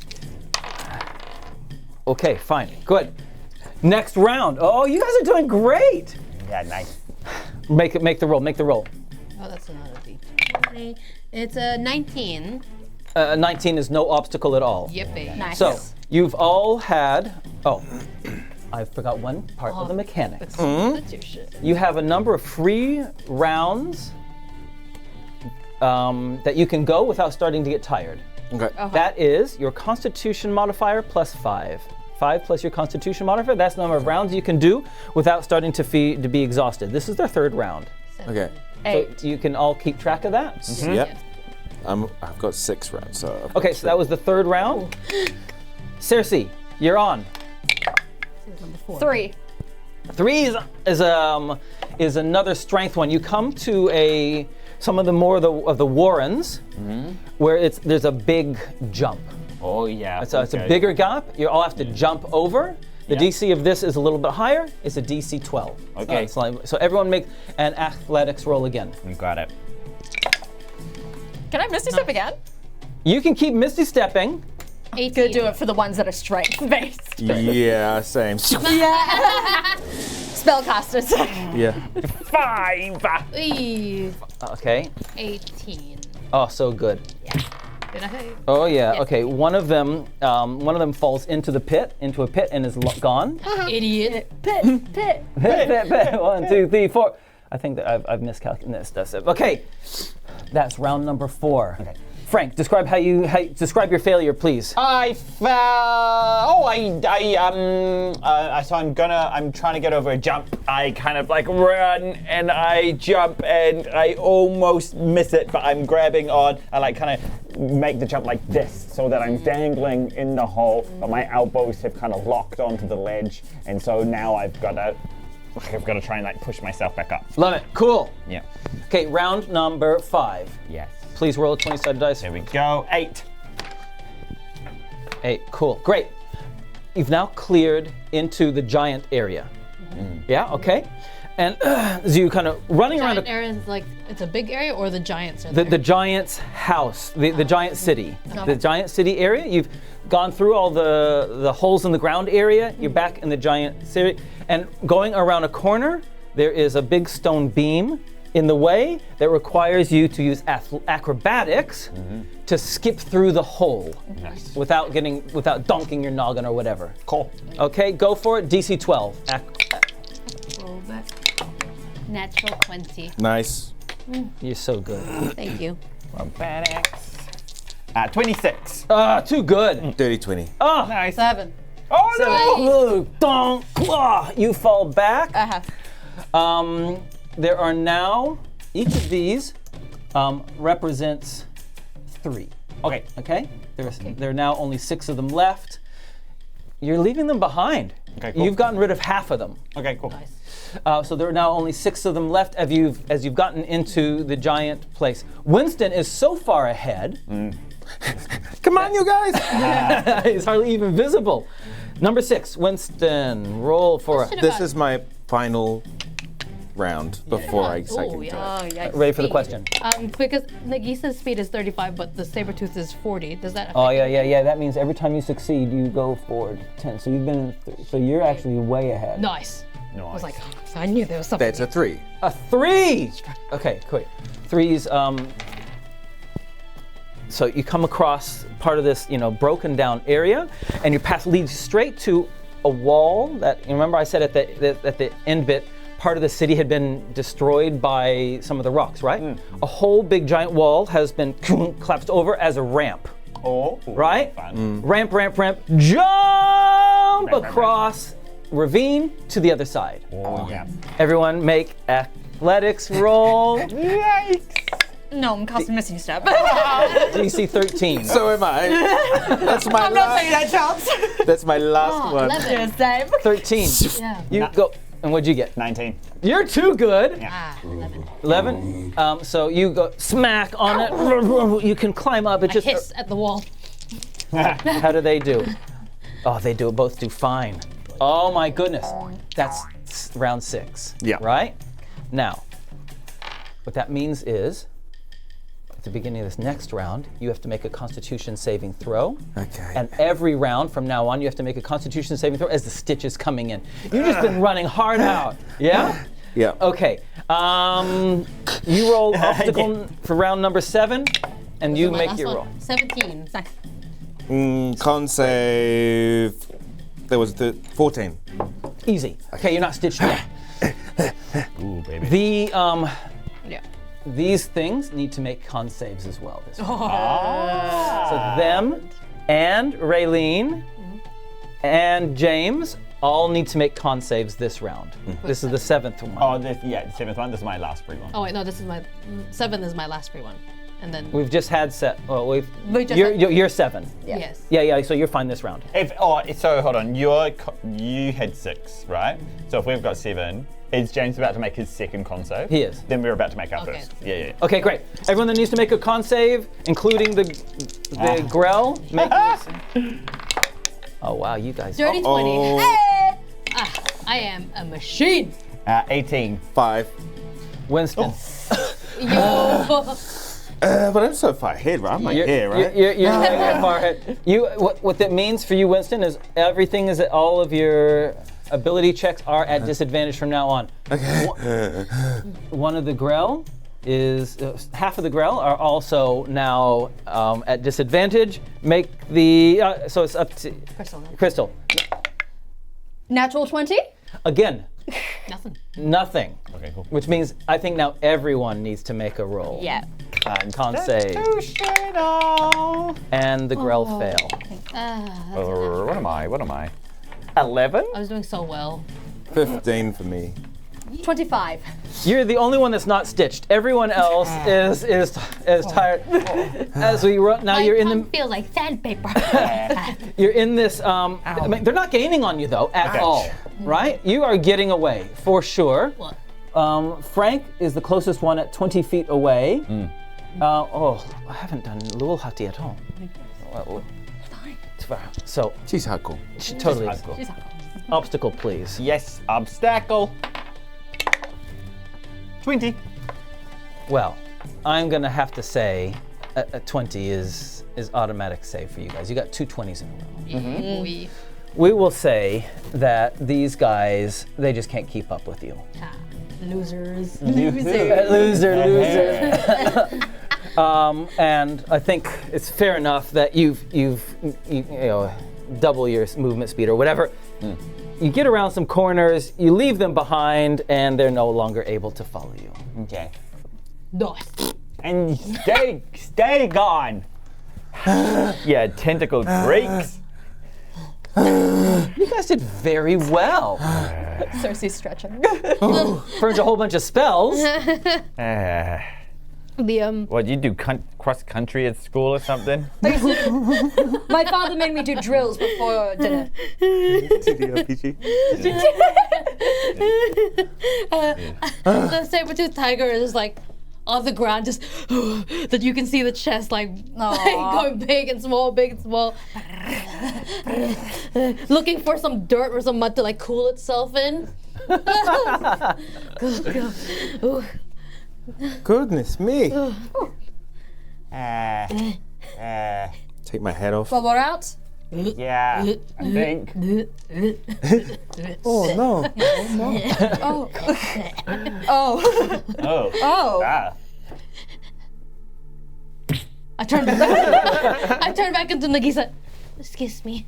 Okay, fine, good. Next round. Oh, you guys are doing great. Yeah, nice. Make the roll. Oh, that's another D. It's a 19. 19 is no obstacle at all. Yippee. Nice. So you've all had. Oh, I forgot one part of the mechanics. That's your shit. You have a number of free rounds that you can go without starting to get tired. Okay. That is your Constitution modifier plus 5. 5 plus your Constitution modifier. That's the number of rounds you can do without starting to be exhausted. This is their third round. Okay. So you can all keep track of that. Yep. I've got 6 rounds, so. I've got Okay, so that was the third round. Cerci, you're on. Number 4. 3. 3 is another strength one. You come to some of the more of the warrens where there's a big jump. Oh, yeah. So it's a bigger gap. You all have to jump over. The Yeah. DC of this is a little bit higher. It's a DC 12. Okay. So everyone make an athletics roll again. We got it. Can I Misty Step again? You can keep Misty stepping. 18. Gonna do it for the ones that are strength based. Yeah, same. Spellcasters. Yeah. 5. Eee, Okay. 18. Oh, so good. Did I? Oh yeah. Yes. Okay. One of them falls into a pit, and is gone. Idiot. Pit. Pit, pit, pit. 1, 2, 3, 4. I think that I've miscalculated this. Okay. That's round number 4. Okay. Frank, describe describe your failure, please. I fell. So I'm trying to get over a jump. I kind of like run and I jump and I almost miss it, but I'm grabbing on. I like kind of make the jump like this so that I'm dangling in the hole, but my elbows have kind of locked onto the ledge, and so now I've got to try and like push myself back up. Love it. Cool. Yeah. Okay, round number 5. Yes. Please roll a 20-sided dice. Here we go. 8. 8. Cool. Great. You've now cleared into the giant area. Yeah. Okay. And as you kind of running around Giant area is like, it's a big area, or the giants are there? the giant's house, the giant city, the giant city area. You've gone through all the holes in the ground area. You're back in the giant city, and going around a corner, there is a big stone beam in the way that requires you to use acrobatics to skip through the hole without donking your noggin or whatever. Cool. Okay, go for it. DC 12. Roll back. Natural 20. Nice. You're so good. Thank you. Acrobatics. 26. Too good. Dirty 20. Oh, Nice. 7. Oh no! oh, donk. Oh, you fall back. Uh-huh. There are now, each of these represents 3. Okay. Okay? There are now only 6 of them left. You're leaving them behind. Okay, cool. You've gotten rid of half of them. Okay, cool. So there are now only 6 of them left as you've gotten into the giant place. Winston is so far ahead. Come on, you guys. He's hardly even visible. Number 6, Winston, roll for Question This about- is my final round before I second Oh, yeah. try. yeah. ready for the question. Because Nagiisa's speed is 35, but the Sabertooth is 40. Does that affect Oh yeah. That means every time you succeed, you go forward 10. So you've been, so you're actually way ahead. Nice. Nice. I was like, so I knew there was something. That's a 3. A 3. Okay, quick. 3's. So you come across part of this, broken down area, and your path leads straight to a wall that. Remember, I said at the end bit, part of the city had been destroyed by some of the rocks, right? A whole big giant wall has been collapsed over as a ramp, Oh. right? Fun. Ramp, jump Ramp. across ravine to the other side. Oh yeah. Everyone make athletics roll. Yikes. No, I'm casting Missing Step. DC 13. So am I. That's my I'm not taking last. that chance. That's my last one. 11. Yeah, same. 13. Yeah. You go. And what'd you get? 19. You're too good. Yeah. 11. 11. So you go smack on it. You can climb up. It I just. hiss at the wall. How do they do? Oh, they do. Both do fine. Oh my goodness. That's round 6. Yeah. Right? Now, what that means is, at the beginning of this next round, you have to make a Constitution saving throw. Okay. And every round from now on, you have to make a Constitution saving throw as the stitch is coming in. You've just been running hard out. Yeah? Yeah. Okay. You roll obstacle for round number 7, and you My make last your one. roll. 17. Con save. There was the 14. Easy. Okay, you're not stitched yet. Ooh, baby. The Yeah. these things need to make con saves as well. This round. So them and Raylene and James all need to make con saves this round. This is the 7th one. Oh, the 7th one. This is my last free one. Oh wait, no, this is my 7 is my last free one, and then We've just had set. Oh, We just you're 7. yes. Yeah. So you're fine this round. So hold on. You had 6, right? So if we've got 7, is James about to make his second con save? He is. Then we're about to make our Okay. first. Yeah. Okay, great. Everyone that needs to make a con save, including the Grell, make this. Oh wow, you guys. Dirty 20. Oh. Hey! I am a machine. 18. 5. Winston. Yo. But I'm so far ahead, right? I'm like here, right? You're far ahead. What that means for you, Winston, is everything is all of your ability checks are at disadvantage from now on. Okay. One of the Grell is half of the Grell are also now at disadvantage. Make the so it's up to Crystal. Natural 20? Again, Nothing. Okay, cool. which means I think now everyone needs to make a roll. Yeah. Con save. And the Grell fail. What am I? 11? I was doing so well. 15 for me. 25. You're the only one that's not stitched. Everyone else is tired. As we run now, you're in the feels like sandpaper. you're in this. I mean, they're not gaining on you though at all, right? You are getting away for sure. What? Frank is the closest one at 20 feet away. I haven't done Lualhati at all. So She's hardcore. she totally is. Obstacle, please. Yes, obstacle. 20. Well, I'm gonna have to say a 20 is automatic save for you guys. You got 2 20s in a row. We will say that these guys, they just can't keep up with you. Losers. Loser. And I think it's fair enough that you've double your movement speed or whatever. You get around some corners, you leave them behind, and they're no longer able to follow you. Okay. Dos. And stay gone. Yeah, tentacle freaks. You guys did very well. Cerci's stretching. Burned a whole bunch of spells. What, you do cross country at school or something? My father made me do drills before dinner. TDRPG. The saber-toothed tiger is like on the ground, just that you can see the chest like going big and small, looking for some dirt or some mud to like cool itself in. Ooh. Goodness me. Take my hat off. Well, we're out. Yeah, I think. Oh no. Oh. Oh. Ah. I turn back into Nagiisa. Excuse me.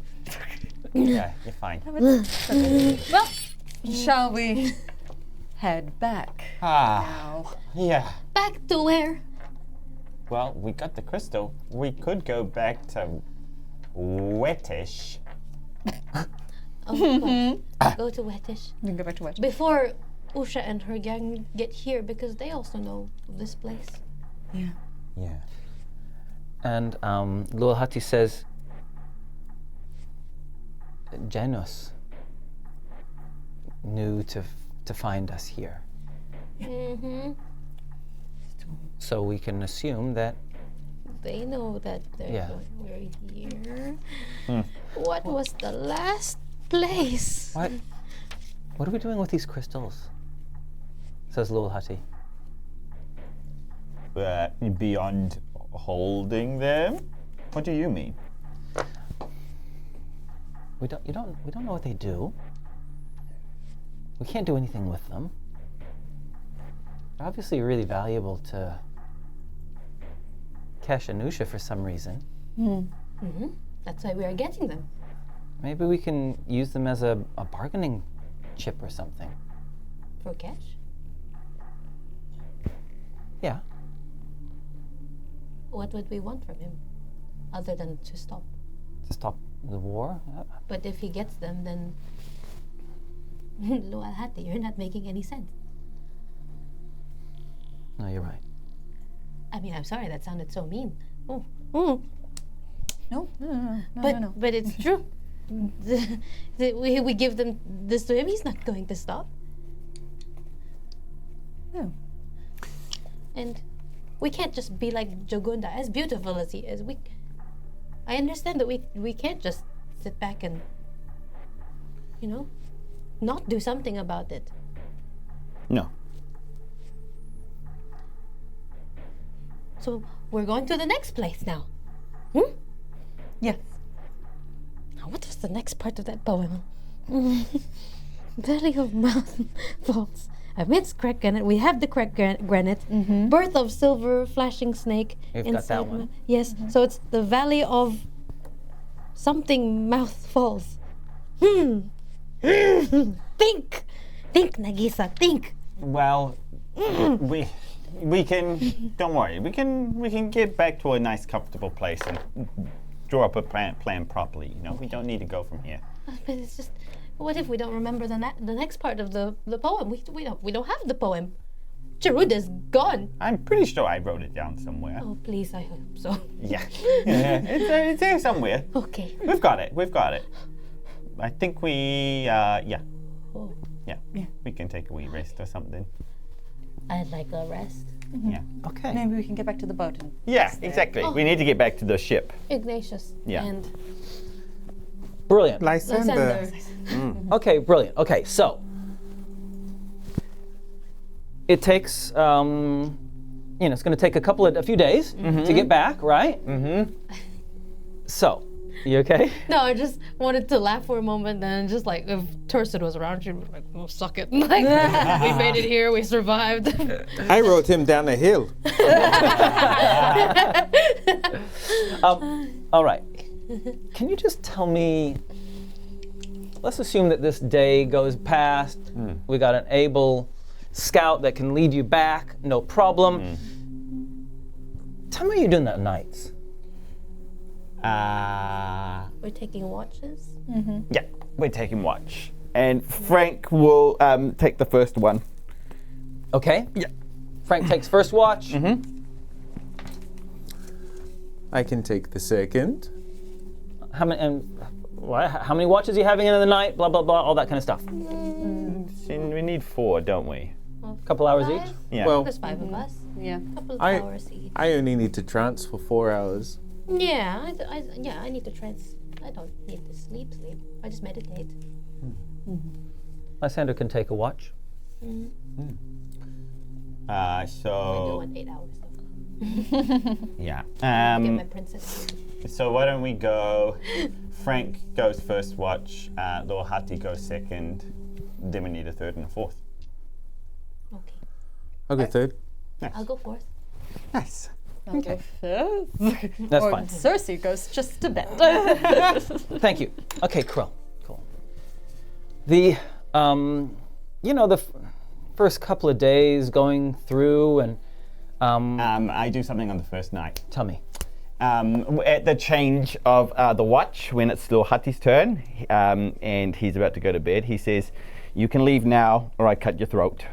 Yeah, you're fine. Well, shall we head back now? Yeah. Back to where? Well, we got the crystal. We could go back to Wettish. Go to Wettish. We can go back to Wedge. Before Usha and her gang get here, because they also know this place. Yeah. Yeah. And Lualhati says, Janus knew to find us here. Mm-hmm. So we can assume that They know that we're here. What was the last place? what are we doing with these crystals? Says Lualhati. Beyond holding them? What do you mean? We don't know what they do. We can't do anything with them. They're obviously really valuable to Kesh and Usha for some reason. Mm-hmm. That's why we are getting them. Maybe we can use them as a bargaining chip or something. For Kesh? Yeah. What would we want from him? Other than to stop. To stop the war? But if he gets them, then Lualhati, you're not making any sense. No, you're right. I mean, I'm sorry, that sounded so mean. Oh. No. But it's true. We give them this to him, he's not going to stop. No. And we can't just be like Jogunda, as beautiful as he is. I understand that we can't just sit back and, not do something about it? No. So we're going to the next place now. Yes. Now, what was the next part of that poem? Valley of Mountain Falls. Amidst crack granite. We have the crack granite. Birth of silver flashing snake. You've got that one. Yes. So it's the Valley of something mouth falls. Think, Nagiisa. Think. Well, we can. Don't worry. We can get back to a nice, comfortable place and draw up a plan properly. You know, we don't need to go from here. But it's just, what if we don't remember the next part of the poem? We don't have the poem. Geruda's gone. I'm pretty sure I wrote it down somewhere. Oh, please, I hope so. Yeah. It's there somewhere. Okay. We've got it. I think we. Yeah. Oh, Yeah. We can take a wee rest or something. I'd like a rest. Yeah. Okay. Maybe we can get back to the boat and Yeah, exactly. Oh. We need to get back to the ship. Ignatius. Yeah. And Brilliant. Lysander. Lysander. Okay, brilliant. Okay, so it takes, it's going to take a few days to get back, right? Mm-hmm. So, you okay? No, I just wanted to laugh for a moment, and just like if Turcid was around, she'd be like, "Oh, suck it! Like we made it here, we survived." I rode him down a hill. All right. Can you just tell me? Let's assume that this day goes past. We got an able scout that can lead you back, no problem. Tell me what you're doing at nights. We're taking watches. Yeah, we're taking watch. And Frank will take the first one. Okay? Yeah. Frank takes first watch. I can take the second. How many watches are you having in the night? Blah, blah, blah, all that kind of stuff. We need 4, don't we? A couple hours each? Yeah. Well, There's 5 of us. yeah. Couple of I- hours each. I only need to trance for 4 hours. Yeah, I need to trance. I don't need to sleep. I just meditate. Lysander can take a watch. I do So want 8 hours though. yeah. Get my princess. So why don't we go? Frank goes first watch. Lord Hati goes second. Then we need a third and a fourth. Okay. I'll go third. I'll go fourth. Nice. Okay. That's Or fine. Cerci goes just to bed. Thank you. Okay, cool. The, the first couple of days going through and, I do something on the first night. tell me. At the change of the watch, when it's Lord Hati's turn, and he's about to go to bed, he says, "You can leave now, or I cut your throat."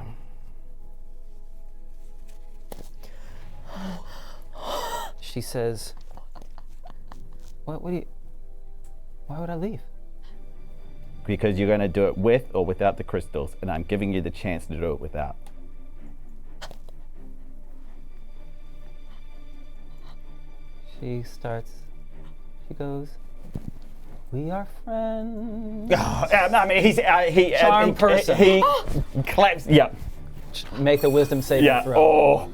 She says, why would I leave? Because you're going to do it with or without the crystals, and I'm giving you the chance to do it without. She goes, we are friends. I mean, Charm person. He claps. Yeah. Make a wisdom saving Yeah. throw. Oh.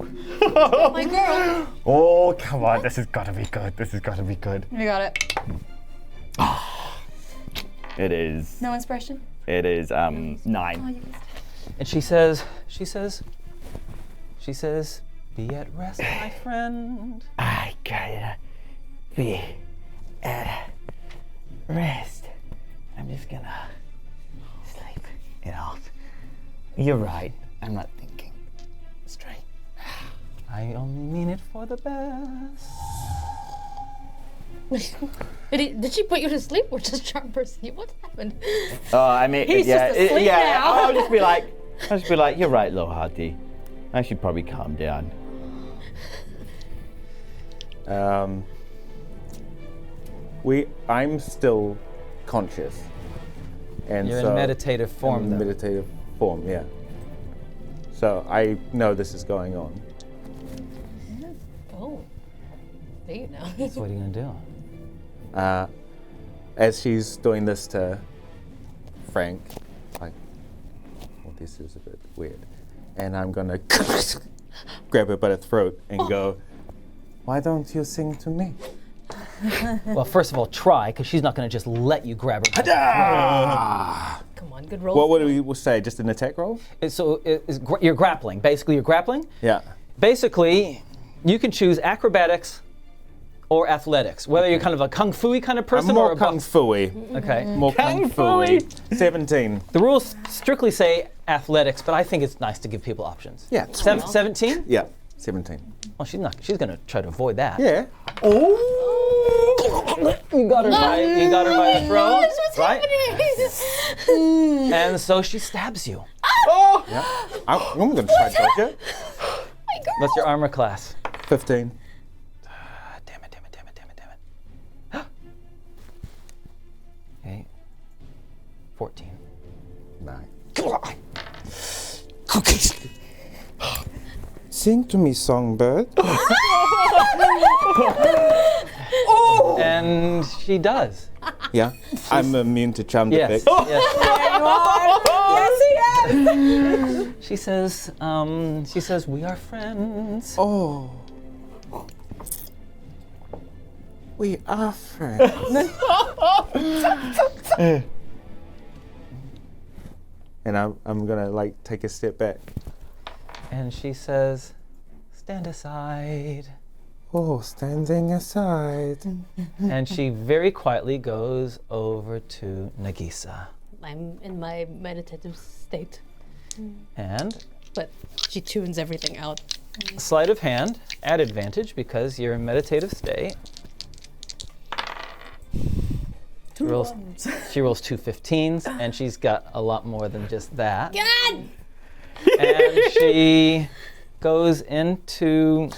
My girl. Oh, come on. This has got to be good. This has got to be good. You got it. It is. No inspiration? It is 9. Oh, you missed. And she says, be at rest, my friend. I gotta be at rest. I'm just gonna sleep it off. You're right. I'm not thinking straight. I only mean it for the best. Did she put you to sleep or just charm person you? What happened? Oh, I mean, He's yeah, just asleep yeah. now. I'll just be like, you're right, Lord Hati. I should probably calm down. I'm still conscious. And You're so in meditative form, I'm though. in meditative form, yeah. So I know this is going on. Oh. Do you know? So what are you gonna do? As she's doing this to Frank, like, guess it was a bit weird. And I'm gonna grab her by the throat and go, why don't you sing to me? Well, first of all, try, because she's not going to just let you grab her. Come on, good roll. What would we say? Just an attack roll? You're grappling. Basically, you're grappling. Yeah. Basically, you can choose acrobatics or athletics. Whether you're kind of a kung fu-y kind of person I'm or more a kung fu-y. Okay. More kung fu-y. 17. The rules strictly say athletics, but I think it's nice to give people options. Yeah. 17? Yeah. 17. Well, she's not. She's going to try to avoid that. Yeah. You got her by the throat, What's right? happening? And so she stabs you. Yeah. I'm going to try to dodge it. What's your armor class? 15. Damn it. Okay. 14. 9. Sing to me, songbird. And she does. Yeah. I'm immune to charmed Yes. effects. Yes. She says, we are friends. Oh. We are friends. And I'm gonna like take a step back. And she says, stand aside. Oh, standing aside. And she very quietly goes over to Nagiisa. I'm in my meditative state, And but she tunes everything out. sleight of hand at advantage because you're in meditative state. She rolls 2 15s, and she's got a lot more than just that. God! And she goes into.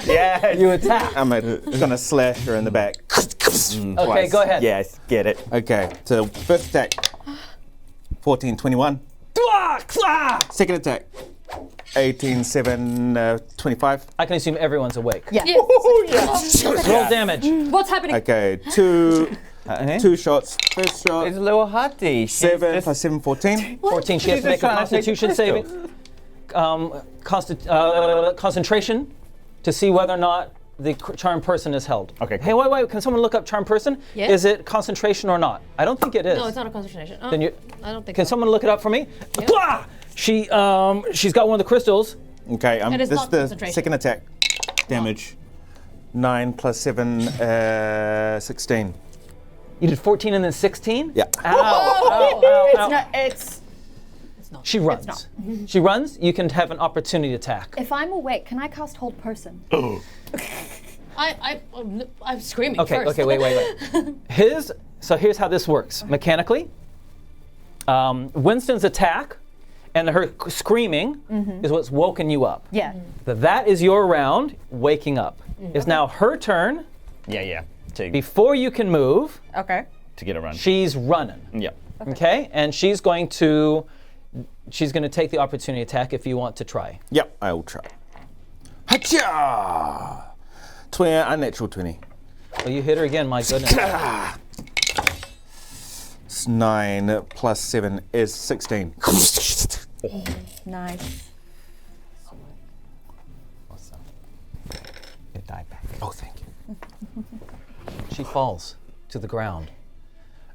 Yeah. You attack. I'm gonna slash her in the back. Okay, go ahead. Yes, get it. Okay, so first attack. 14, 21. Second attack. 18, 7, 25. I can assume everyone's awake. Yeah. Yes. Roll damage. What's happening? Okay, two shots. First shot. It's Luahati. 7 plus 7, 14. 14. She has to make a Constitution saving. Concentration to see whether or not the charmed person is held. Okay, Hey, wait. Can someone look up charmed person? Yeah. Is it concentration or not? I don't think it is. No, it's not a concentration. Then you. I don't think Can so. someone look it up for me? Blah! She's got one of the crystals. Okay, It is this is not the concentration. second attack. Damage. 9 plus 7, 16. You did 14 and then 16? Yeah. Ow. It's She runs. She runs. You can have an opportunity attack. if I'm awake, can I cast hold person? I'm screaming Okay, first. wait. Here's how this works mechanically. Winston's attack and her screaming is what's woken you up. Yeah. That is your round, waking up. It's now her turn. Yeah. Before you can move, Okay. To get a run. she's running. Yeah. Okay? And she's going to take the opportunity attack if you want to try. Yep, I will try. Hacha! Unnatural 20. Oh, you hit her again, my goodness. It's 9 plus 7 is 16. Nice. Awesome. It died back. Oh, thank you. She falls to the ground,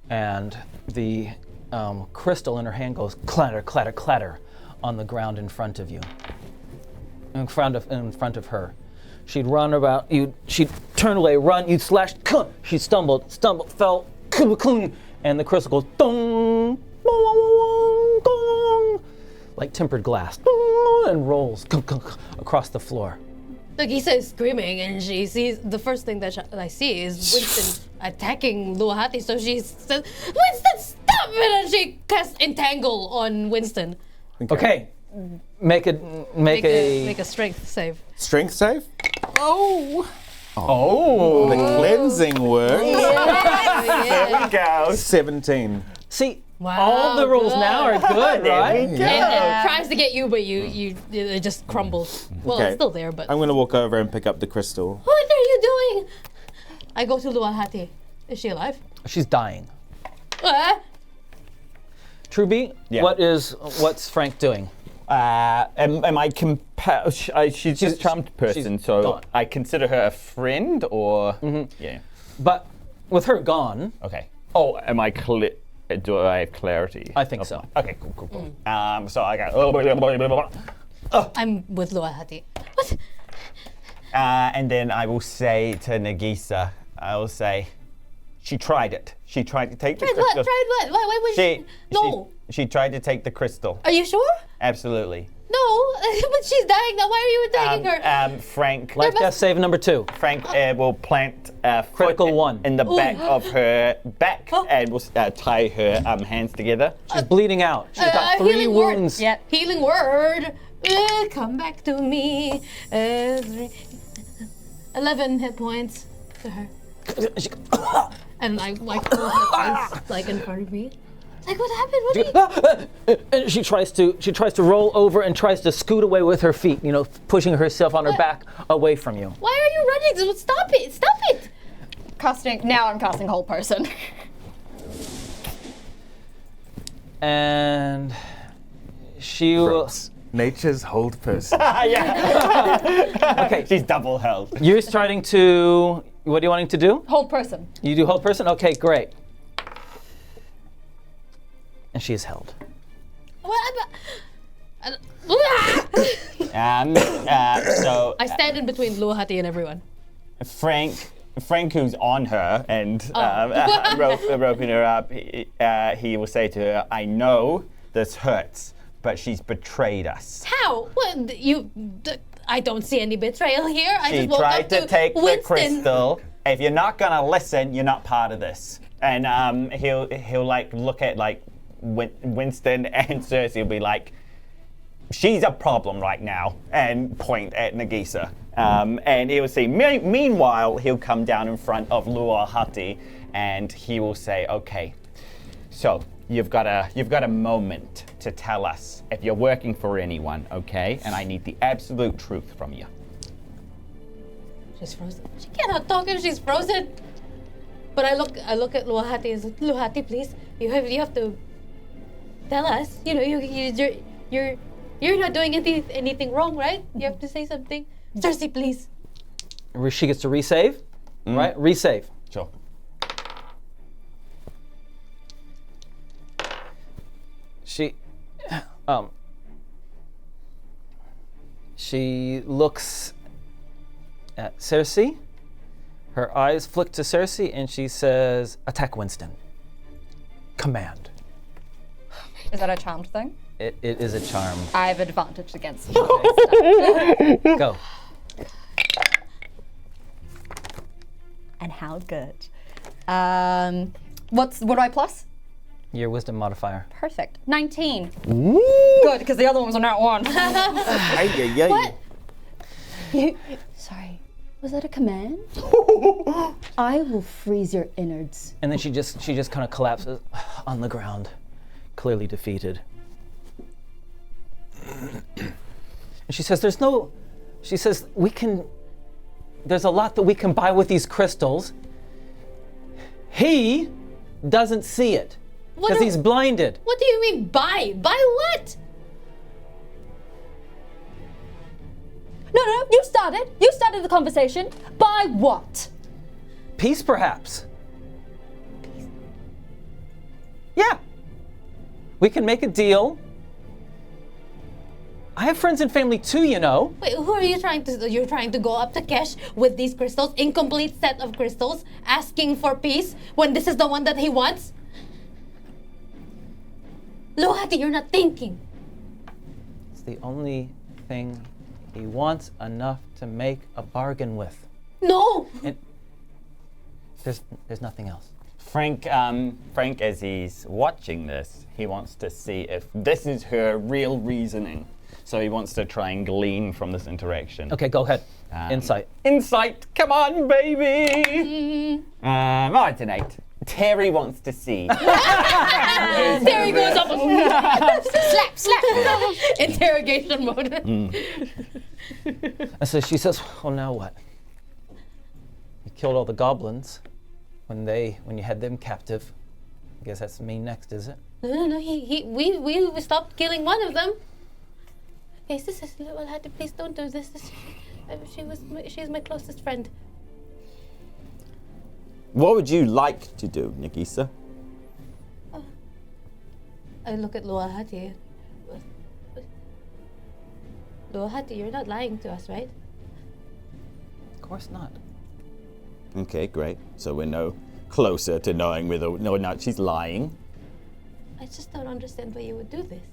and the crystal in her hand goes clatter, clatter, clatter on the ground in front of you. In front of her. She'd run about, she'd turn away, run, you'd slash, she stumbled, fell, and the crystal goes dong, dong, like tempered glass, and rolls across the floor. Nagiisa is screaming, and she sees the first thing that I see is Winston attacking Luahati. So she says, "Winston, stop it!" And she casts Entangle on Winston. Okay, make a Make a strength save. Strength save? Oh. The cleansing works. Yeah. Go. 17. See, Wow, all the rolls good. now are good, right? And it tries to get you, but it just crumbles. Well, Okay. it's still there, but I'm going to walk over and pick up the crystal. what are you doing? I go to Luahati. Is she alive? She's dying. Truby, Yeah. what's Frank doing? Am I she's just a charmed person, she's so gone. I consider her a friend, or yeah. But with her gone, Okay. Oh, am I clear? Do I have clarity? I think of so. mine? Okay, cool. So I got. I'm with Luahati. What? And then I will say to Nagiisa, I will say, she tried it. She tried to take the Tried what? crystal. Tried what? Why would she? No. She tried to take the crystal. Are you sure? Absolutely. No, but she's dying now. Why are you attacking her? Frank. life death save number 2. Frank will plant a Critical foot 1. in the back of her back Oh. and will tie her hands together. She's bleeding out. She's got 3 healing word. wounds. Yeah, healing word. Come back to me. 11 hit points to her. And I pull her face like in front of me. Like, what happened? What did And she tries to roll over and tries to scoot away with her feet, pushing herself on her back away from you. Why are you running? Stop it! Stop it! Now I'm casting hold person. And she will. Nature's hold person. Okay, She's double held. you're starting to. What are you wanting to do? Hold person. You do hold person? Okay, great. And she is held. What? So I stand in between Luahati and everyone. Frank, who's on her and roping her up, he will say to her, "I know this hurts, but she's betrayed us. How? What? I don't see any betrayal here. I She just woke tried up to take the Winston. crystal. If you're not gonna listen, you're not part of this." And he'll like look at like Winston and Cerci will be like, "She's a problem right now," and point at Nagiisa. And he will say, meanwhile, he'll come down in front of Luahati and he will say, "Okay, so you've got a moment to tell us if you're working for anyone, okay? And I need the absolute truth from you." She's frozen. She cannot talk if she's frozen. But I look at Luahati and say, "Luahati, please, you have to tell us. You're not doing anything wrong, right? You have to say something. Cerci, please." She gets to resave, right? Resave. Sure. She looks at Cerci. Her eyes flick to Cerci, and she says, "Attack Winston. Command." Is that a charmed thing? It is a charm. I have advantage against charmed stuff. Go. And how good? What do I plus? Your wisdom modifier. Perfect. 19. Good, because the other one was a nat 1. What? Sorry, was that a command? I will freeze your innards. And then she just kind of collapses on the ground, clearly defeated. And she says, there's a lot that we can buy with these crystals. He doesn't see it because he's blinded. What do you mean buy? Buy what? No, you started. You started the conversation. By what? Peace, perhaps. Yeah. We can make a deal. I have friends and family too, you know. Wait, who are you trying to? You're trying to go up to Kesh with these crystals, incomplete set of crystals, asking for peace when this is the one that he wants? Luahati, you're not thinking. It's the only thing he wants enough to make a bargain with. No. And there's nothing else. Frank, as he's watching this, he wants to see if this is her real reasoning. So he wants to try and glean from this interaction. Okay, go ahead. Insight. Insight, come on, baby! It's an 8. Terry wants to see. There he goes up. slap. Interrogation mode. And so she says, well, now what? You killed all the goblins when you had them captive. I guess that's me next, is it? No. We stopped killing one of them. Okay, sis, please don't do this. She's my closest friend. What would you like to do, Nagiisa? I look at Luahati. Luahati, you're not lying to us, right? Of course not. Okay, great. So we're no closer to knowing whether or not she's lying. I just don't understand why you would do this.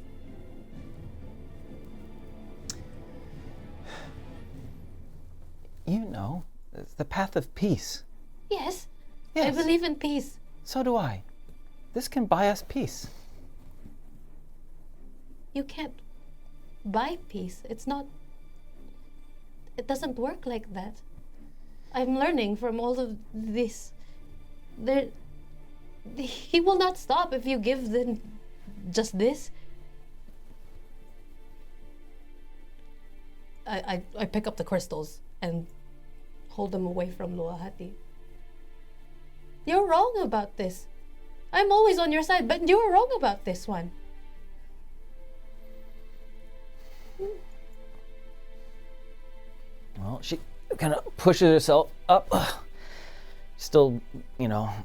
You know, it's the path of peace. Yes, Yes. I believe in peace. So do I. This can buy us peace. You can't buy peace. It doesn't work like that. I'm learning from all of this. He will not stop if you give them just this. I pick up the crystals and hold them away from Luahati. You're wrong about this. I'm always on your side, but you're wrong about this one. Well, she kind of pushes herself up. Still,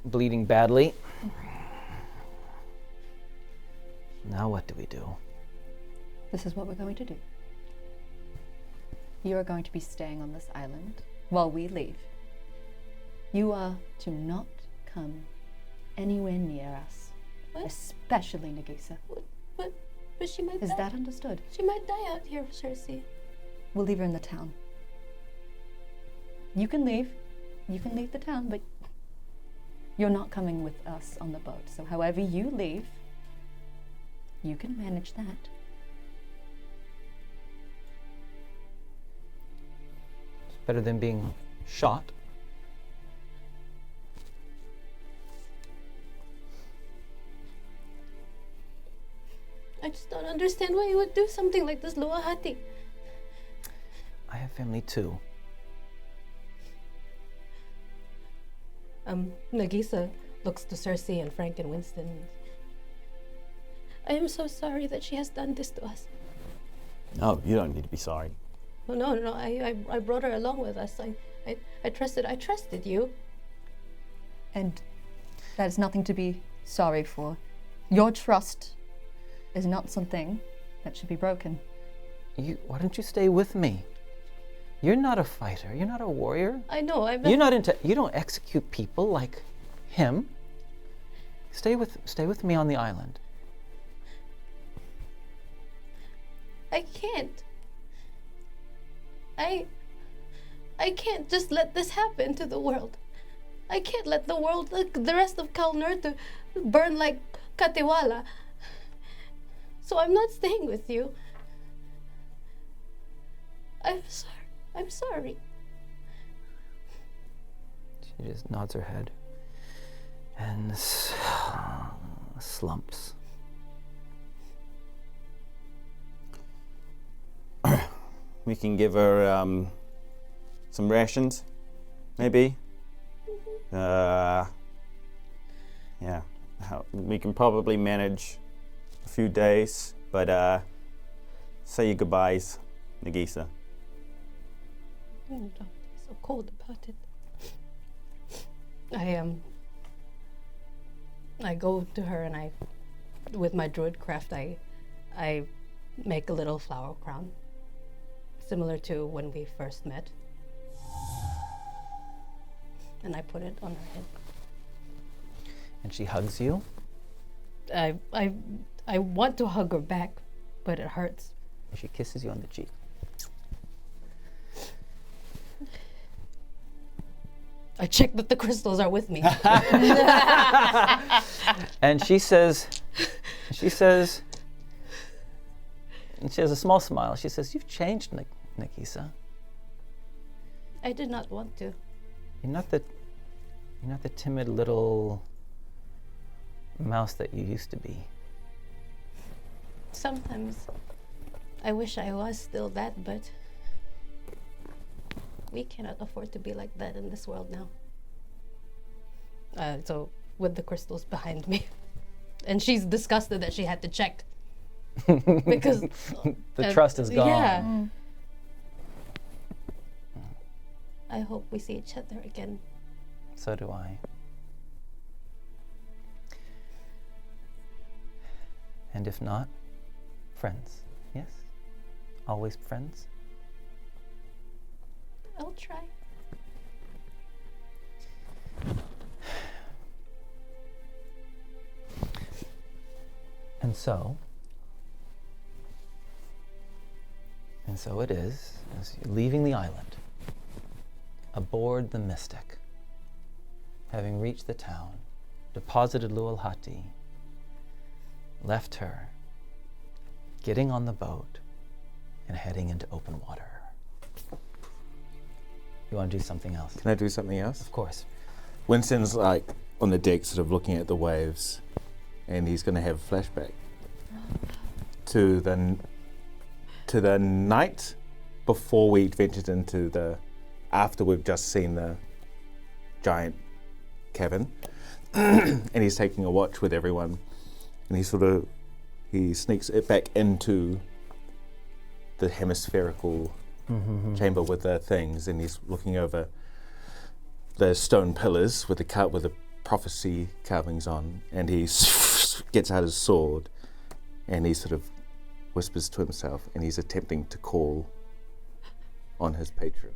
bleeding badly. Now what do we do? This is what we're going to do. You are going to be staying on this island while we leave. You are to not come anywhere near us, What? especially Nagiisa. But she might Is die. that understood? She might die out here, Cerci. We'll leave her in the town. You can leave. You can leave the town, but you're not coming with us on the boat. So however you leave, you can manage that. It's better than being shot. I just don't understand why you would do something like this, Luahati. I have family too. Nagiisa looks to Cerci and Frank and Winston. I am so sorry that she has done this to us. Oh, you don't need to be sorry. Oh, no, I brought her along with us. I trusted you. And that is nothing to be sorry for. Your trust is not something that should be broken. Why don't you stay with me? You're not a fighter. You're not a warrior. I know, You don't execute people like him. Stay with me on the island. I can't. I can't just let this happen to the world. I can't let the rest of Kalnour to burn like Katiwala. So I'm not staying with you. I'm sorry. She just nods her head and slumps. We can give her some rations, maybe. Yeah. We can probably manage a few days, but say your goodbyes, Nagiisa. Don't be so cold about it. I go to her and with my druid craft, I make a little flower crown, similar to when we first met, and I put it on her head. And she hugs you. I want to hug her back, but it hurts. And she kisses you on the cheek. I check that the crystals are with me. And she says, and she has a small smile. She says, "You've changed, Nagiisa. I did not want to. You're not the timid little mouse that you used to be." Sometimes I wish I was still that, but we cannot afford to be like that in this world now. So with the crystals behind me, And she's disgusted that she had to check. Because The trust is gone. Yeah. I hope we see each other again. So do I. And if not, friends. Yes? Always friends? I'll try. And so it is, as you're leaving the island, aboard the Mystic, having reached the town, deposited Lualhati, left her, getting on the boat, and heading into open water. You want to do something else? Can I do something else? Of course. Winston's like on the deck, sort of looking at the waves, and he's going to have a flashback to the night before we ventured into after we've just seen the giant cavern, and he's taking a watch with everyone, and he sneaks it back into the hemispherical chamber with the things, and he's looking over the stone pillars with the prophecy carvings on, and he gets out his sword, and he sort of whispers to himself, and he's attempting to call on his patron.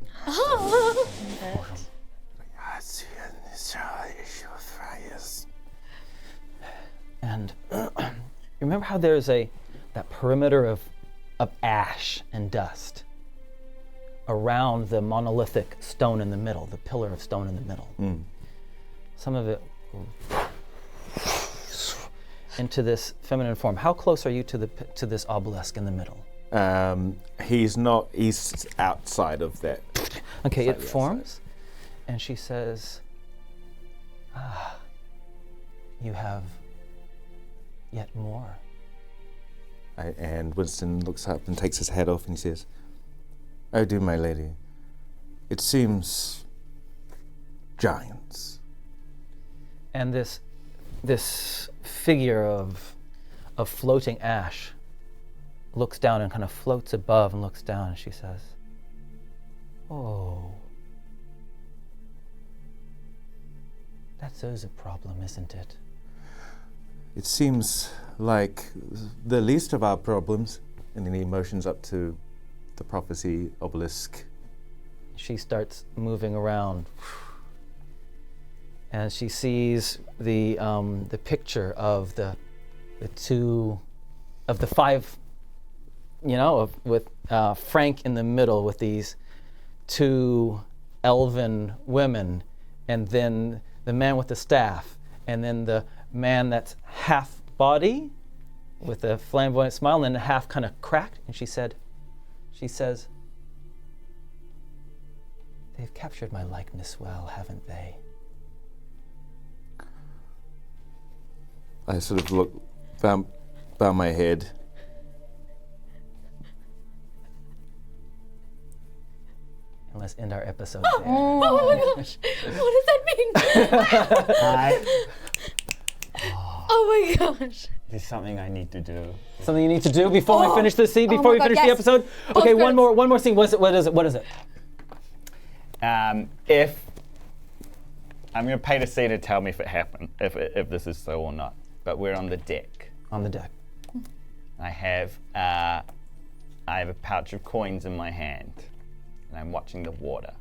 And you remember how there's that perimeter of ash and dust around the monolithic stone in the middle, the pillar of stone in the middle? Some of it into this feminine form. How close are you to this obelisk in the middle? He's outside of that. Okay, it forms, and she says, you have yet more. And Winston looks up and takes his hat off, and he says, "Oh, dear my lady, it seems giants." And this figure of floating ash looks down and kind of floats above and looks down, and she says, "Oh, that's always a problem, isn't it?" It seems like the least of our problems. And then he motions up to the prophecy obelisk. She starts moving around, and she sees the picture of the five, with Frank in the middle with these two elven women, and then the man with the staff, and then the man that's half body with a flamboyant smile and then half kind of cracked. And she says, "They've captured my likeness well, haven't they?" I sort of bow my head. And let's end our episode there. Oh my gosh. What does that mean? Oh my gosh. There's something I need to do. Something you need to do before we finish the scene, before we my God, finish the yes. episode? Okay, one more scene. What is it? If I'm going to paint a scene and tell me if it happened, if this is so or not. But we're on the deck. On the deck. I have a pouch of coins in my hand, and I'm watching the water.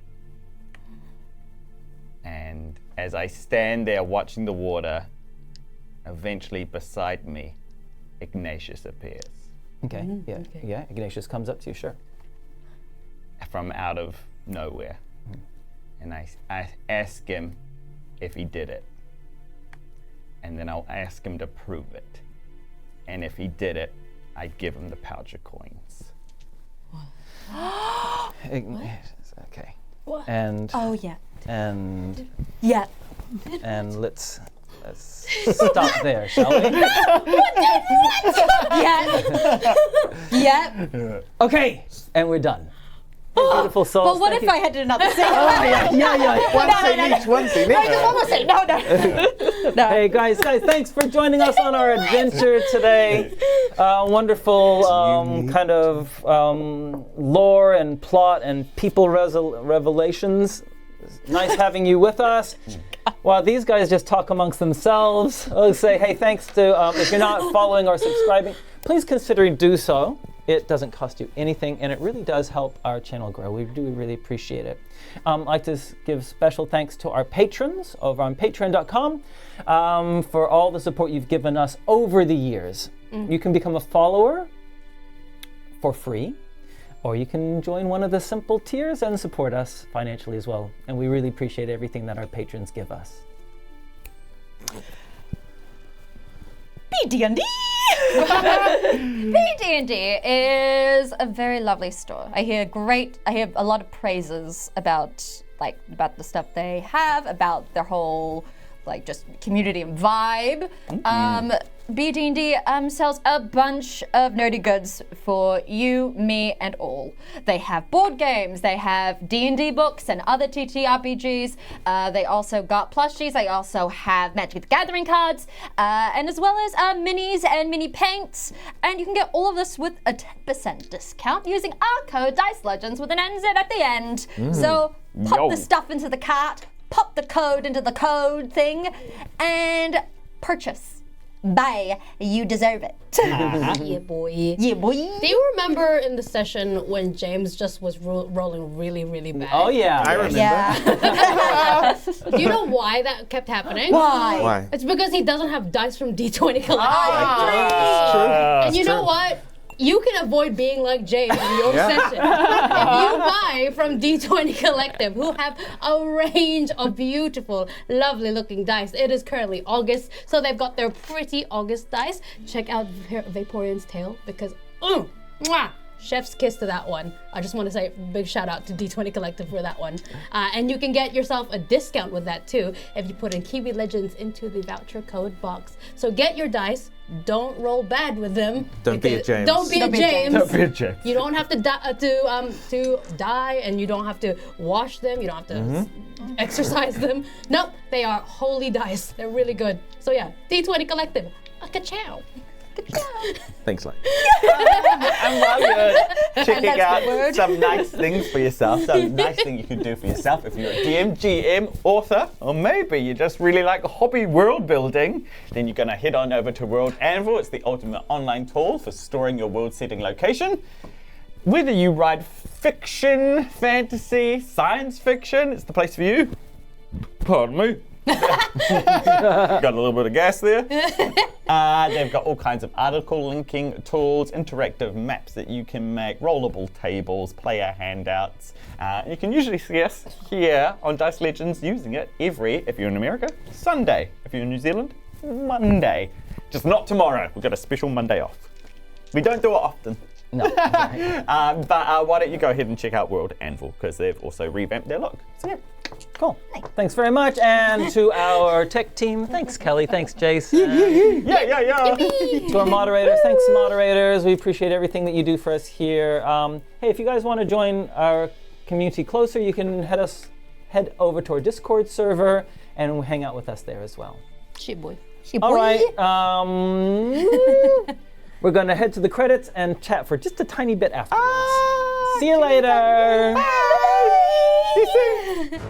And as I stand there watching the water, eventually beside me, Ignatius appears Okay, yeah. Ignatius comes up to you, sure. from out of nowhere. And I ask him if he did it. And then I'll ask him to prove it. And if he did it, I'd give him the pouch of coins. Okay. What? And Oh, yeah. and Yeah. and let's stop there, shall we? Yeah. Yeah. Okay, and we're done. Beautiful souls. But what Thank if you. I had another scene? One scene each. No. Hey guys, thanks for joining us on our adventure today. Wonderful kind of lore and plot and people revelations. Nice having you with us. While these guys just talk amongst themselves, I'll say, hey, thanks to, if you're not following or subscribing, please consider do so. It doesn't cost you anything, and it really does help our channel grow. We do really appreciate it. I'd like to give special thanks to our patrons over on patreon.com for all the support you've given us over the years. You can become a follower for free, or you can join one of the simple tiers and support us financially as well. And we really appreciate everything that our patrons give us. BD&D! BD&D is a very lovely store. I hear a lot of praises about the stuff they have, about their whole just community and vibe. BD&D sells a bunch of nerdy goods for you, me, and all. They have board games, they have D&D books and other TTRPGs. They also got plushies. They also have Magic the Gathering cards, and as well as minis and mini paints. And you can get all of this with a 10% discount using our code Dice Legenz with an NZ at the end. So pop the stuff into the cart, pop the code into the code thing, and purchase. Buy, you deserve it. Yeah, boy. Yeah, boy. Do you remember in the session when James just was rolling really, really bad? Oh yeah. I remember. Yeah. Do you know why that kept happening? Why? Why? It's because he doesn't have dice from D20 Collective. That's And you know what? You can avoid being like James in your session. If you buy from D20 Collective, who have a range of beautiful, lovely looking dice. It is currently August, so they've got their pretty August dice. Check out Vaporeon's Tale because, mwah, chef's kiss to that one. I just want to say big shout out to D20 Collective for that one. And you can get yourself a discount with that too if you put in Kiwi Legends into the voucher code box. So get your dice. Don't roll bad with them. Don't be a James. Don't be a James. Don't be a James. You don't have to dye, and you don't have to wash them. You don't have to exercise them. Nope, they are holy dice. They're really good. So yeah, D20 Collective. Ka-chow. Thanks, Lane. And while you're checking out some nice things for yourself, some nice thing you can do for yourself if you're a DM, GM, author, or maybe you just really like hobby world building, then you're going to head on over to World Anvil. It's the ultimate online tool for storing your world setting location. Whether you write fiction, fantasy, science fiction, it's the place for you. Pardon me. Got a little bit of gas there. They've got all kinds of article linking tools, interactive maps that you can make, rollable tables, player handouts. You can usually see us here on Dice Legenz using it every, if you're in America, Sunday. If you're in New Zealand, Monday. Just not tomorrow. We've got a special Monday off. We don't do it often. No. But why don't you go ahead and check out World Anvil, because they've also revamped their look. So yeah. Cool. Thanks very much. And to our tech team, thanks Kelly, thanks Jason. Yeah. To our moderators, thanks moderators. We appreciate everything that you do for us here. Hey, if you guys want to join our community closer, you can head over to our Discord server and hang out with us there as well. Shit, boy. All right. We're going to head to the credits and chat for just a tiny bit afterwards. See you later. Bye. See you soon.